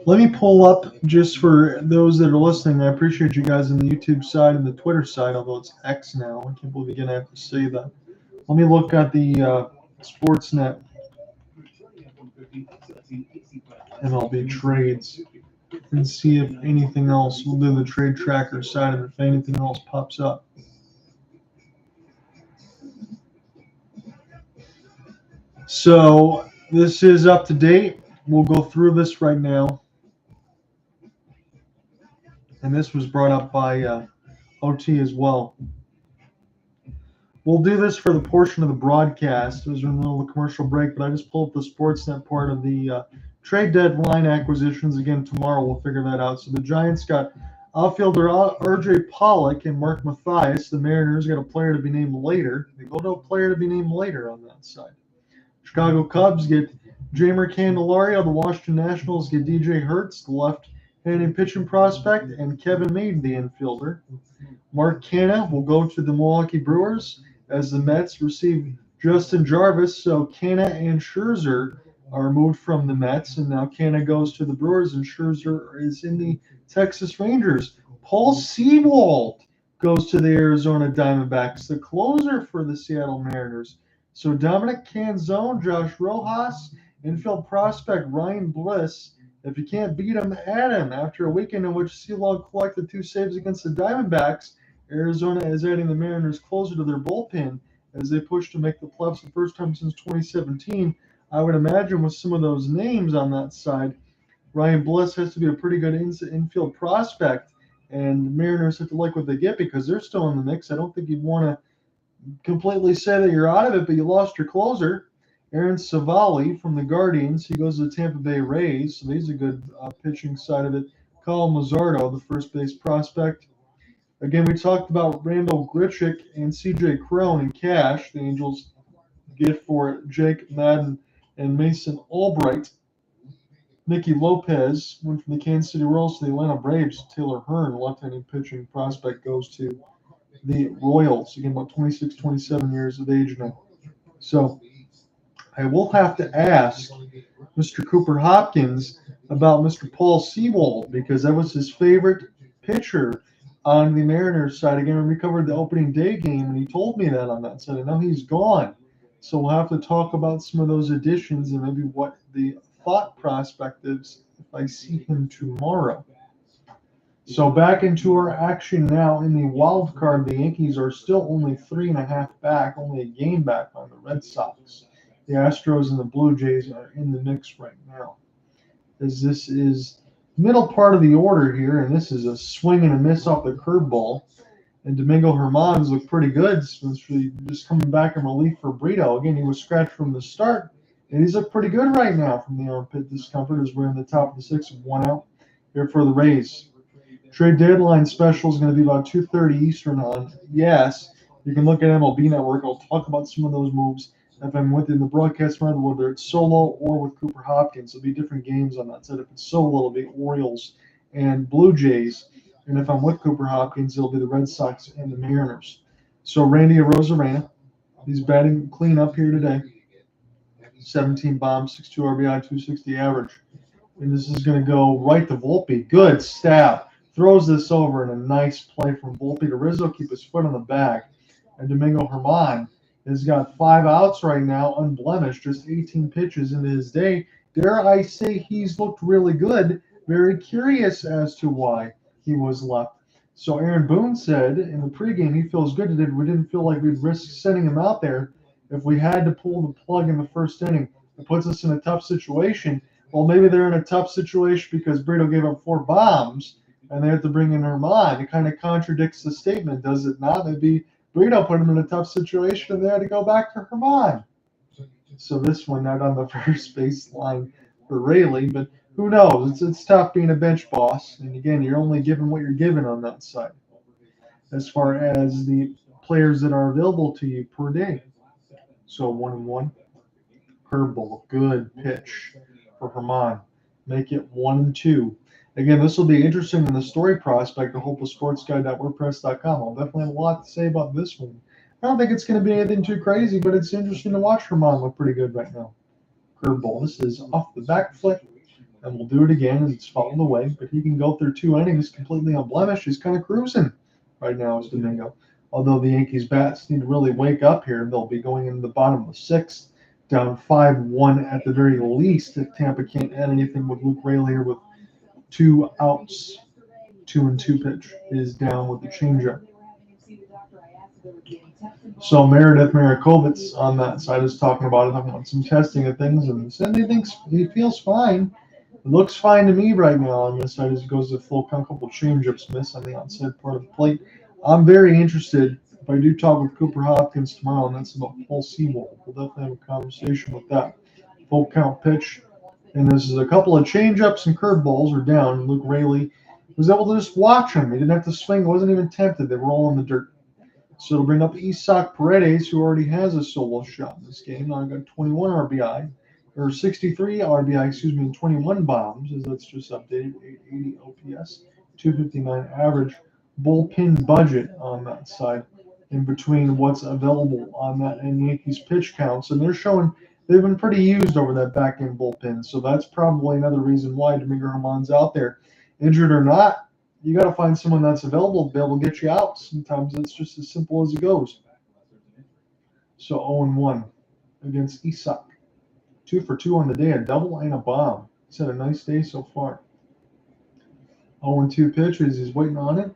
Let me pull up, just for those that are listening, I appreciate you guys on the YouTube side and the Twitter side, although it's X now. I can't believe you're going to have to say that. Let me look at the Sportsnet MLB trades and see if anything else. We'll do the trade tracker side of it if anything else pops up. So this is up to date. We'll go through this right now. And this was brought up by OT as well. We'll do this for the portion of the broadcast. It was in the middle of the commercial break, but I just pulled up the Sportsnet part of the trade deadline acquisitions. Again, tomorrow we'll figure that out. So the Giants got outfielder RJ Pollock and Mark Mathias. The Mariners got a player to be named later. They go to a player to be named later on that side. Chicago Cubs get Jamer Candelario. The Washington Nationals get DJ Hertz, the left-handed pitching prospect, and Kevin Meade, the infielder. Mark Canha will go to the Milwaukee Brewers as the Mets receive Justin Jarvis. So Canha and Scherzer are moved from the Mets, and now Canha goes to the Brewers, and Scherzer is in the Texas Rangers. Paul Sewald goes to the Arizona Diamondbacks, the closer for the Seattle Mariners. So Dominic Canzone, Josh Rojas, infield prospect Ryan Bliss. If you can't beat him, add him. After a weekend in which C-Log collected 2 saves against the Diamondbacks, Arizona is adding the Mariners closer to their bullpen as they push to make the playoffs the first time since 2017. I would imagine with some of those names on that side, Ryan Bliss has to be a pretty good infield prospect, and the Mariners have to like what they get because they're still in the mix. I don't think you'd want to completely say that you're out of it, but you lost your closer, Aaron Savali from the Guardians. He goes to the Tampa Bay Rays, so he's a good pitching side of it. Kyle Mazzardo, the first base prospect. Again, we talked about Randall Grichuk and C.J. Crone and cash. The Angels get for Jake Madden and Mason Albright. Nicky Lopez went from the Kansas City Royals to the Atlanta Braves. Taylor Hearn, left-handed pitching prospect, goes to the Royals. Again, about 26, 27 years of age now. So I will have to ask Mr. Cooper Hopkins about Mr. Paul Sewald because that was his favorite pitcher on the Mariners side. Again, we covered the opening day game, and he told me that on that side. I know he's gone. So we'll have to talk about some of those additions and maybe what the thought prospect is if I see him tomorrow. So back into our action now in the wild card. The Yankees are still only 3.5 back, only a game back on the Red Sox. The Astros and the Blue Jays are in the mix right now. As this is middle part of the order here, and this is a swing and a miss off the curveball. And Domingo Germán's looked pretty good since just coming back in relief for Brito. Again, he was scratched from the start, and he's looked pretty good right now from the armpit discomfort as we're in the top of the sixth with 1 out here for the Rays. Trade deadline special is going to be about 2:30 Eastern on Yes. You can look at MLB Network. I'll talk about some of those moves if I'm within the broadcast round, whether it's solo or with Cooper Hopkins. There'll be different games on that side. If it's solo, it'll be Orioles and Blue Jays. And if I'm with Cooper Hopkins, it'll be the Red Sox and the Mariners. So Randy Arozarena, he's batting clean up here today. 17 bombs, 6.2 RBI, 260 average. And this is going to go right to Volpe. Good stab. Throws this over in a nice play from Volpe to Rizzo. Keep his foot on the bag. And Domingo Germán has got 5 outs right now, unblemished, just 18 pitches into his day. Dare I say he's looked really good. Very curious as to why he was left. So Aaron Boone said in the pregame he feels good today. We didn't feel like we'd risk sending him out there if we had to pull the plug in the first inning. It puts us in a tough situation. Well, maybe they're in a tough situation because Brito gave up 4 bombs and they have to bring in Germán. It kind of contradicts the statement, does it not? Maybe Brito put him in a tough situation and they had to go back to Germán. So this one not on the first baseline for Raley, but who knows? It's tough being a bench boss. And again, you're only given what you're given on that side as far as the players that are available to you per day. So 1-1. Curveball. Good pitch for Germán. Make it 1-2. Again, this will be interesting in the story prospect of hopelesssportsguy.wordpress.com. I'll definitely have a lot to say about this one. I don't think it's going to be anything too crazy, but it's interesting to watch Germán look pretty good right now. Curveball. This is off the back foot, and we'll do it again as it's fouled away. But he can go through 2 innings completely unblemished. He's kind of cruising right now as Domingo. Although the Yankees bats need to really wake up here. They'll be going into the bottom of the 6th, down 5-1 at the very least. If Tampa can't add anything with Luke Raley here with 2 outs, 2-2 pitch is down with the changeup. So Meredith Marakovitz on that side is talking about it. I want some testing of things, and said he feels fine. It looks fine to me right now on this side as it goes to full count, couple changeups miss on the outside part of the plate. I'm very interested if I do talk with Cooper Hopkins tomorrow, and that's about Paul Sewald. We'll definitely have a conversation with that. Full count pitch. And this is a couple of changeups and curveballs are down. Luke Raley was able to just watch him. He didn't have to swing. Wasn't even tempted. They were all in the dirt. So it'll bring up Isaac Paredes, who already has a solo shot in this game. Now got 21 RBI, or 63 RBI, and 21 bombs, as that's just updated. 880 OPS, 259 average. Bullpen budget on that side in between what's available on that and Yankees pitch counts. And they're showing they've been pretty used over that back end bullpen. So that's probably another reason why Domingo Germán's out there. Injured or not, you got to find someone that's available to be able to get you out. Sometimes it's just as simple as it goes. So 0-1 against Isak. 2 for 2 on the day, a double and a bomb. He's had a nice day so far. 0-2 pitch as he's waiting on it.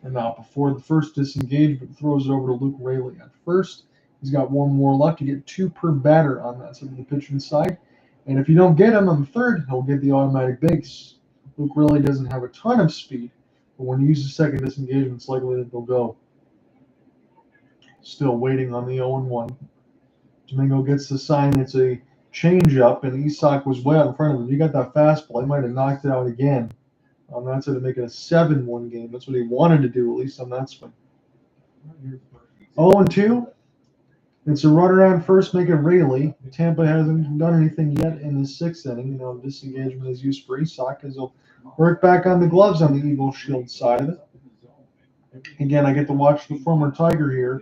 And now before the first disengagement, throws it over to Luke Raley at first. He's got one more left to get 2 per batter on that side of the pitching side. And if you don't get him on the third, he'll get the automatic base. Luke Raley doesn't have a ton of speed, but when you use the second disengagement, it's likely that they'll go. Still waiting on the 0-1. Domingo gets the sign. It's a changeup, and Isak was way out in front of him. He got that fastball. He might have knocked it out again. That's going to make it a 7-1 game. That's what he wanted to do, at least on that swing. 0-2. It's a runner on first, making Raley. Tampa hasn't done anything yet in the 6th inning. Disengagement is used for Isak as he'll work back on the gloves on the Eagle Shield side of it. Again, I get to watch the former Tiger here.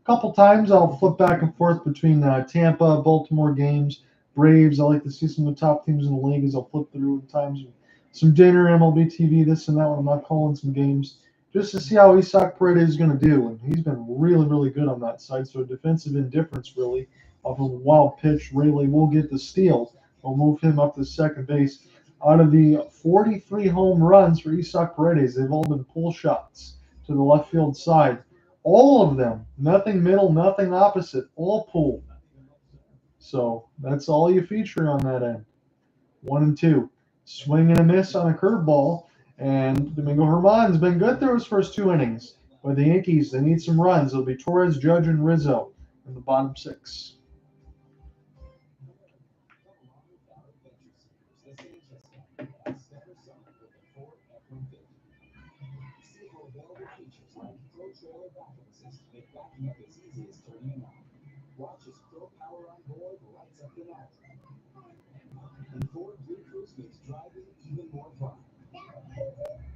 A couple times I'll flip back and forth between Tampa, Baltimore games, Braves. I like to see some of the top teams in the league as I'll flip through at times. Some dinner, MLB TV, this and that when I'm not calling some games, just to see how Isak Paredes is going to do. And he's been really, really good on that side. So defensive indifference, really, off of a wild pitch. Raley will get the steal. We'll move him up to second base. Out of the 43 home runs for Isak Paredes, they've all been pull shots to the left field side. All of them, nothing middle, nothing opposite, all pulled. So that's all you feature on that end. 1-2. Swing and a miss on a curveball. And Domingo Germán's been good through his first 2 innings. But the Yankees, they need some runs. It'll be Torres, Judge, and Rizzo in the bottom 6. Watch as Pro Power on board lights up the night. And Ford Blue Cruise makes driving even more fun.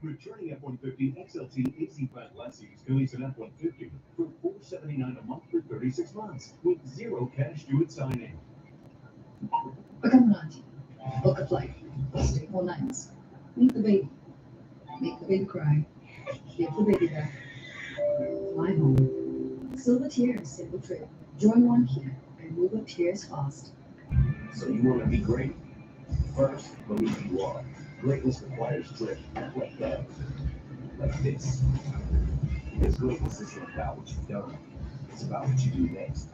Returning F-150 XLT AC Plant lessees can lease an F-150 for $479 a month for 36 months with 0 cash due at signing. Become an auntie. Book a flight. Stay 4 nights. Meet the baby. Make the baby cry. Give the baby back. Fly home. Silver Tears Simple Trip. Join one here and move up tears fast. So you want to be great? First, believe you are. Greatness requires grit, like that, like this. Because greatness isn't about what you've done. It's about what you do next.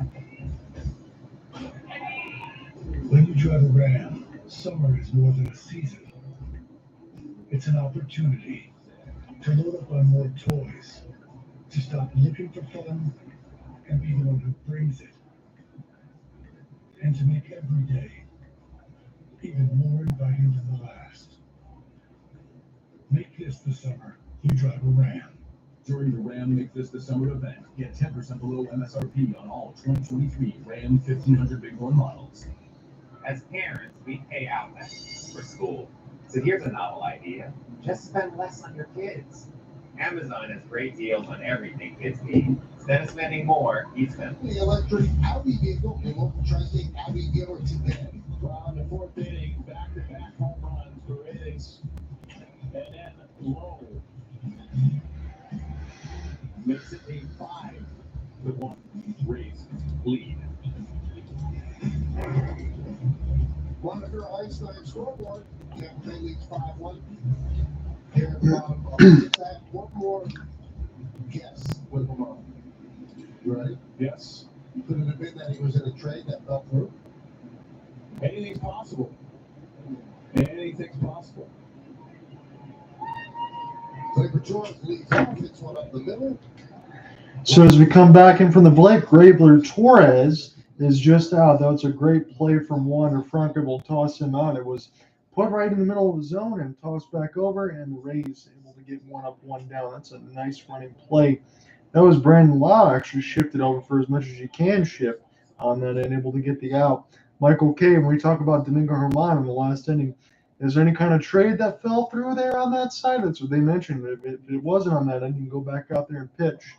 When you drive a Ram, summer is more than a season. It's an opportunity to load up on more toys, to stop looking for fun and be the one who brings it, and to make every day even more inviting than the last. Make this the summer you drive a Ram. During the Ram Make This the Summer event, get 10% below MSRP on all 2023 Ram 1500 Bighorn models. As parents, we pay out less for school. So here's a novel idea. Just spend less on your kids. Amazon has great deals on everything kids need. Instead of spending more, you spend The electric Audi vehicle, a local tri-state Audi dealer today. From the 4th inning, back-to-back home runs for Paredes. And then Lowe makes it a 5-1 Rays lead. Monitor Einstein scoreboard. Tampa Bay leads 5-1. Here at the bottom of the attack, one more guess with Lamar. You ready? Yes. Could it have been that he was in a trade that fell through? Anything's possible. Anything's possible. Labor Torres leads off, hits one up the middle. So as we come back in from the break, Grabler Torres is just out. That was a great play from Wander. Franco will toss him out. It was put right in the middle of the zone and tossed back over, and the Rays able to get 1 up, 1 down. That's a nice running play. That was Brandon Lowe actually shifted over for as much as you can shift on that and able to get the out. Michael K., when we talk about Domingo Germán in the last inning, is there any kind of trade that fell through there on that side? That's what they mentioned. If it wasn't on that end, you can go back out there and pitch.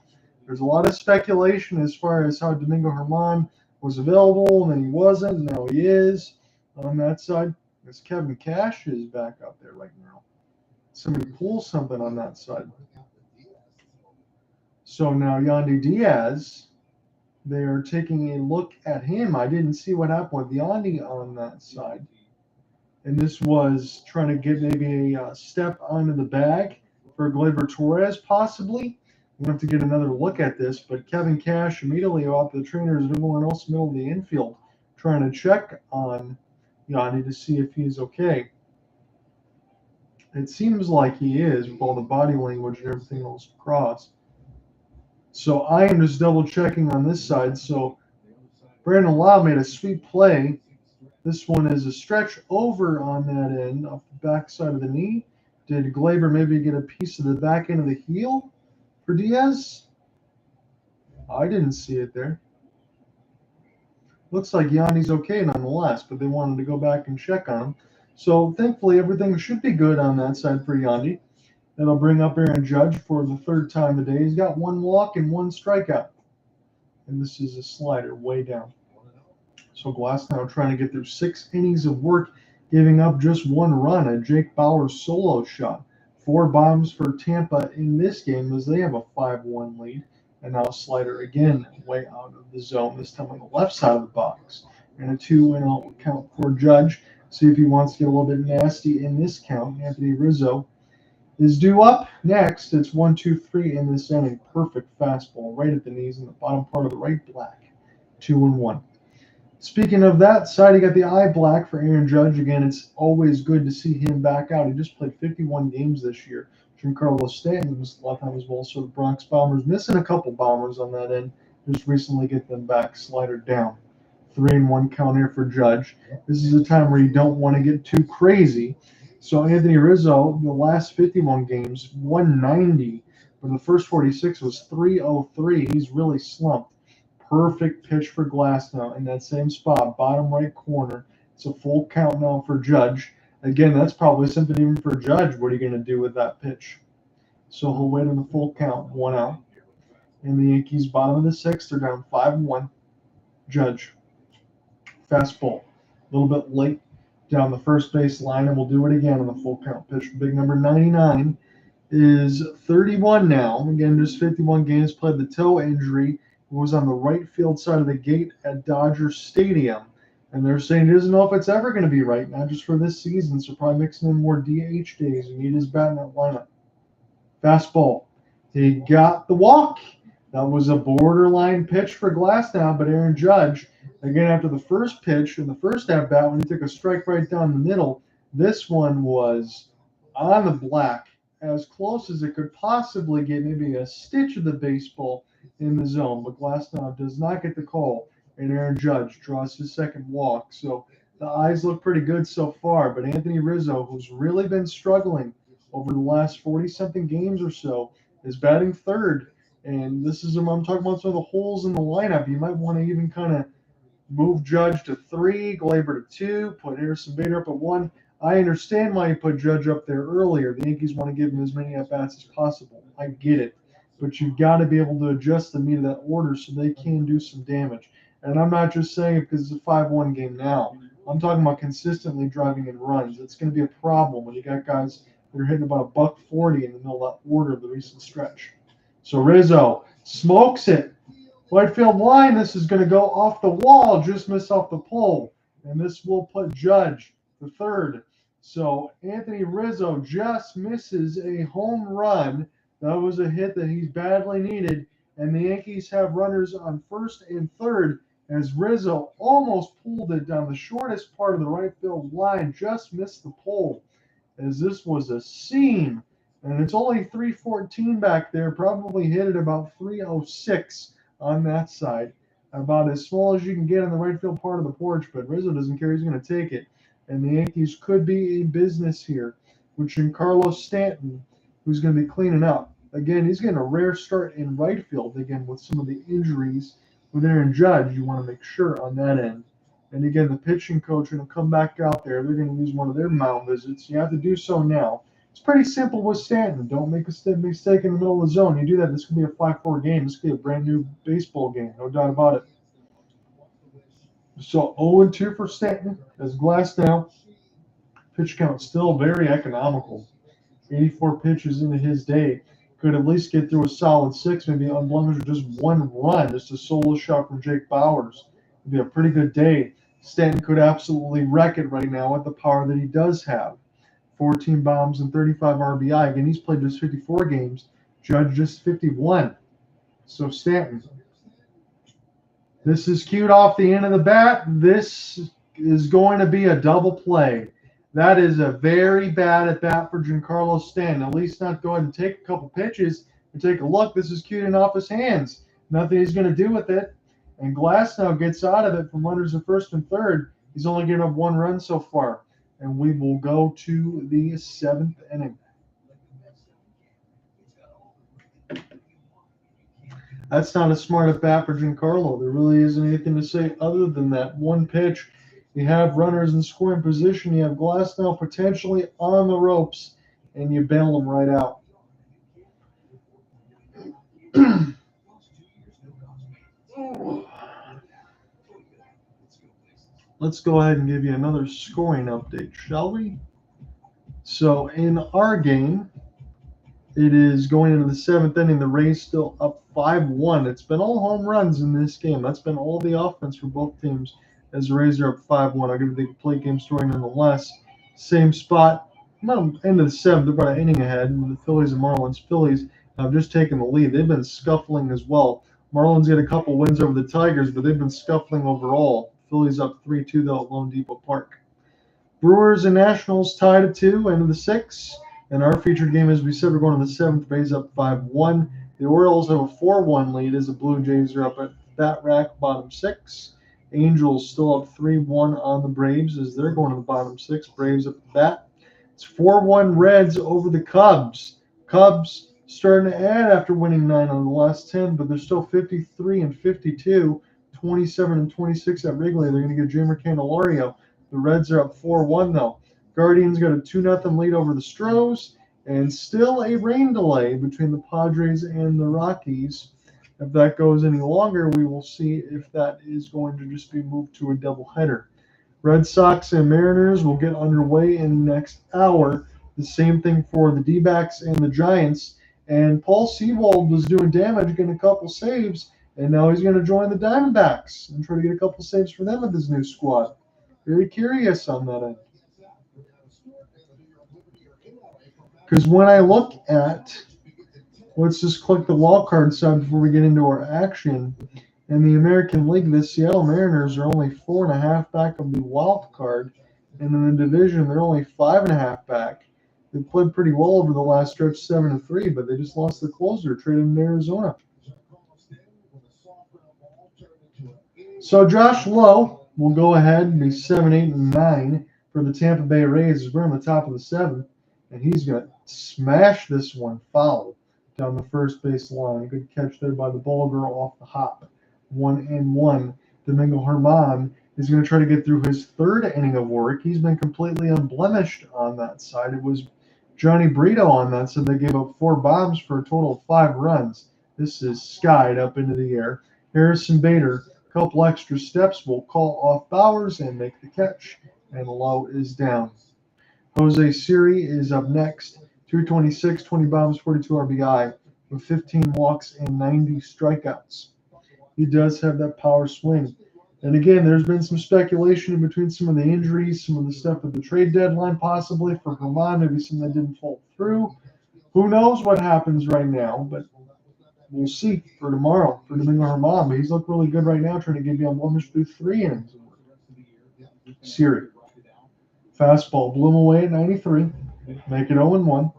There's a lot of speculation as far as how Domingo Germán was available, and then he wasn't, and now he is on that side. As Kevin Cash is back out there right now. somebody pull something on that side. So now Yandy Diaz, they are taking a look at him. I didn't see what happened with Yandy on that side. And this was trying to get maybe a step onto the bag for Gleyber Torres, possibly. We'll have to get another look at this. But Kevin Cash immediately off the trainers and everyone else middle of the infield trying to check on Yandy to see if he's okay. It seems like he is with all the body language and everything else across. So I am just double checking on this side. So Brandon Lowe made a sweet play. This one is a stretch over on that end, off the back side of the knee. Did Gleyber maybe get a piece of the back end of the heel for Diaz? I didn't see it there. Looks like Yandy's okay nonetheless, but they wanted to go back and check on him. So thankfully, everything should be good on that side for Yandy. That'll bring up Aaron Judge for the third time today. He's got one walk and one strikeout. And this is a slider way down. So Glasnow trying to get through 6 innings of work, giving up just 1 run, a Jake Bauer solo shot. 4 bombs for Tampa in this game as they have a 5-1 lead. And now a slider again way out of the zone, this time on the left side of the box. And a 2-0 count for Judge. See if he wants to get a little bit nasty in this count. Anthony Rizzo is due up next. It's 1-2-3 in this inning. Perfect fastball right at the knees in the bottom part of the right black. 2-1. Speaking of that side, you got the eye black for Aaron Judge. Again, it's always good to see him back out. He just played 51 games this year. Giancarlo Stanton missed a lot of time as well. So the Bronx Bombers missing a couple bombers on that end. Just recently get them back. Slider down. 3-1 count here for Judge. This is a time where you don't want to get too crazy. So Anthony Rizzo, the last 51 games, 190. But the first 46 was 303. He's really slumped. Perfect pitch for Glasnow in that same spot, bottom right corner. It's a full count now for Judge. Again, that's probably something even for Judge. What are you going to do with that pitch? So he'll wait on the full count, 1 out. And the Yankees, bottom of the 6th, they're down 5-1. Judge. Fastball. A little bit late down the first base line, and we'll do it again on the full count pitch. Big number 99 is 31 now. Again, just 51 games, played the toe injury. Was on the right field side of the gate at Dodger Stadium. And they're saying he doesn't know if it's ever going to be right, not just for this season, so probably mixing in more DH days and need his bat in that lineup. Fastball. He got the walk. That was a borderline pitch for Glasnow, but Aaron Judge, again, after the first pitch in the first at-bat, when he took a strike right down the middle, this one was on the black, as close as it could possibly get, maybe a stitch of the baseball in the zone, but Glasnow does not get the call, and Aaron Judge draws his second walk. So the eyes look pretty good so far, but Anthony Rizzo, who's really been struggling over the last 40-something games or so, is batting third, and this is what I'm talking about, some of the holes in the lineup. You might want to even kind of move Judge to 3, Gleyber to 2, put Harrison Bader up at 1. I understand why you put Judge up there earlier. The Yankees want to give him as many at-bats as possible. I get it. But you've got to be able to adjust the meat of that order so they can do some damage. And I'm not just saying it because it's a 5-1 game now. I'm talking about consistently driving in runs. It's going to be a problem when you got guys that are hitting about $140 in the middle of that order of the recent stretch. So Rizzo smokes it. Right field line, this is going to go off the wall, just miss off the pole. And this will put Judge to third. So Anthony Rizzo just misses a home run. That was a hit that he's badly needed, and the Yankees have runners on first and third as Rizzo almost pulled it down the shortest part of the right field line, just missed the pole, as this was a seam, and it's only 314 back there, probably hit at about 306 on that side, about as small as you can get on the right field part of the porch, but Rizzo doesn't care, he's going to take it, and the Yankees could be in business here with Giancarlo Stanton, who's going to be cleaning up. Again, he's getting a rare start in right field, again, with some of the injuries with Aaron Judge. You want to make sure on that end. And again, the pitching coach going to come back out there. They're going to use one of their mound visits. You have to do so now. It's pretty simple with Stanton. Don't make a mistake in the middle of the zone. You do that, this could be a 5-4 game. This could be a brand new baseball game, no doubt about it. So 0-2 for Stanton as Glasnow. Pitch count still very economical. 84 pitches into his day. Could at least get through a solid 6, maybe unblemished with just 1 run, just a solo shot from Jake Bowers. It'd be a pretty good day. Stanton could absolutely wreck it right now with the power that he does have. 14 bombs and 35 RBI. Again, he's played just 54 games. Judge just 51. So Stanton. This is cued off the end of the bat. This is going to be a double play. That is a very bad at bat for Giancarlo Stanton. At least not go ahead and take a couple pitches and take a look. This is cued in off his hands. Nothing he's going to do with it. And Glass now gets out of it from runners at first and third. He's only given up 1 run so far. And we will go to the 7th inning. That's not a smart at bat for Giancarlo. There really isn't anything to say other than that one pitch. You have runners in scoring position. You have Glass now potentially on the ropes, and you bail them right out. Let's go ahead and give you another scoring update, shall we? So in our game, it is going into the 7th inning. The Rays still up 5-1. It's been all home runs in this game. That's been all the offense for both teams as the Rays are up 5-1. I'll give you the complete game story nonetheless. Same spot. End of the 7th. They're about an inning ahead. The Phillies and Marlins. Phillies have just taken the lead. They've been scuffling as well. Marlins get a couple wins over the Tigers, but they've been scuffling overall. Phillies up 3-2 though at Lone Depot Park. Brewers and Nationals tied at 2, end of the 6th. And our featured game, as we said, we're going to the 7th. Rays up 5-1. The Orioles have a 4-1 lead as the Blue Jays are up at that rack, bottom 6. Angels still up 3-1 on the Braves as they're going to the bottom 6. Braves up at bat. It's 4-1 Reds over the Cubs. Cubs starting to add after winning 9 on the last 10, but they're still 53-52, 27-26 at Wrigley. They're going to get Jeimer Candelario. The Reds are up 4-1 though. Guardians got a 2-0 lead over the Stros, and still a rain delay between the Padres and the Rockies. If that goes any longer, we will see if that is going to just be moved to a doubleheader. Red Sox and Mariners will get underway in the next hour. The same thing for the D-backs and the Giants. And Paul Sewald was doing damage, getting a couple saves, and now he's going to join the Diamondbacks and try to get a couple saves for them with his new squad. Very curious on that end. Because when I look at, let's just click the wild card side before we get into our action. In the American League, the Seattle Mariners are only 4.5 back of the wild card. And in the division, they're only 5.5 back. They played pretty well over the last stretch, 7-3, but they just lost the closer, traded in Arizona. So Josh Lowe will go ahead and be 7, 8, and 9 for the Tampa Bay Rays. We're on the top of the 7th, and he's going to smash this one foul down the first base line. Good catch there by the ball girl off the hop. 1-1. Domingo Germán is going to try to get through his 3rd inning of work. He's been completely unblemished on that side. It was Johnny Brito on that side. They gave up 4 bombs for a total of 5 runs. This is skied up into the air. Harrison Bader, a couple extra steps, will call off Bowers and make the catch. And Lowe is down. Jose Siri is up next. 226, 20 bombs, 42 RBI with 15 walks and 90 strikeouts. He does have that power swing. And again, there's been some speculation in between some of the injuries, some of the stuff at the trade deadline possibly for Germán, maybe some that didn't fall through. Who knows what happens right now, but we'll see for tomorrow for Domingo Germán. But he's looked really good right now, trying to give you unblemished through 3 innings. Siri. Fastball blew him away at 93. Make it 0-1.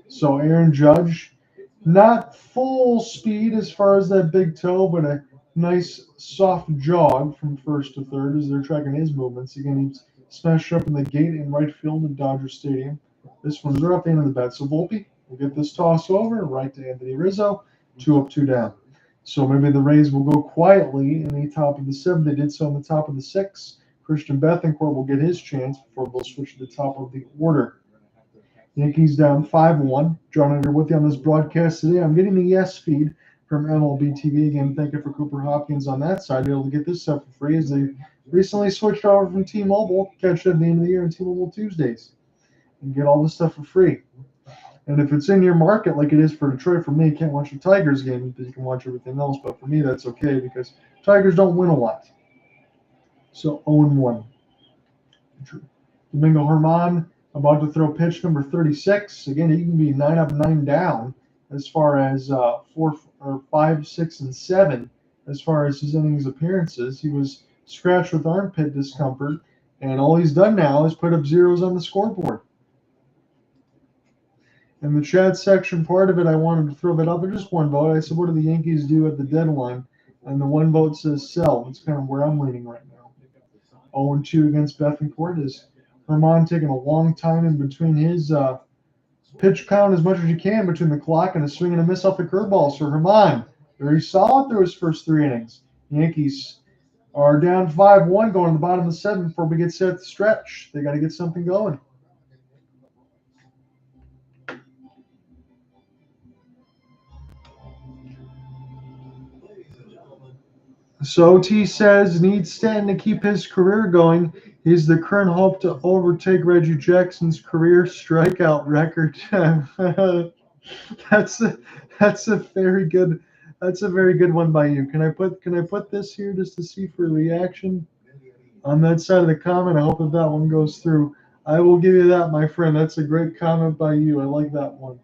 So Aaron Judge, not full speed as far as that big toe, but a nice soft jog from first to third as they're tracking his movements. Again, he's smashed up in the gate in right field at Dodger Stadium. This one's right off the end of the bat. So Volpe will get this toss over right to Anthony Rizzo. 2 up, 2 down. So maybe the Rays will go quietly in the top of the 7th. They did so in the top of the 6th. Christian Bethancourt will get his chance before they'll switch to the top of the order. Yankees down 5-1. John Under with you on this broadcast today. I'm getting the yes feed from MLB TV. Again, thank you for Cooper Hopkins on that side. Be able to get this stuff for free as they recently switched over from T-Mobile. Catch it at the end of the year on T-Mobile Tuesdays. and get all this stuff for free. And if it's in your market, like it is for Detroit, for me, you can't watch the Tigers game, but you can watch everything else. But for me, that's okay because Tigers don't win a lot. So 0-1. Domingo Germán about to throw pitch number 36. Again, he can be 9 up, 9 down as far as 4 or 5, 6, and 7 as far as his innings appearances. He was scratched with armpit discomfort, and all he's done now is put up zeros on the scoreboard. In the chat section, part of it, I wanted to throw that out there. Just one vote. I said, what do the Yankees do at the deadline? And the one vote says sell. That's kind of where I'm leaning right now. 0-2 against Bethencourt. Is Germán taking a long time in between his pitch count as much as you can between the clock and a swing and a miss off the curveball. So Germán, very solid through his first 3 innings. Yankees are down 5-1 going to the bottom of the 7th before we get set to stretch. They got to get something going. So T says needs Stanton to keep his career going. He's the current hope to overtake Reggie Jackson's career strikeout record. that's a very good one by you. Can I put this here just to see for reaction on that side of the comment? I hope that one goes through. I will give you that, my friend. That's a great comment by you. I like that one.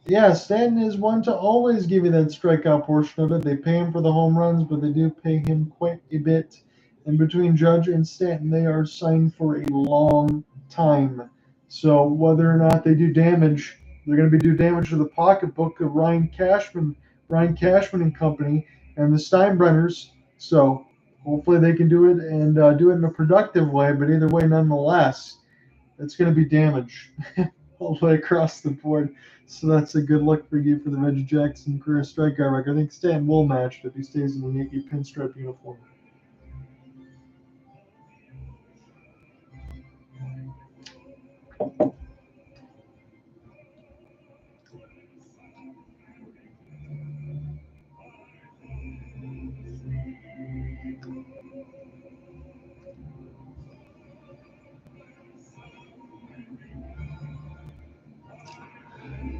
Yeah, Stanton is one to always give you that strikeout portion of it. They pay him for the home runs, but they do pay him quite a bit. And between Judge and Stanton, they are signed for a long time. So whether or not they do damage, they're going to be do damage to the pocketbook of Ryan Cashman and company, and the Steinbrenners. So hopefully they can do it and do it in a productive way. But either way, nonetheless, it's going to be damage all the way across the board. So that's a good look for you for the Reggie Jackson career strikeout record. I think Stan will match it if he stays in the Yankee pinstripe uniform.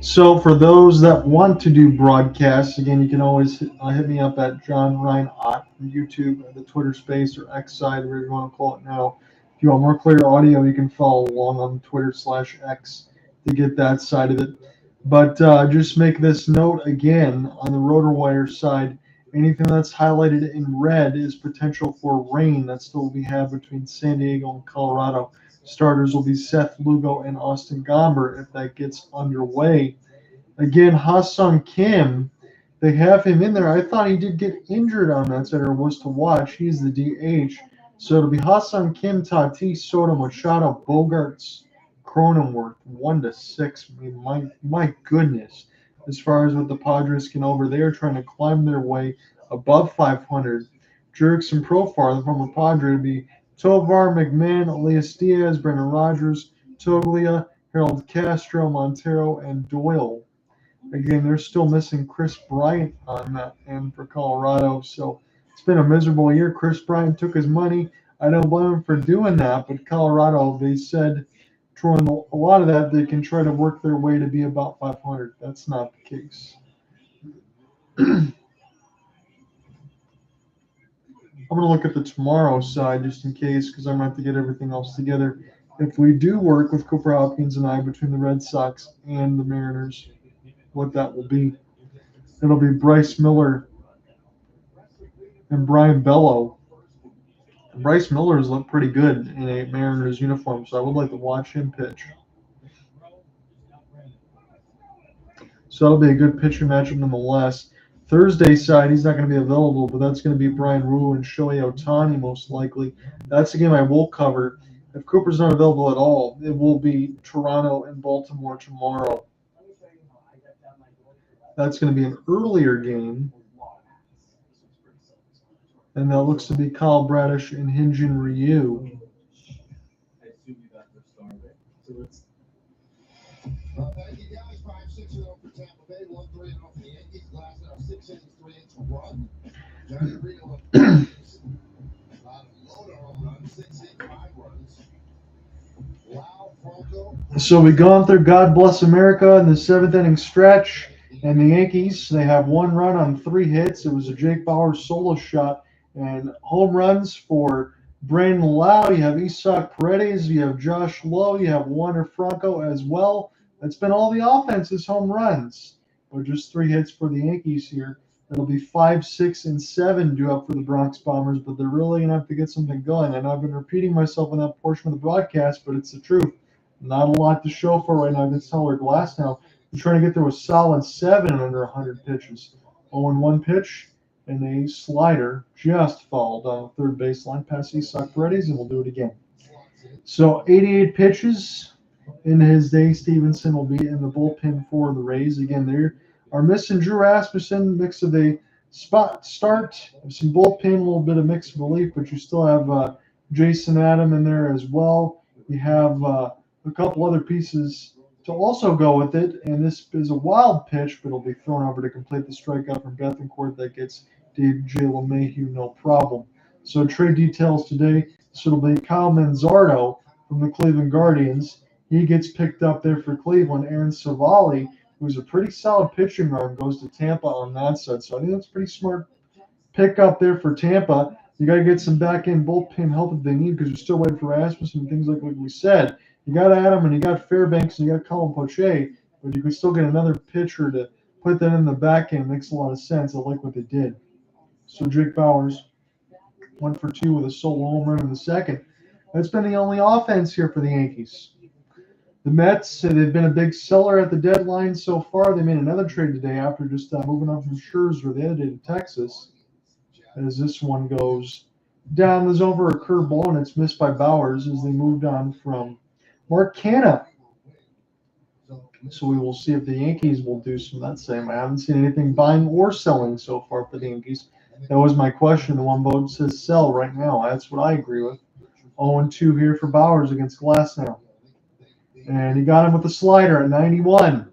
So for those that want to do broadcasts, again, you can always hit me up at John Ryan Ott from YouTube, the Twitter space or X side, whatever you want to call it now. If you want more clear audio, you can follow along on Twitter/X to get that side of it. But just make this note again on the RotorWire side. Anything that's highlighted in red is potential for rain. That still will be had between San Diego and Colorado. Starters will be Seth Lugo and Austin Gomber if that gets underway. Again, Ha-Sung Kim, they have him in there. I thought he did get injured on that side or was to watch. He's the DH. So it'll be Ha-Sung Kim, Tatis, Soto, Machado, Bogarts, Cronenworth, 1-6. I mean, my goodness, as far as what the Padres can over, they are trying to climb their way above 500. Jurickson Profar, the former Padre, would be Tovar, McMahon, Elias Diaz, Brendan Rodgers, Toglia, Harold Castro, Montero, and Doyle. Again, they're still missing Chris Bryant on that end for Colorado, so it's been a miserable year. Chris Bryant took his money. I don't blame him for doing that, but Colorado, they said, throwing a lot of that, they can try to work their way to be about 500. That's not the case. I'm going to look at the tomorrow side just in case because I'm going to have to get everything else together. If we do work with Cooper Hopkins and I between the Red Sox and the Mariners, what that will be. It'll be Bryce Miller and Brian Bello. And Bryce Miller has looked pretty good in a Mariners uniform, so I would like to watch him pitch. So that'll be a good pitcher matchup nonetheless. Thursday side, he's not going to be available, but that's going to be Brian Rue and Shohei Ohtani most likely. That's the game I will cover. If Cooper's not available at all, it will be Toronto and Baltimore tomorrow. That's going to be an earlier game. And that looks to be Kyle Bradish and Hyun-Jin Ryu. Yandy Diaz 5-6-0 for Tampa Bay, 1-3-0 for the Yankees. Last 6 innings, 3 hits, 1 run. Johnny Rio Lowe to home run, 6 hit, 5 runs. Lowe, Franco. So we've gone through God Bless America in the 7th inning stretch. And the Yankees, they have 1 run on 3 hits. It was a Jake Bauer solo shot. And home runs for Brandon Lowe. You have Isaac Paredes. You have Josh Lowe. You have Wander Franco as well. It's been all the offenses home runs. But just 3 hits for the Yankees here. It'll be 5, 6, and 7 due up for the Bronx Bombers. But they're really going to have to get something going. I know I've been repeating myself in that portion of the broadcast, but it's the truth. Not a lot to show for right now against Tyler Glass now. He's trying to get through a solid 7 in under 100 pitches. 0-1 pitch and a slider just fouled on the third baseline past Isaac Paredes, and we'll do it again. So 88 pitches in his day. Stevenson will be in the bullpen for the Rays. Again, they are missing Drew Rasmussen, mix of a spot start, some bullpen, a little bit of mixed relief, but you still have Jason Adam in there as well. You have a couple other pieces to also go with it, and this is a wild pitch, but it'll be thrown over to complete the strikeout from Bethencourt that gets Dave J. LeMahieu no problem. So trade details today. So it'll be Kyle Manzardo from the Cleveland Guardians. He gets picked up there for Cleveland. Aaron Savali, who's a pretty solid pitching arm, goes to Tampa on that side. So I think that's a pretty smart pick up there for Tampa. You got to get some back-end bullpen help if they need, because you're still waiting for Rasmussen and things like what we said. You got Adam and you got Fairbanks and you got Colin Poche, but you can still get another pitcher to put that in the back end. Makes a lot of sense. I like what they did. So Jake Bauers went for 2 with a solo home run in the 2nd. That's been the only offense here for the Yankees. The Mets, they've been a big seller at the deadline so far. They made another trade today after just moving up from Scherzer the other day to Texas. As this one goes down the zone for a curveball, and it's missed by Bauers as they moved on from Mark Canha. So we will see if the Yankees will do some of that same. I haven't seen anything buying or selling so far for the Yankees. That was my question. The one vote says sell right now. That's what I agree with. 0-2 here for Bauers against Glasnow. And he got him with the slider at 91.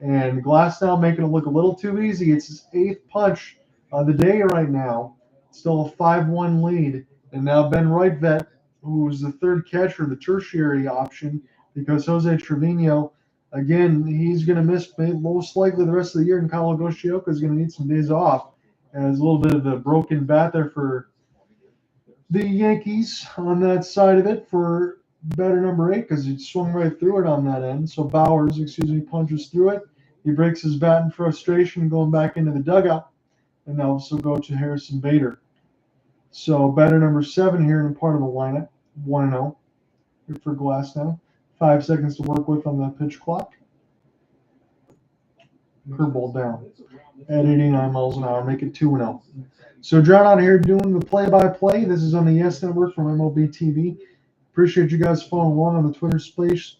And Glasnow making it look a little too easy. It's his 8th punch of the day right now. Still a 5-1 lead. And now Ben Reitvet, who's the 3rd catcher, the tertiary option, because Jose Trevino, again, he's going to miss most likely the rest of the year, and Kyle Goshioka is going to need some days off. And there's a little bit of a broken bat there for the Yankees on that side of it for batter number 8, because he swung right through it on that end. So Bauers, punches through it. He breaks his bat in frustration, going back into the dugout, and they'll also go to Harrison Bader. So batter number 7 here in part of the lineup, 1-0 for Glasnow. 5 seconds to work with on the pitch clock. Curveball down at 89 miles an hour, make it 2-0. So John out here doing the play-by-play. This is on the Yes Network from MLB TV. Appreciate you guys following along on the Twitter /X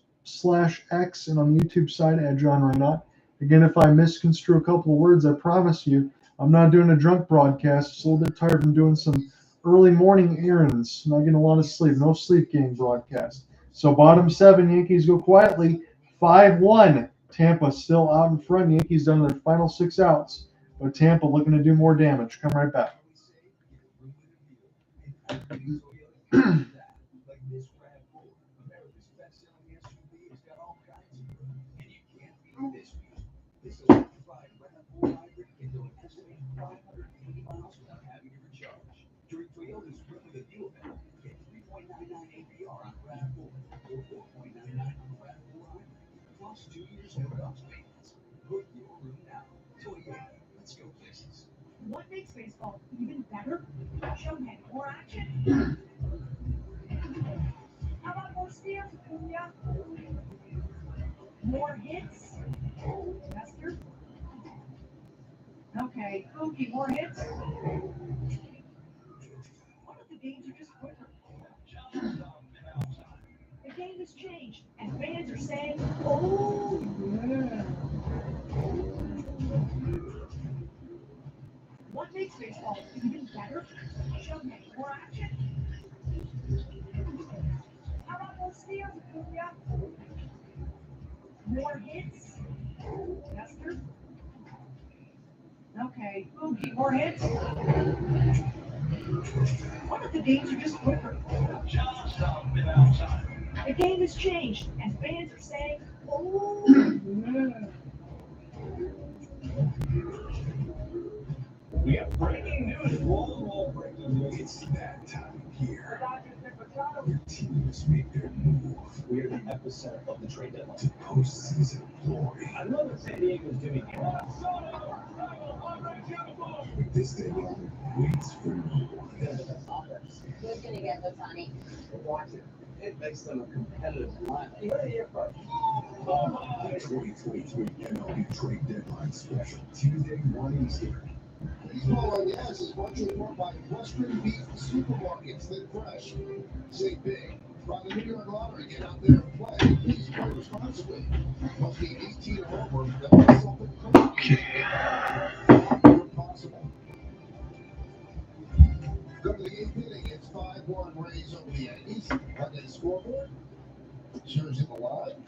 and on the YouTube side at John Reinott. Again, if I misconstrue a couple of words, I promise you I'm not doing a drunk broadcast. Just a little bit tired from doing some early morning errands. Not getting a lot of sleep. No sleep game broadcast. So bottom 7, Yankees go quietly. 5-1. Tampa still out in front. Yankees done their final 6 outs. But Tampa looking to do more damage. Come right back. What makes baseball even better? Showman, more action. How about more steals, Acuna? More hits? Chester? Okay, Mookie, more hits? What if the games are just quicker? The game has changed, and fans are saying, oh, yeah. What makes baseball even better? Showman, more action. How about more steals, Acuna? More hits? Chester? Okay, Mookie, more hits? What if the the games are just quicker. The game has changed, and fans are saying, oh, yeah. We have breaking news. Whoa, breaking news. It's that time of year. Your teams make their move. We are the epicenter of the trade deadline. To postseason glory. I love what San Diego's doing here. This deadline waits for you. Who's gonna get the Tony? Watch it. It makes them a competitive lineup. You heard it here first. 2023 MLB trade deadline special. Tuesday, 1 Eastern. Baseball on Gas is brought to you by Western Beef Supermarkets. Live fresh. Save big. By the New York Lottery. Get out there and play. Please play responsibly. Must be 18 or over. Don't something crazy. Possible. Go to the 8th inning. It's 5-1 Rays over the Yankees. On the scoreboard. Siri's in the line.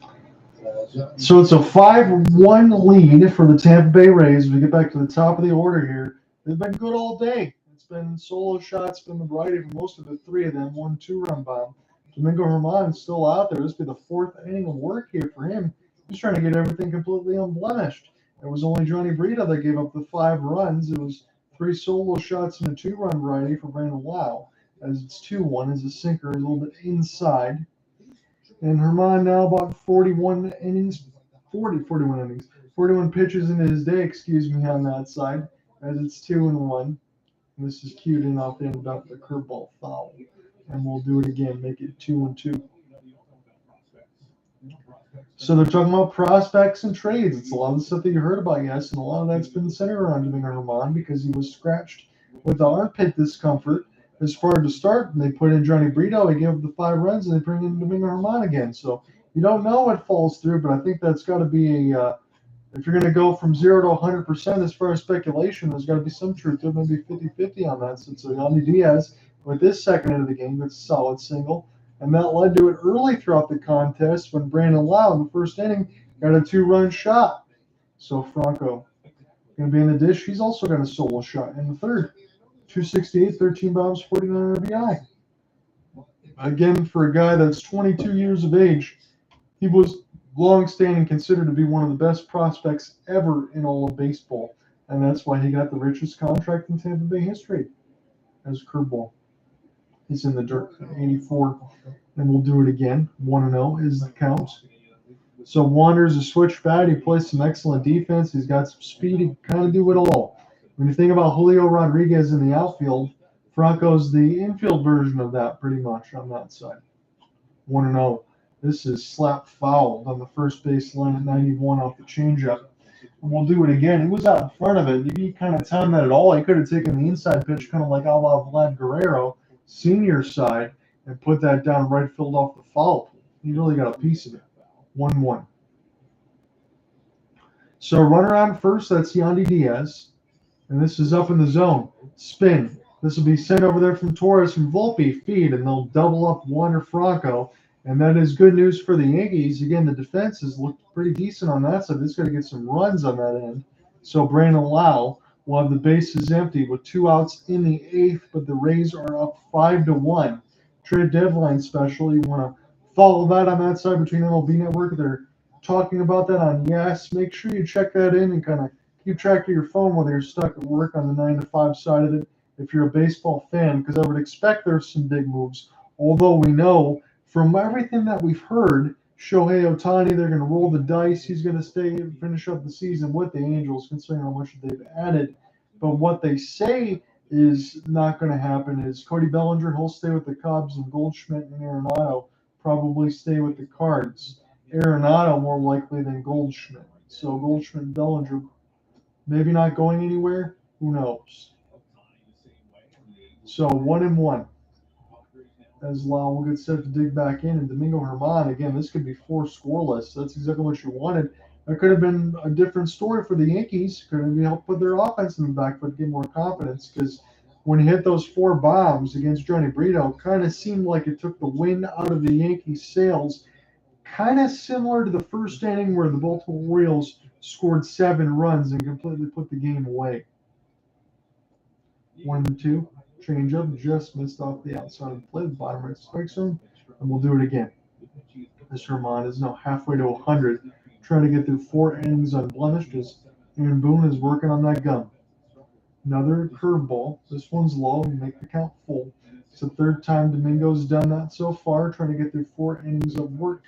So it's a 5-1 lead for the Tampa Bay Rays. We get back to the top of the order here. They've been good all day. It's been solo shots, been the variety of most of it. 3 of them, 1 2-run bomb. Domingo Germán's still out there. This will be the 4th inning of work here for him. He's trying to get everything completely unblemished. It was only Johnny Brito that gave up the 5 runs. It was 3 solo shots and a 2-run variety for Brandon Lowe. As it's 2-1 as a sinker is a little bit inside. And Germán now about 41 innings, 41 pitches into his day, on that side, as it's 2-1. And this is cued in off the end of the curveball foul. And we'll do it again, make it 2-2. So they're talking about prospects and trades. It's a lot of the stuff that you heard about, yes, and a lot of that's been centered around Domingo Germán because he was scratched with the armpit discomfort. As far to start, and they put in Johnny Brito, they give up the 5 runs, and they bring in Domingo Germán again. So you don't know what falls through, but I think that's got to be if you're going to go from 0 to 100% as far as speculation, there's got to be some truth to it, maybe 50-50 on that. So Yandy Diaz, with this second end of the game, gets a solid single, and that led to it early throughout the contest when Brandon Lowe in the first inning got a 2-run shot. So Franco going to be in the dish. He's also got a solo shot in the third. 268, 13 bombs, 49 RBI. Again, for a guy that's 22 years of age, he was long-standing considered to be one of the best prospects ever in all of baseball. And that's why he got the richest contract in Tampa Bay history as a curveball. He's in the dirt at 84. And we'll do it again. 1-0 is the count. So Wander's a switch bat. He plays some excellent defense. He's got some speed. He can kind of do it all. When you think about Julio Rodriguez in the outfield, Franco's the infield version of that pretty much on that side. 1-0. This is slap fouled on the first base line at 91 off the changeup. And we'll do it again. He was out in front of it. He kind of timed that at all. He could have taken the inside pitch kind of like a la Vlad Guerrero, senior side, and put that down right field off the foul. He really got a piece of it. 1-1. So runner on first, that's Yandy Diaz. And this is up in the zone. Spin. This will be sent over there from Torres from Volpe. Feed, and they'll double up Wander Franco. And that is good news for the Yankees. Again, the defense has looked pretty decent on that side. This is going to get some runs on that end. So Brandon Lowe will have the bases empty with 2 outs in the 8th, but the Rays are up 5-1. Trade deadline special. You want to follow that on that side between MLB Network. They're talking about that on Yes. Make sure you check that in and kind of keep track of your phone whether you're stuck at work on the 9 to 5 side of it if you're a baseball fan, because I would expect there's some big moves. Although we know from everything that we've heard, Shohei Ohtani, they're going to roll the dice. He's going to stay and finish up the season with the Angels, considering how much they've added. But what they say is not going to happen is Cody Bellinger, he'll stay with the Cubs, and Goldschmidt and Arenado probably stay with the Cards. Arenado more likely than Goldschmidt. So Goldschmidt and Bellinger maybe not going anywhere. Who knows? So 1-1. As Lowe will get set to dig back in. And Domingo Germán, again, this could be 4 scoreless. That's exactly what you wanted. That could have been a different story for the Yankees. Could have helped put their offense in the back foot, get more confidence. Because when he hit those 4 bombs against Johnny Brito, it kind of seemed like it took the wind out of the Yankees' sails. Kind of similar to the first inning where the Baltimore Orioles scored 7 runs and completely put the game away. 1-2. Changeup just missed off the outside of the plate, bottom right strike zone, and we'll do it again. Mr. Herman is now halfway to 100, trying to get through 4 innings unblemished as Aaron Boone is working on that gun. Another curveball. This one's low and make the count full. It's the third time Domingo's done that so far, trying to get through 4 innings of work.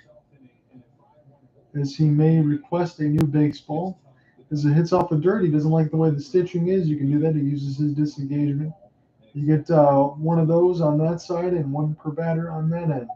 As he may request a new baseball. As it hits off the dirt, he doesn't like the way the stitching is. You can do that. He uses his disengagement. You get one of those on that side and one per batter on that end.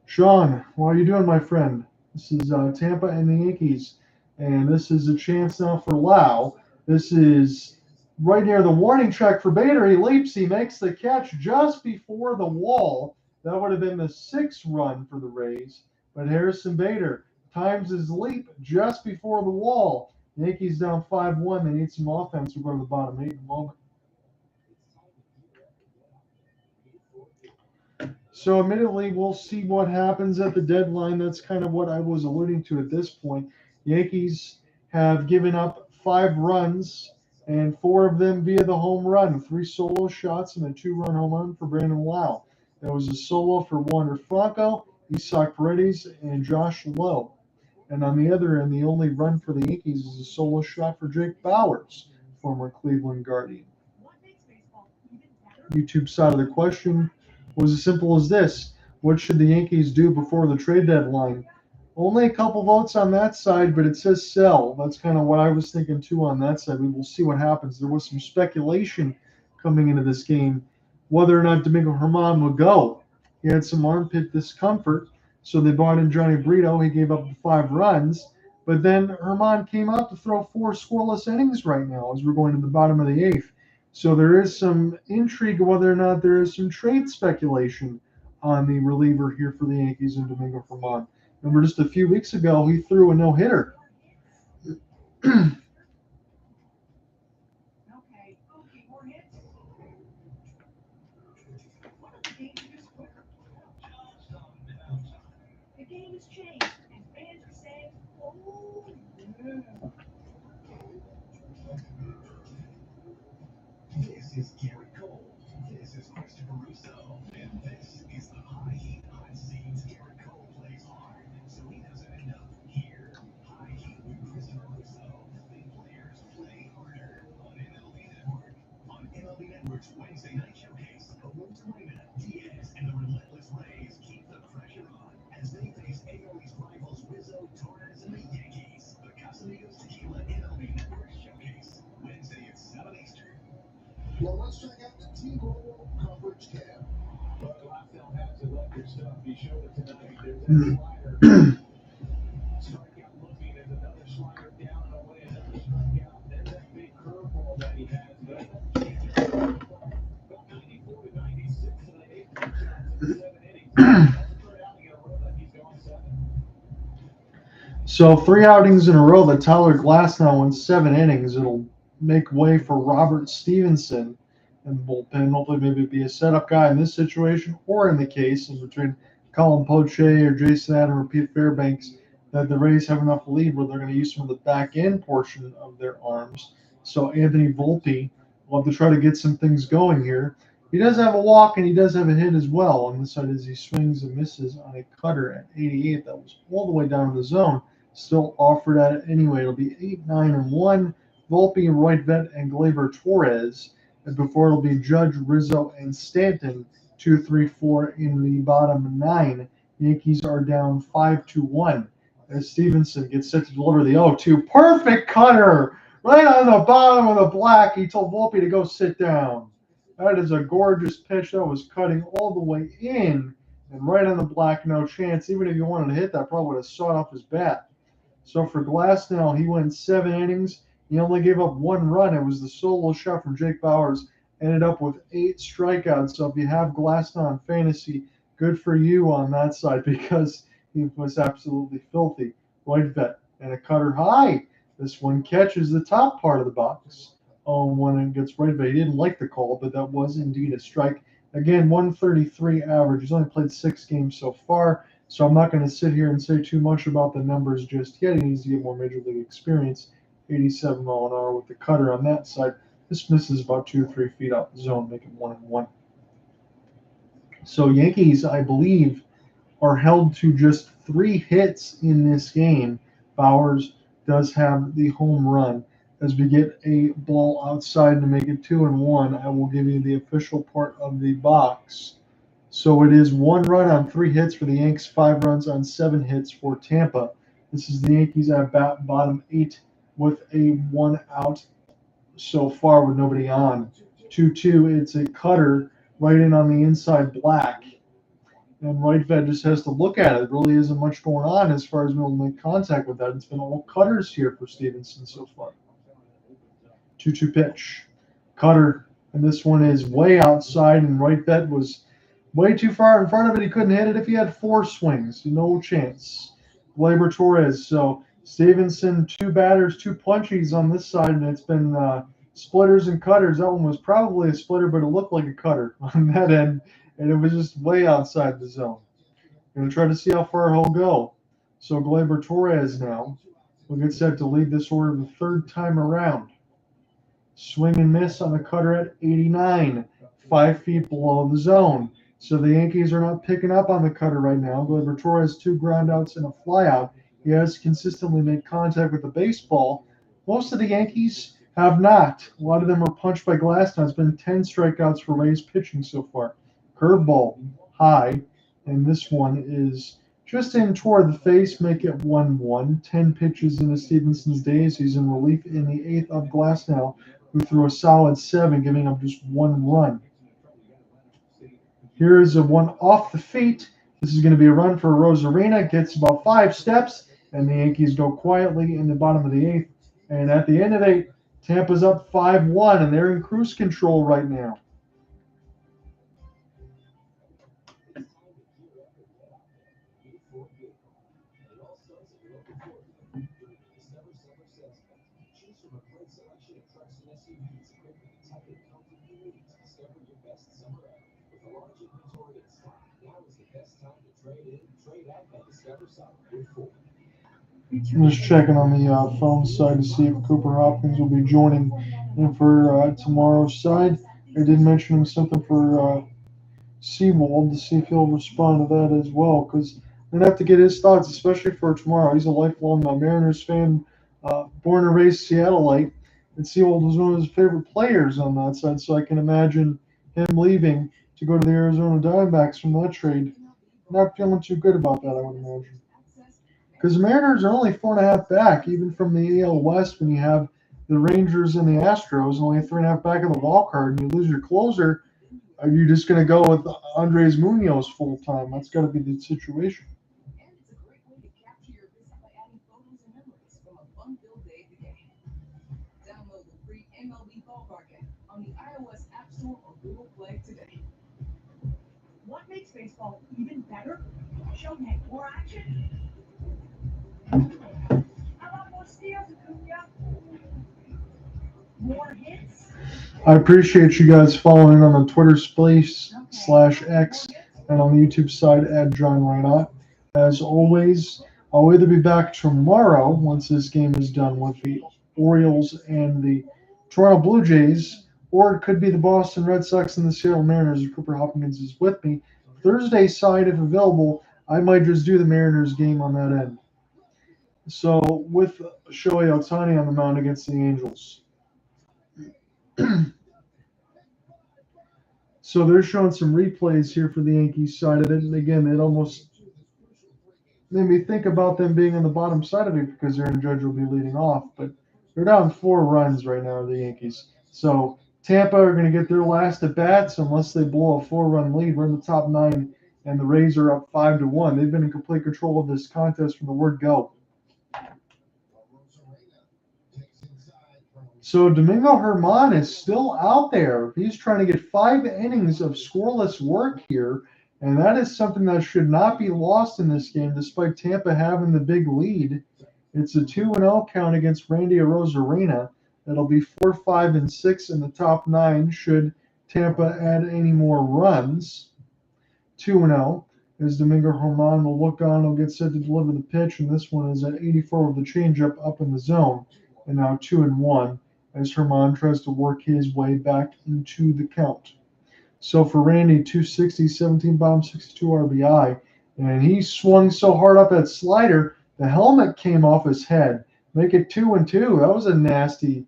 Sean, what are you doing, my friend? This is Tampa and the Yankees, and this is a chance now for Lowe. This is right near the warning track for Bader. He leaps. He makes the catch just before the wall. That would have been the 6th run for the Rays, but Harrison Bader times his leap just before the wall. Yankees down 5-1. They need some offense. We'll go to the bottom 8 in a moment. So admittedly, we'll see what happens at the deadline. That's kind of what I was alluding to at this point. Yankees have given up 5 runs, and 4 of them via the home run. 3 solo shots and a 2-run home run for Brandon Lowe. There was a solo for Wander Franco, Isaac Paredes, and Josh Lowe. And on the other end, the only run for the Yankees is a solo shot for Jake Bowers, former Cleveland Guardian. YouTube side of the question was as simple as this. What should the Yankees do before the trade deadline? Only a couple votes on that side, but it says sell. That's kind of what I was thinking too on that side. We will see what happens. There was some speculation coming into this game whether or not Domingo Germán would go. He had some armpit discomfort, so they brought in Johnny Brito. He gave up 5 runs, but then Germán came out to throw 4 scoreless innings right now as we're going to the bottom of the 8th. So there is some intrigue whether or not there is some trade speculation on the reliever here for the Yankees and Domingo Germán. Remember, just a few weeks ago, he threw a no-hitter. Okay, more hits. What if the game is just quicker? The game has changed, and fans are saying, oh, yeah. This is Gary Cole. This is Christopher Russo. And this is the High Heat, High Seas. Gary Cole plays hard, so he doesn't end up here. High Heat with Christopher Russo. Big players play harder on MLB Network. On MLB Network's Wednesday night showcase, Marina, Diaz, and the relentless Rays keep the pressure on as they face AL East rivals Rizzo, Torres, and the Yankees. The Casamigos Tequila MLB Network showcase. Wednesday at 7 Eastern. Well, let's check out the T-Mobile coverage cam. But Glasnow has electric stuff. He showed it tonight. There's that slider. Strikeout looking at another slider down and away. Another strikeout. There's that big curveball that he has. About 94 to 96 tonight. 8 shots in 7 innings. That's the third outing in a row that he's gone 7. So 3 outings in a row that Tyler Glasnow went 7 innings. It'll make way for Robert Stevenson in the bullpen. Hopefully maybe be a setup guy in this situation, or in the case in between Colin Poche or Jason Adam or Pete Fairbanks, that the Rays have enough lead where they're going to use some of the back end portion of their arms. So Anthony Volpe will have to try to get some things going here. He does have a walk and he does have a hit as well on the side as he swings and misses on a cutter at 88 that was all the way down to the zone. Still offered at it anyway. It'll be 8-9-1. Volpe, Roitvet, and Gleyber Torres. And before it'll be Judge, Rizzo, and Stanton, 2, 3, 4 in the bottom 9. Yankees are down 5-1 as Stevenson gets set to deliver the 0-2. Perfect cutter right on the bottom of the black. He told Volpe to go sit down. That is a gorgeous pitch. That was cutting all the way in and right on the black. No chance. Even if you wanted to hit that, probably would have sawed off his bat. So for Glasnow, he went 7 innings. He only gave up 1 run. It was the solo shot from Jake Bowers. Ended up with 8 strikeouts. So if you have Glasnow in fantasy, good for you on that side because he was absolutely filthy. Roitvet and a cutter high. This one catches the top part of the box. 0-1 and gets Roitvet. He didn't like the call, but that was indeed a strike. Again, 133 average. He's only played 6 games so far, so I'm not going to sit here and say too much about the numbers just yet. He needs to get more major league experience. 87 mile an hour with the cutter on that side. This misses about 2 or 3 feet out the zone, making 1-1. So Yankees, I believe, are held to just 3 hits in this game. Bowers does have the home run. As we get a ball outside to make it 2-1, I will give you the official part of the box. So it is 1 run on 3 hits for the Yanks, 5 runs on 7 hits for Tampa. This is the Yankees at bat, bottom 8 with a 1 out so far with nobody on. 2-2, it's a cutter right in on the inside black. And right vet just has to look at it. There really isn't much going on as far as being able to make contact with that. It's been all cutters here for Stevenson so far. 2-2 pitch. Cutter. And this one is way outside, and right vet was way too far in front of it. He couldn't hit it if he had 4 swings. No chance. Gleyber Torres. So Stevenson, 2 batters, 2 punchies on this side, and it's been splitters and cutters. That one was probably a splitter, but it looked like a cutter on that end, and it was just way outside the zone. Going to try to see how far he'll go. So Gleyber Torres now will get set to lead this order the 3rd time around. Swing and miss on the cutter at 89, 5 feet below the zone. So the Yankees are not picking up on the cutter right now. Gleyber Torres 2 groundouts and a flyout. He has consistently made contact with the baseball. Most of the Yankees have not. A lot of them are punched by glass now. It's been 10 strikeouts for Rays pitching so far. Curveball high, and this one is just in toward the face, make it 1-1. 10 pitches into Stevenson's days. He's in relief in the 8th of Glasnow, who threw a solid 7, giving up just 1 run. Here is a one off the feet. This is going to be a run for Rosarina. Gets about 5 steps, and the Yankees go quietly in the bottom of the 8th. And at the end of 8, Tampa's up 5-1, and they're in cruise control right now. I'm just checking on the phone side to see if Cooper Hopkins will be joining in for tomorrow's side. I did mention him something for Seawold to see if he'll respond to that as well, because I'm going to have to get his thoughts, especially for tomorrow. He's a lifelong Mariners fan, born and raised Seattleite, and Seawold was one of his favorite players on that side, so I can imagine him leaving to go to the Arizona Diamondbacks from that trade. Not feeling too good about that, I would imagine. Because the Mariners are only 4.5 back, even from the AL West, when you have the Rangers and the Astros, only 3.5 back in the wild card, and you lose your closer. Are you just going to go with Andres Munoz full time? That's got to be the situation. And it's a great way to capture your visit by adding photos and memories from a fun-filled day at the game. Download the free MLB Ballpark app on the iOS App Store or Google Play today. What makes baseball even better? Showtime, more action. How about more steals, Acuna? More hits? I appreciate you guys following on the Twitter Space /X and on the YouTube side at John Reinott. As always, I'll either be back tomorrow once this game is done with the Orioles and the Toronto Blue Jays, or it could be the Boston Red Sox and the Seattle Mariners if Cooper Hopkins is with me. Thursday side, if available, I might just do the Mariners game on that end. So with Shohei Ohtani on the mound against the Angels. So they're showing some replays here for the Yankees side of it. And again, it almost made me think about them being on the bottom side of it because Aaron Judge will be leading off. But they're down 4 runs right now, the Yankees. So Tampa are going to get their last at bats unless they blow a 4-run lead. We're in the top 9, and the Rays are up 5-1. They've been in complete control of this contest from the word go. So Domingo Germán is still out there. He's trying to get 5 innings of scoreless work here, and that is something that should not be lost in this game, despite Tampa having the big lead. It's a 2-0 count against Randy Arozarena. That'll be 4, 5, and 6 in the top 9 should Tampa add any more runs. 2-0 as Domingo Germán will look on. He'll get set to deliver the pitch, and this one is at 84 with the changeup up in the zone. And now 2-1 as Herman tries to work his way back into the count. So for Randy, 260, 17 bombs, 62 RBI. And he swung so hard up that slider, the helmet came off his head. Make it 2-2. That was a nasty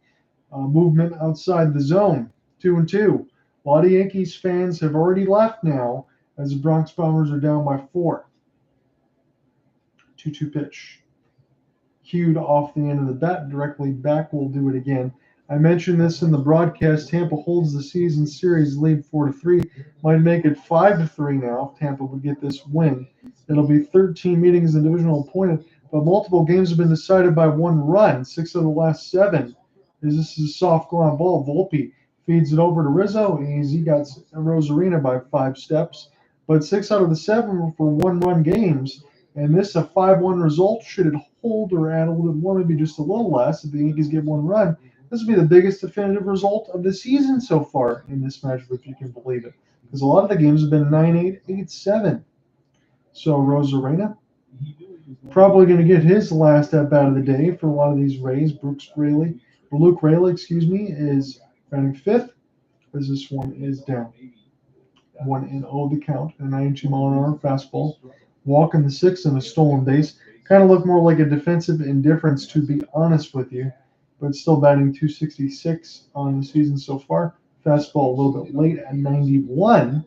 movement outside the zone. 2-2. A lot of Yankees fans have already left now as the Bronx Bombers are down by 4. 2-2 pitch. Cued off the end of the bat, directly back. We'll do it again. I mentioned this in the broadcast. Tampa holds the season series lead 4-3. Might make it 5-3 now if Tampa would get this win. It'll be 13 meetings in divisional appointed, but multiple games have been decided by 1 run. 6 of the last 7. This is a soft ground ball. Volpe feeds it over to Rizzo. Easy, got Rosarina by 5 steps. But 6 out of the 7 were for 1-run games. And this is a 5-1 result. Should it hold or add a little bit more, maybe just a little less, if the Yankees get 1 run, this will be the biggest definitive result of the season so far in this matchup, if you can believe it. Because a lot of the games have been 9-8, 8-7. So Rosarina probably going to get his last at bat of the day for a lot of these Rays. Luke Raley, is batting 5th, as this one is down. 1-0 the count, a 92-mile-an-hour fastball. Walk in the 6th and a stolen base. Kind of looked more like a defensive indifference, to be honest with you, but still batting 266 on the season so far. Fastball a little bit late at 91,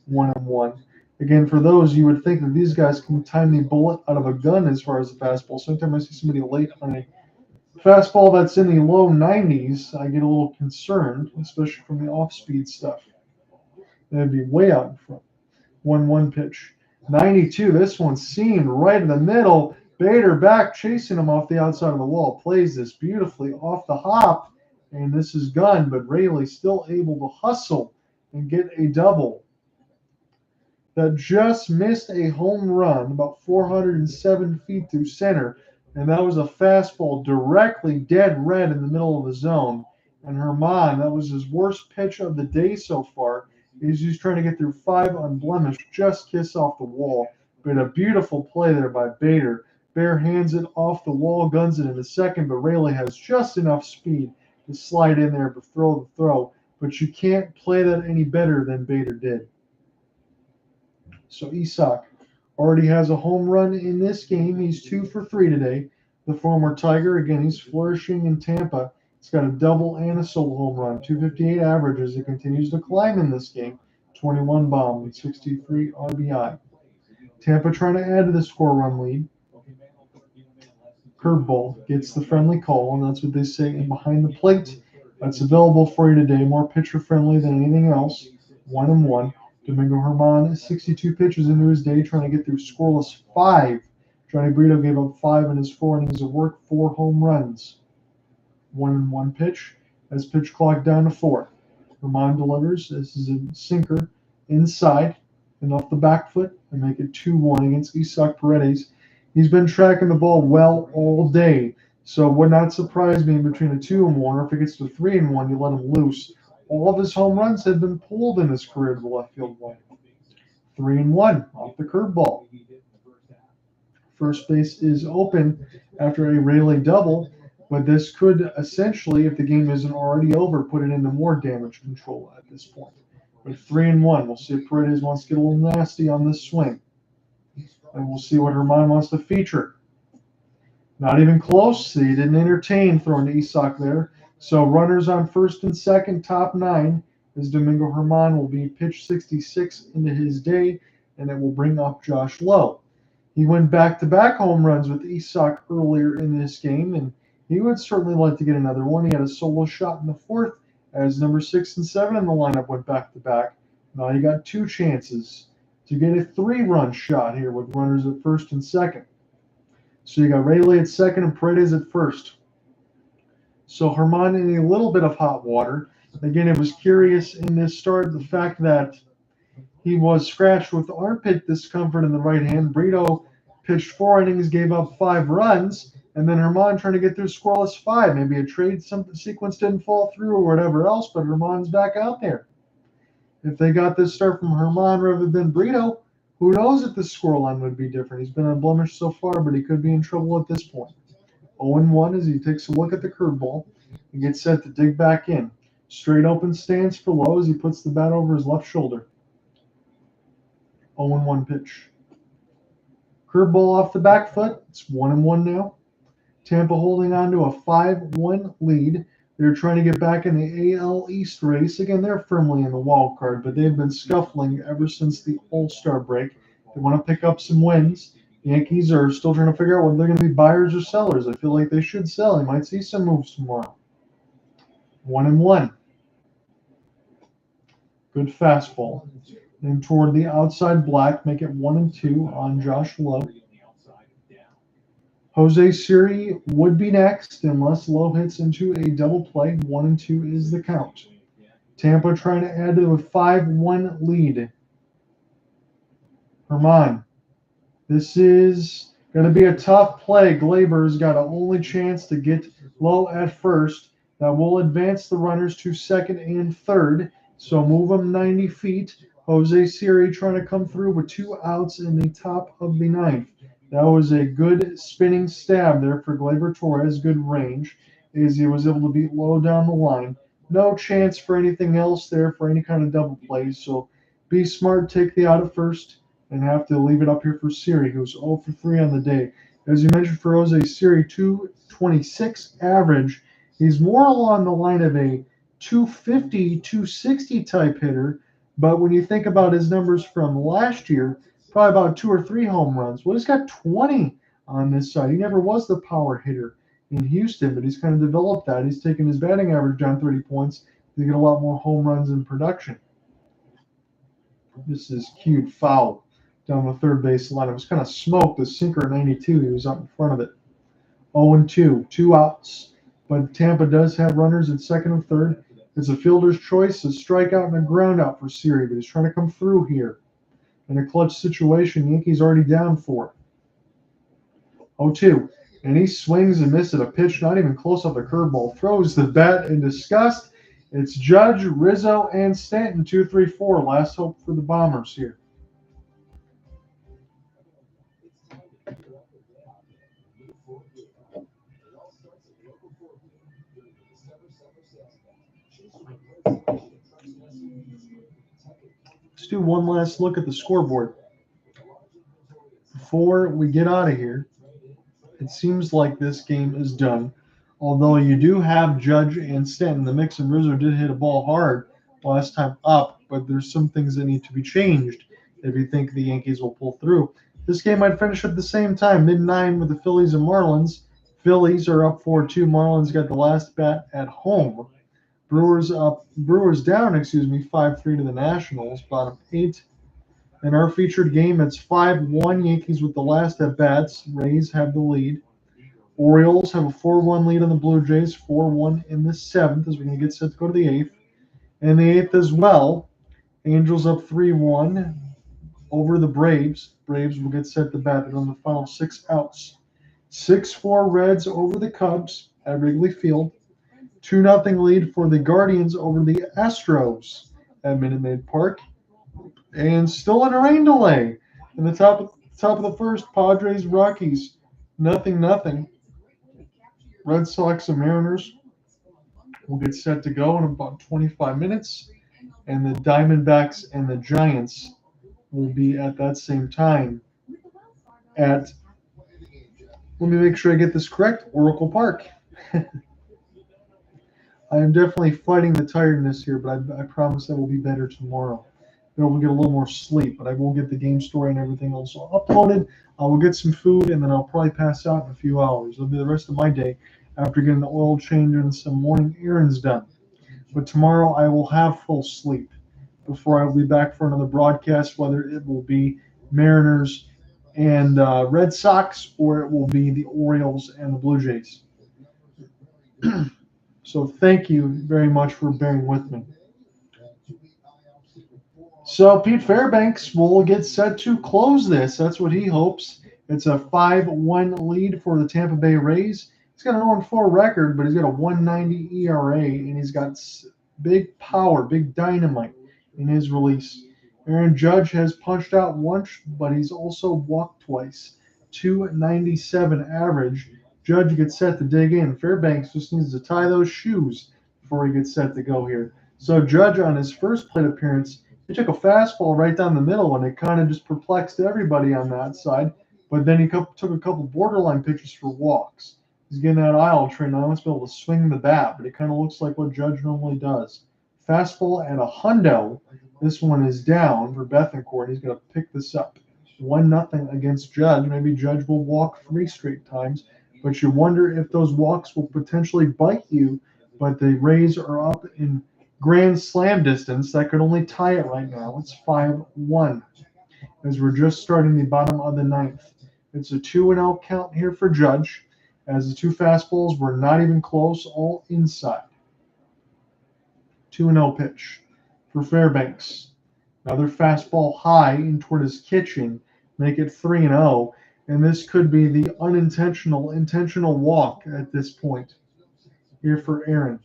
1-1. Again, for those, you would think that these guys can time the bullet out of a gun as far as the fastball. Sometimes I see somebody late on a fastball that's in the low 90s, I get a little concerned, especially from the off-speed stuff. That'd be way out in front. 1-1 pitch. 92, this one seamed right in the middle. Bader back chasing him off the outside of the wall. Plays this beautifully off the hop, and this is gone, but Raley still able to hustle and get a double. That just missed a home run about 407 feet through center, and that was a fastball directly dead red in the middle of the zone. And Herman, that was his worst pitch of the day so far. He's trying to get through 5 unblemished, just kiss off the wall. But a beautiful play there by Bader. Bear hands it off the wall, guns it into second, but Raley has just enough speed to slide in there to throw the throw. But you can't play that any better than Bader did. So Isak already has a home run in this game. He's 2 for 3 today. The former Tiger, again, he's flourishing in Tampa. He's got a double and a solo home run. 258 average as he continues to climb in this game. 21 bomb and 63 RBI. Tampa trying to add to the 4-run lead. Curveball gets the friendly call, and that's what they say in behind the plate. That's available for you today. More pitcher friendly than anything else. 1-1. Domingo Herman is 62 pitches into his day, trying to get through scoreless 5. Johnny Brito gave up 5 in his 4 innings of work, 4 home runs. 1-1 pitch as pitch clock down to 4. Herman delivers. This is a sinker inside and off the back foot and make it 2-1 against Isak Paredes. He's been tracking the ball well all day, so it would not surprise me between a 2-1, or if it gets to 3-1, you let him loose. All of his home runs have been pulled in his career to the left field line. 3-1 off the curveball. First base is open after a Raley double, but this could essentially, if the game isn't already over, put it into more damage control at this point. But 3-1, we'll see if Paredes wants to get a little nasty on this swing. And we'll see what Herman wants to feature. Not even close. He didn't entertain throwing to Isak there. So runners on first and second, top 9, as Domingo Herman will be pitch 66 into his day, and it will bring up Josh Lowe. He went back-to-back home runs with Isak earlier in this game, and he would certainly like to get another one. He had a solo shot in the 4th as number 6 and 7 in the lineup went back-to-back. Now you got 2 chances to get a 3-run shot here with runners at first and second. So you got Raley at second and Paredes at first. So Herman in a little bit of hot water. Again, it was curious in this start, the fact that he was scratched with armpit discomfort in the right hand. Brito pitched 4 innings, gave up 5 runs, and then Herman trying to get through scoreless 5. Maybe a trade sequence didn't fall through or whatever else, but Herman's back out there. If they got this start from Herman rather than Brito, who knows if the scoreline would be different. He's been unblemished so far, but he could be in trouble at this point. 0-1 as he takes a look at the curveball. He gets set to dig back in. Straight open stance for Lowe as he puts the bat over his left shoulder. 0-1 pitch. Curveball off the back foot. It's 1-1 now. Tampa holding on to a 5-1 lead. They're trying to get back in the AL East race. Again, they're firmly in the wild card, but they've been scuffling ever since the All-Star break. They want to pick up some wins. The Yankees are still trying to figure out whether they're going to be buyers or sellers. I feel like they should sell. You might see some moves tomorrow. 1-1. Good fastball. And toward the outside black, make it 1-2 on Josh Lowe. Jose Siri would be next unless Lowe hits into a double play. 1-2 is the count. Tampa trying to add to a 5-1 lead. Herman. This is going to be a tough play. Glaber's got an only chance to get Lowe at first. That will advance the runners to second and third. So move them 90 feet. Jose Siri trying to come through with 2 outs in the top of the ninth. That was a good spinning stab there for Gleyber Torres. Good range as he was able to beat Lowe down the line. No chance for anything else there for any kind of double plays. So be smart, take the out at first, and have to leave it up here for Siri, who's 0 for 3 on the day. As you mentioned for Jose Siri, 226 average. He's more along the line of a 250, 260 type hitter. But when you think about his numbers from last year, probably about 2 or 3 home runs. Well, he's got 20 on this side. He never was the power hitter in Houston, but he's kind of developed that. He's taken his batting average down 30 points to get a lot more home runs in production. This is cued foul down the third base line. It was kind of smoked. The sinker at 92, he was up in front of it. 0-2, 2 outs. But Tampa does have runners at second and third. It's a fielder's choice, a strikeout and a ground out for Siri, but he's trying to come through here. In a clutch situation, Yankees already down 4. 0-2. And he swings and misses a pitch, not even close off the curveball. Throws the bat in disgust. It's Judge, Rizzo, and Stanton, 2-3-4. Last hope for the Bombers here. Let's do one last look at the scoreboard before we get out of here. It seems like this game is done, although you do have Judge and Stanton in the mix, and Rizzo did hit a ball hard last time up, but there's some things that need to be changed if you think the Yankees will pull through. This game might finish at the same time, mid-9 with the Phillies and Marlins. Phillies are up 4-2. Marlins got the last bat at home. Brewers down, 5-3 to the Nationals, bottom 8. In our featured game, it's 5-1, Yankees with the last at-bats. Rays have the lead. Orioles have a 4-1 lead on the Blue Jays, 4-1 in the 7th as we're going to get set to go to the 8th. And the 8th as well, Angels up 3-1 over the Braves. Braves will get set to bat. They're on the final 6 outs. 6-4 Reds over the Cubs at Wrigley Field. 2-0 lead for the Guardians over the Astros at Minute Maid Park. And still in a rain delay. In the top of the first, Padres, Rockies, 0-0. Red Sox and Mariners will get set to go in about 25 minutes. And the Diamondbacks and the Giants will be at that same time at, let me make sure I get this correct, Oracle Park. I am definitely fighting the tiredness here, but I promise I will be better tomorrow. I will get a little more sleep, but I will get the game story and everything also uploaded. I will get some food, and then I'll probably pass out in a few hours. It'll be the rest of my day after getting the oil change and some morning errands done. But tomorrow I will have full sleep before I will be back for another broadcast, whether it will be Mariners and Red Sox or it will be the Orioles and the Blue Jays. So thank you very much for bearing with me. So Pete Fairbanks will get set to close this. That's what he hopes. It's a 5-1 lead for the Tampa Bay Rays. He's got an 0-4 record, but he's got a 1.90 ERA, and he's got big power, big dynamite in his release. Aaron Judge has punched out once, but he's also walked twice. 2.97 average. Judge gets set to dig in. Fairbanks just needs to tie those shoes before he gets set to go here. So Judge, on his first plate appearance, he took a fastball right down the middle, and it kind of just perplexed everybody on that side. But then he took a couple borderline pitches for walks. He's getting that aisle train. I must be able to swing the bat, but it kind of looks like what Judge normally does. Fastball at a hundo. This one is down for Bethancourt. He's going to pick this up. 1-0 against Judge. Maybe Judge will walk 3 straight times, but you wonder if those walks will potentially bite you. But the Rays are up in grand slam distance. That could only tie it right now. It's 5-1 as we're just starting the bottom of the 9th. It's a 2-0 count here for Judge, as the 2 fastballs were not even close, all inside. 2-0 pitch for Fairbanks. Another fastball high in toward his kitchen, make it 3-0, and this could be the intentional walk at this point here for Aaron.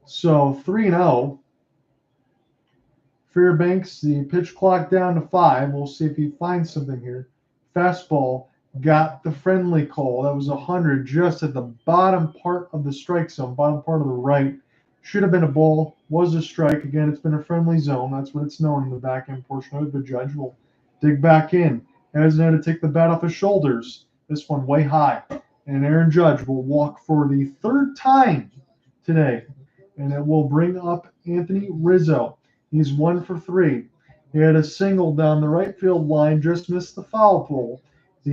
So 3-0. Fairbanks, the pitch clock down to 5. We'll see if he finds something here. Fastball got the friendly call. That was 100 just at the bottom part of the strike zone, bottom part of the right. Should have been a ball, was a strike. Again, it's been a friendly zone. That's what it's known in the back end portion of it. The Judge will dig back in. Has now to take the bat off his shoulders. This one way high. And Aaron Judge will walk for the 3rd time today. And it will bring up Anthony Rizzo. He's 1 for 3. He had a single down the right field line, just missed the foul pole. The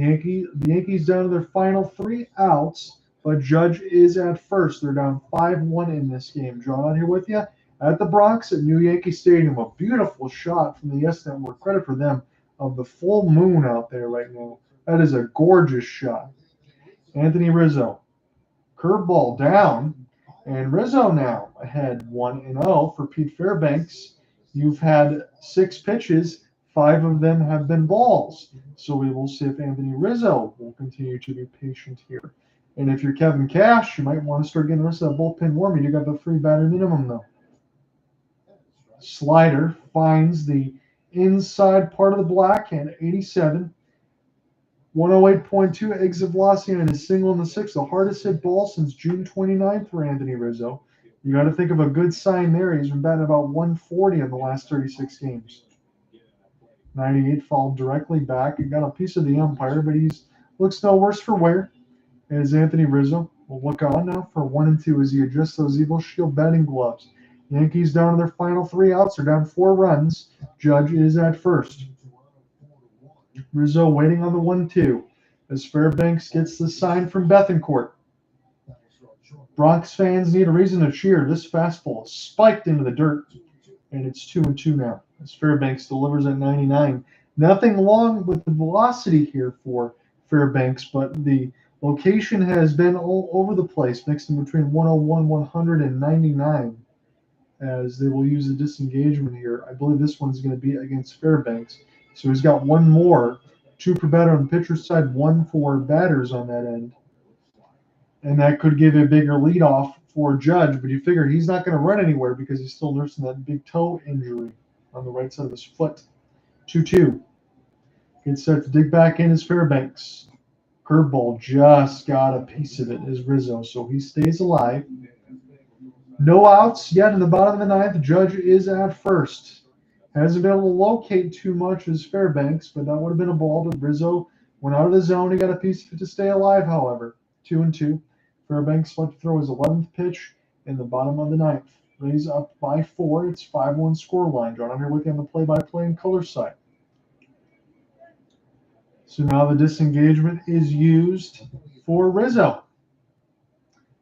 Yankees down to their final 3 outs, but Judge is at first. They're down 5-1 in this game. John out here with you at the Bronx at New Yankee Stadium. A beautiful shot from the Yes Network. Credit for them of the full moon out there right now. That is a gorgeous shot. Anthony Rizzo. Curveball down. And Rizzo now ahead 1-0 for Pete Fairbanks. You've had 6 pitches. 5 of them have been balls. So we will see if Anthony Rizzo will continue to be patient here. And if you're Kevin Cash, you might want to start getting the rest of that bullpen warm. You got the 3 batter minimum, though. Slider finds the inside part of the black hand, 87. 108.2 exit velocity and a single in the 6th. The hardest hit ball since June 29th for Anthony Rizzo. You got to think of a good sign there. He's been batting about 140 in the last 36 games. 98 fouled directly back. He got a piece of the umpire, but he's looks no worse for wear. As Anthony Rizzo will look on now for 1-2 as he adjusts those Evo Shield batting gloves. Yankees down to their final 3 outs. They're down 4 runs. Judge is at first. Rizzo waiting on the 1-2 as Fairbanks gets the sign from Bethancourt. Bronx fans need a reason to cheer. This fastball is spiked into the dirt, and it's 2-2 now as Fairbanks delivers at 99. Nothing wrong with the velocity here for Fairbanks, but the location has been all over the place, mixing between 101, 100, and 99 as they will use the disengagement here. I believe this one's going to be against Fairbanks. So he's got 1 more, 2 per batter on the pitcher's side, 1 for batters on that end. And that could give a bigger leadoff for Judge, but you figure he's not going to run anywhere because he's still nursing that big toe injury on the right side of his foot. 2-2. Gets set to dig back in as Fairbanks. Curveball just got a piece of it as Rizzo, so he stays alive. No outs yet in the bottom of the 9th. Judge is at first. Hasn't been able to locate too much as Fairbanks, but that would have been a ball. But Rizzo went out of the zone. He got a piece of it to stay alive, however. 2-2. Fairbanks left to throw his 11th pitch in the bottom of the 9th. Rays up by 4. It's 5-1 scoreline. John, I'm here with you on the play-by-play and color side. So now the disengagement is used for Rizzo.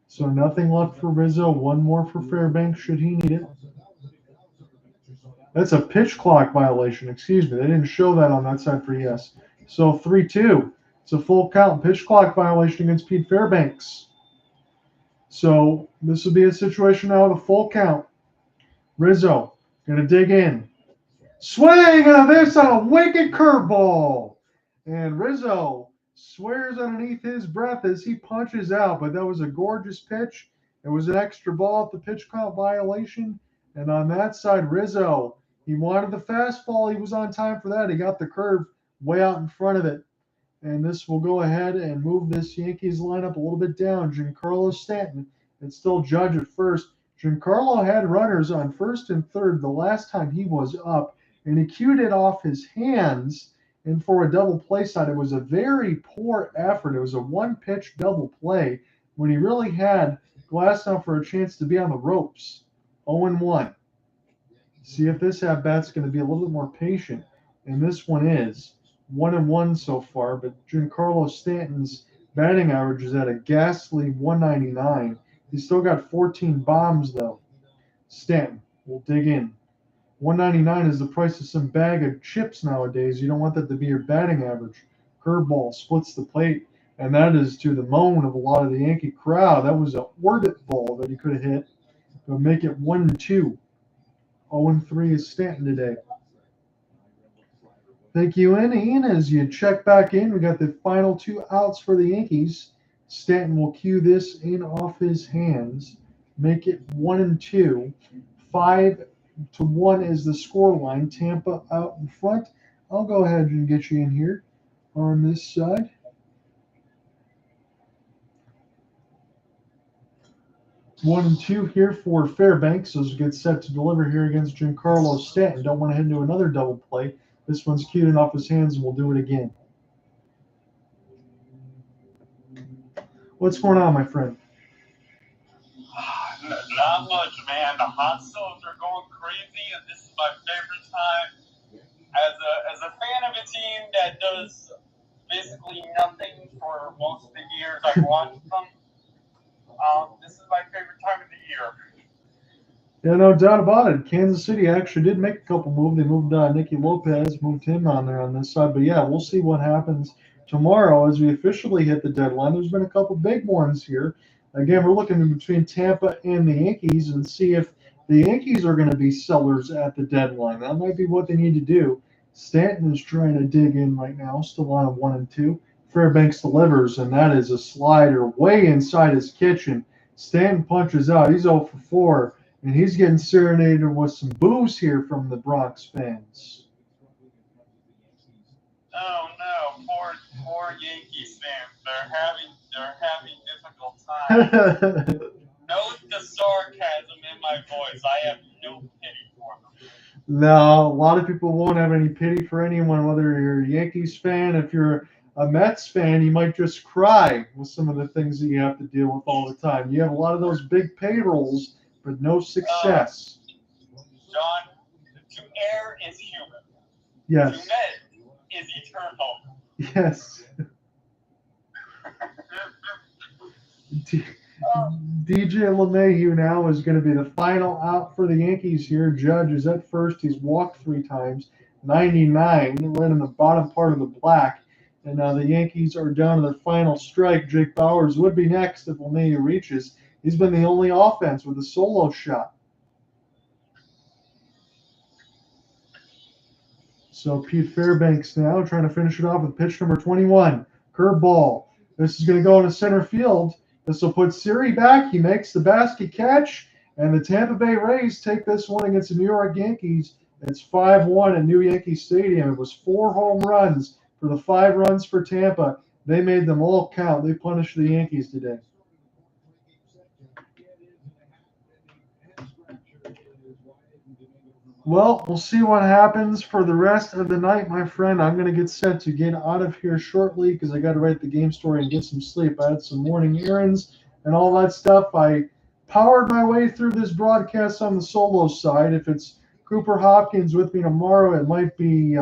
So nothing left for Rizzo. 1 more for Fairbanks should he need it. That's a pitch clock violation. Excuse me. They didn't show that on that side for yes. So 3-2. It's a full count. Pitch clock violation against Pete Fairbanks. So this will be a situation now with a full count. Rizzo going to dig in. Swing on this on a wicked curveball. And Rizzo swears underneath his breath as he punches out. But that was a gorgeous pitch. It was an extra ball at the pitch count violation. And on that side, Rizzo, he wanted the fastball. He was on time for that. He got the curve way out in front of it. And this will go ahead and move this Yankees lineup a little bit down. Giancarlo Stanton. It's still Judge at first. Giancarlo had runners on first and third the last time he was up, and he cued it off his hands. And for a double play side, it was a very poor effort. It was a one-pitch double play when he really had Glasnow for a chance to be on the ropes. 0-1. See if this at-bat's going to be a little bit more patient. And this one is 1-1 so far, but Giancarlo Stanton's batting average is at a ghastly 199. He's still got 14 bombs, though. Stanton will dig in. 199 is the price of some bag of chips nowadays. You don't want that to be your batting average. Curveball splits the plate, and that is to the moan of a lot of the Yankee crowd. That was a orbit ball that he could have hit. It'll make it 1-2. 0-3 is Stanton today. Thank you, Ian. As you check back in, we got the final 2 outs for the Yankees. Stanton will cue this in off his hands, make it 1-2. 5-1 is the score line. Tampa out in front. I'll go ahead and get you in here on this side. One and two here for Fairbanks as we get set to deliver here against Giancarlo Stanton. Don't want to head into another double play. This one's cued off his hands, and we'll do it again. What's going on, my friend? Not much, man. The hot stoves are going crazy, and this is my favorite time. As a fan of a team that does basically nothing for most of the years I've watched them, this is my favorite time of the year. Yeah, no doubt about it. Kansas City actually did make a couple moves. They moved Nicky Lopez, moved him on there on this side. But yeah, we'll see what happens tomorrow as we officially hit the deadline. There's been a couple big ones here. Again, we're looking in between Tampa and the Yankees and see if the Yankees are going to be sellers at the deadline. That might be what they need to do. Stanton is trying to dig in right now, still on a 1-2. Fairbanks delivers, and that is a slider way inside his kitchen. Stanton punches out. He's 0 for 4, and he's getting serenaded with some boos here from the Bronx fans. Oh no, poor Yankees fans. They're having difficult times. Note the sarcasm in my voice. I have no pity for them. No, a lot of people won't have any pity for anyone, whether you're a Yankees fan. If you're a Mets fan, you might just cry with some of the things that you have to deal with all the time. You have a lot of those big payrolls, but no success. John, to err is human. Yes. To med is eternal. Yes. DJ LeMahieu now is going to be the final out for the Yankees here. Judge is at first. He's walked 3 times. 99, right in the bottom part of the black. And now the Yankees are down to their final strike. Jake Bauers would be next if LeMahieu reaches. He's been the only offense with a solo shot. So Pete Fairbanks now trying to finish it off with pitch number 21. Curveball. This is going to go into center field. This will put Siri back. He makes the basket catch. And the Tampa Bay Rays take this one against the New York Yankees. It's 5-1 at New Yankee Stadium. It was 4 home runs for the 5 runs for Tampa. They made them all count. They punished the Yankees today. Well, we'll see what happens for the rest of the night, my friend. I'm going to get set to get out of here shortly because I got to write the game story and get some sleep. I had some morning errands and all that stuff. I powered my way through this broadcast on the solo side. If it's Cooper Hopkins with me tomorrow, it might be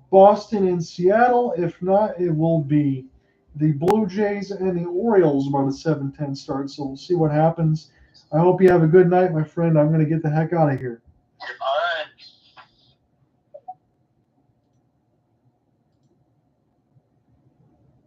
Boston and Seattle. If not, it will be the Blue Jays and the Orioles about a 7-10 start. So we'll see what happens. I hope you have a good night, my friend. I'm going to get the heck out of here. All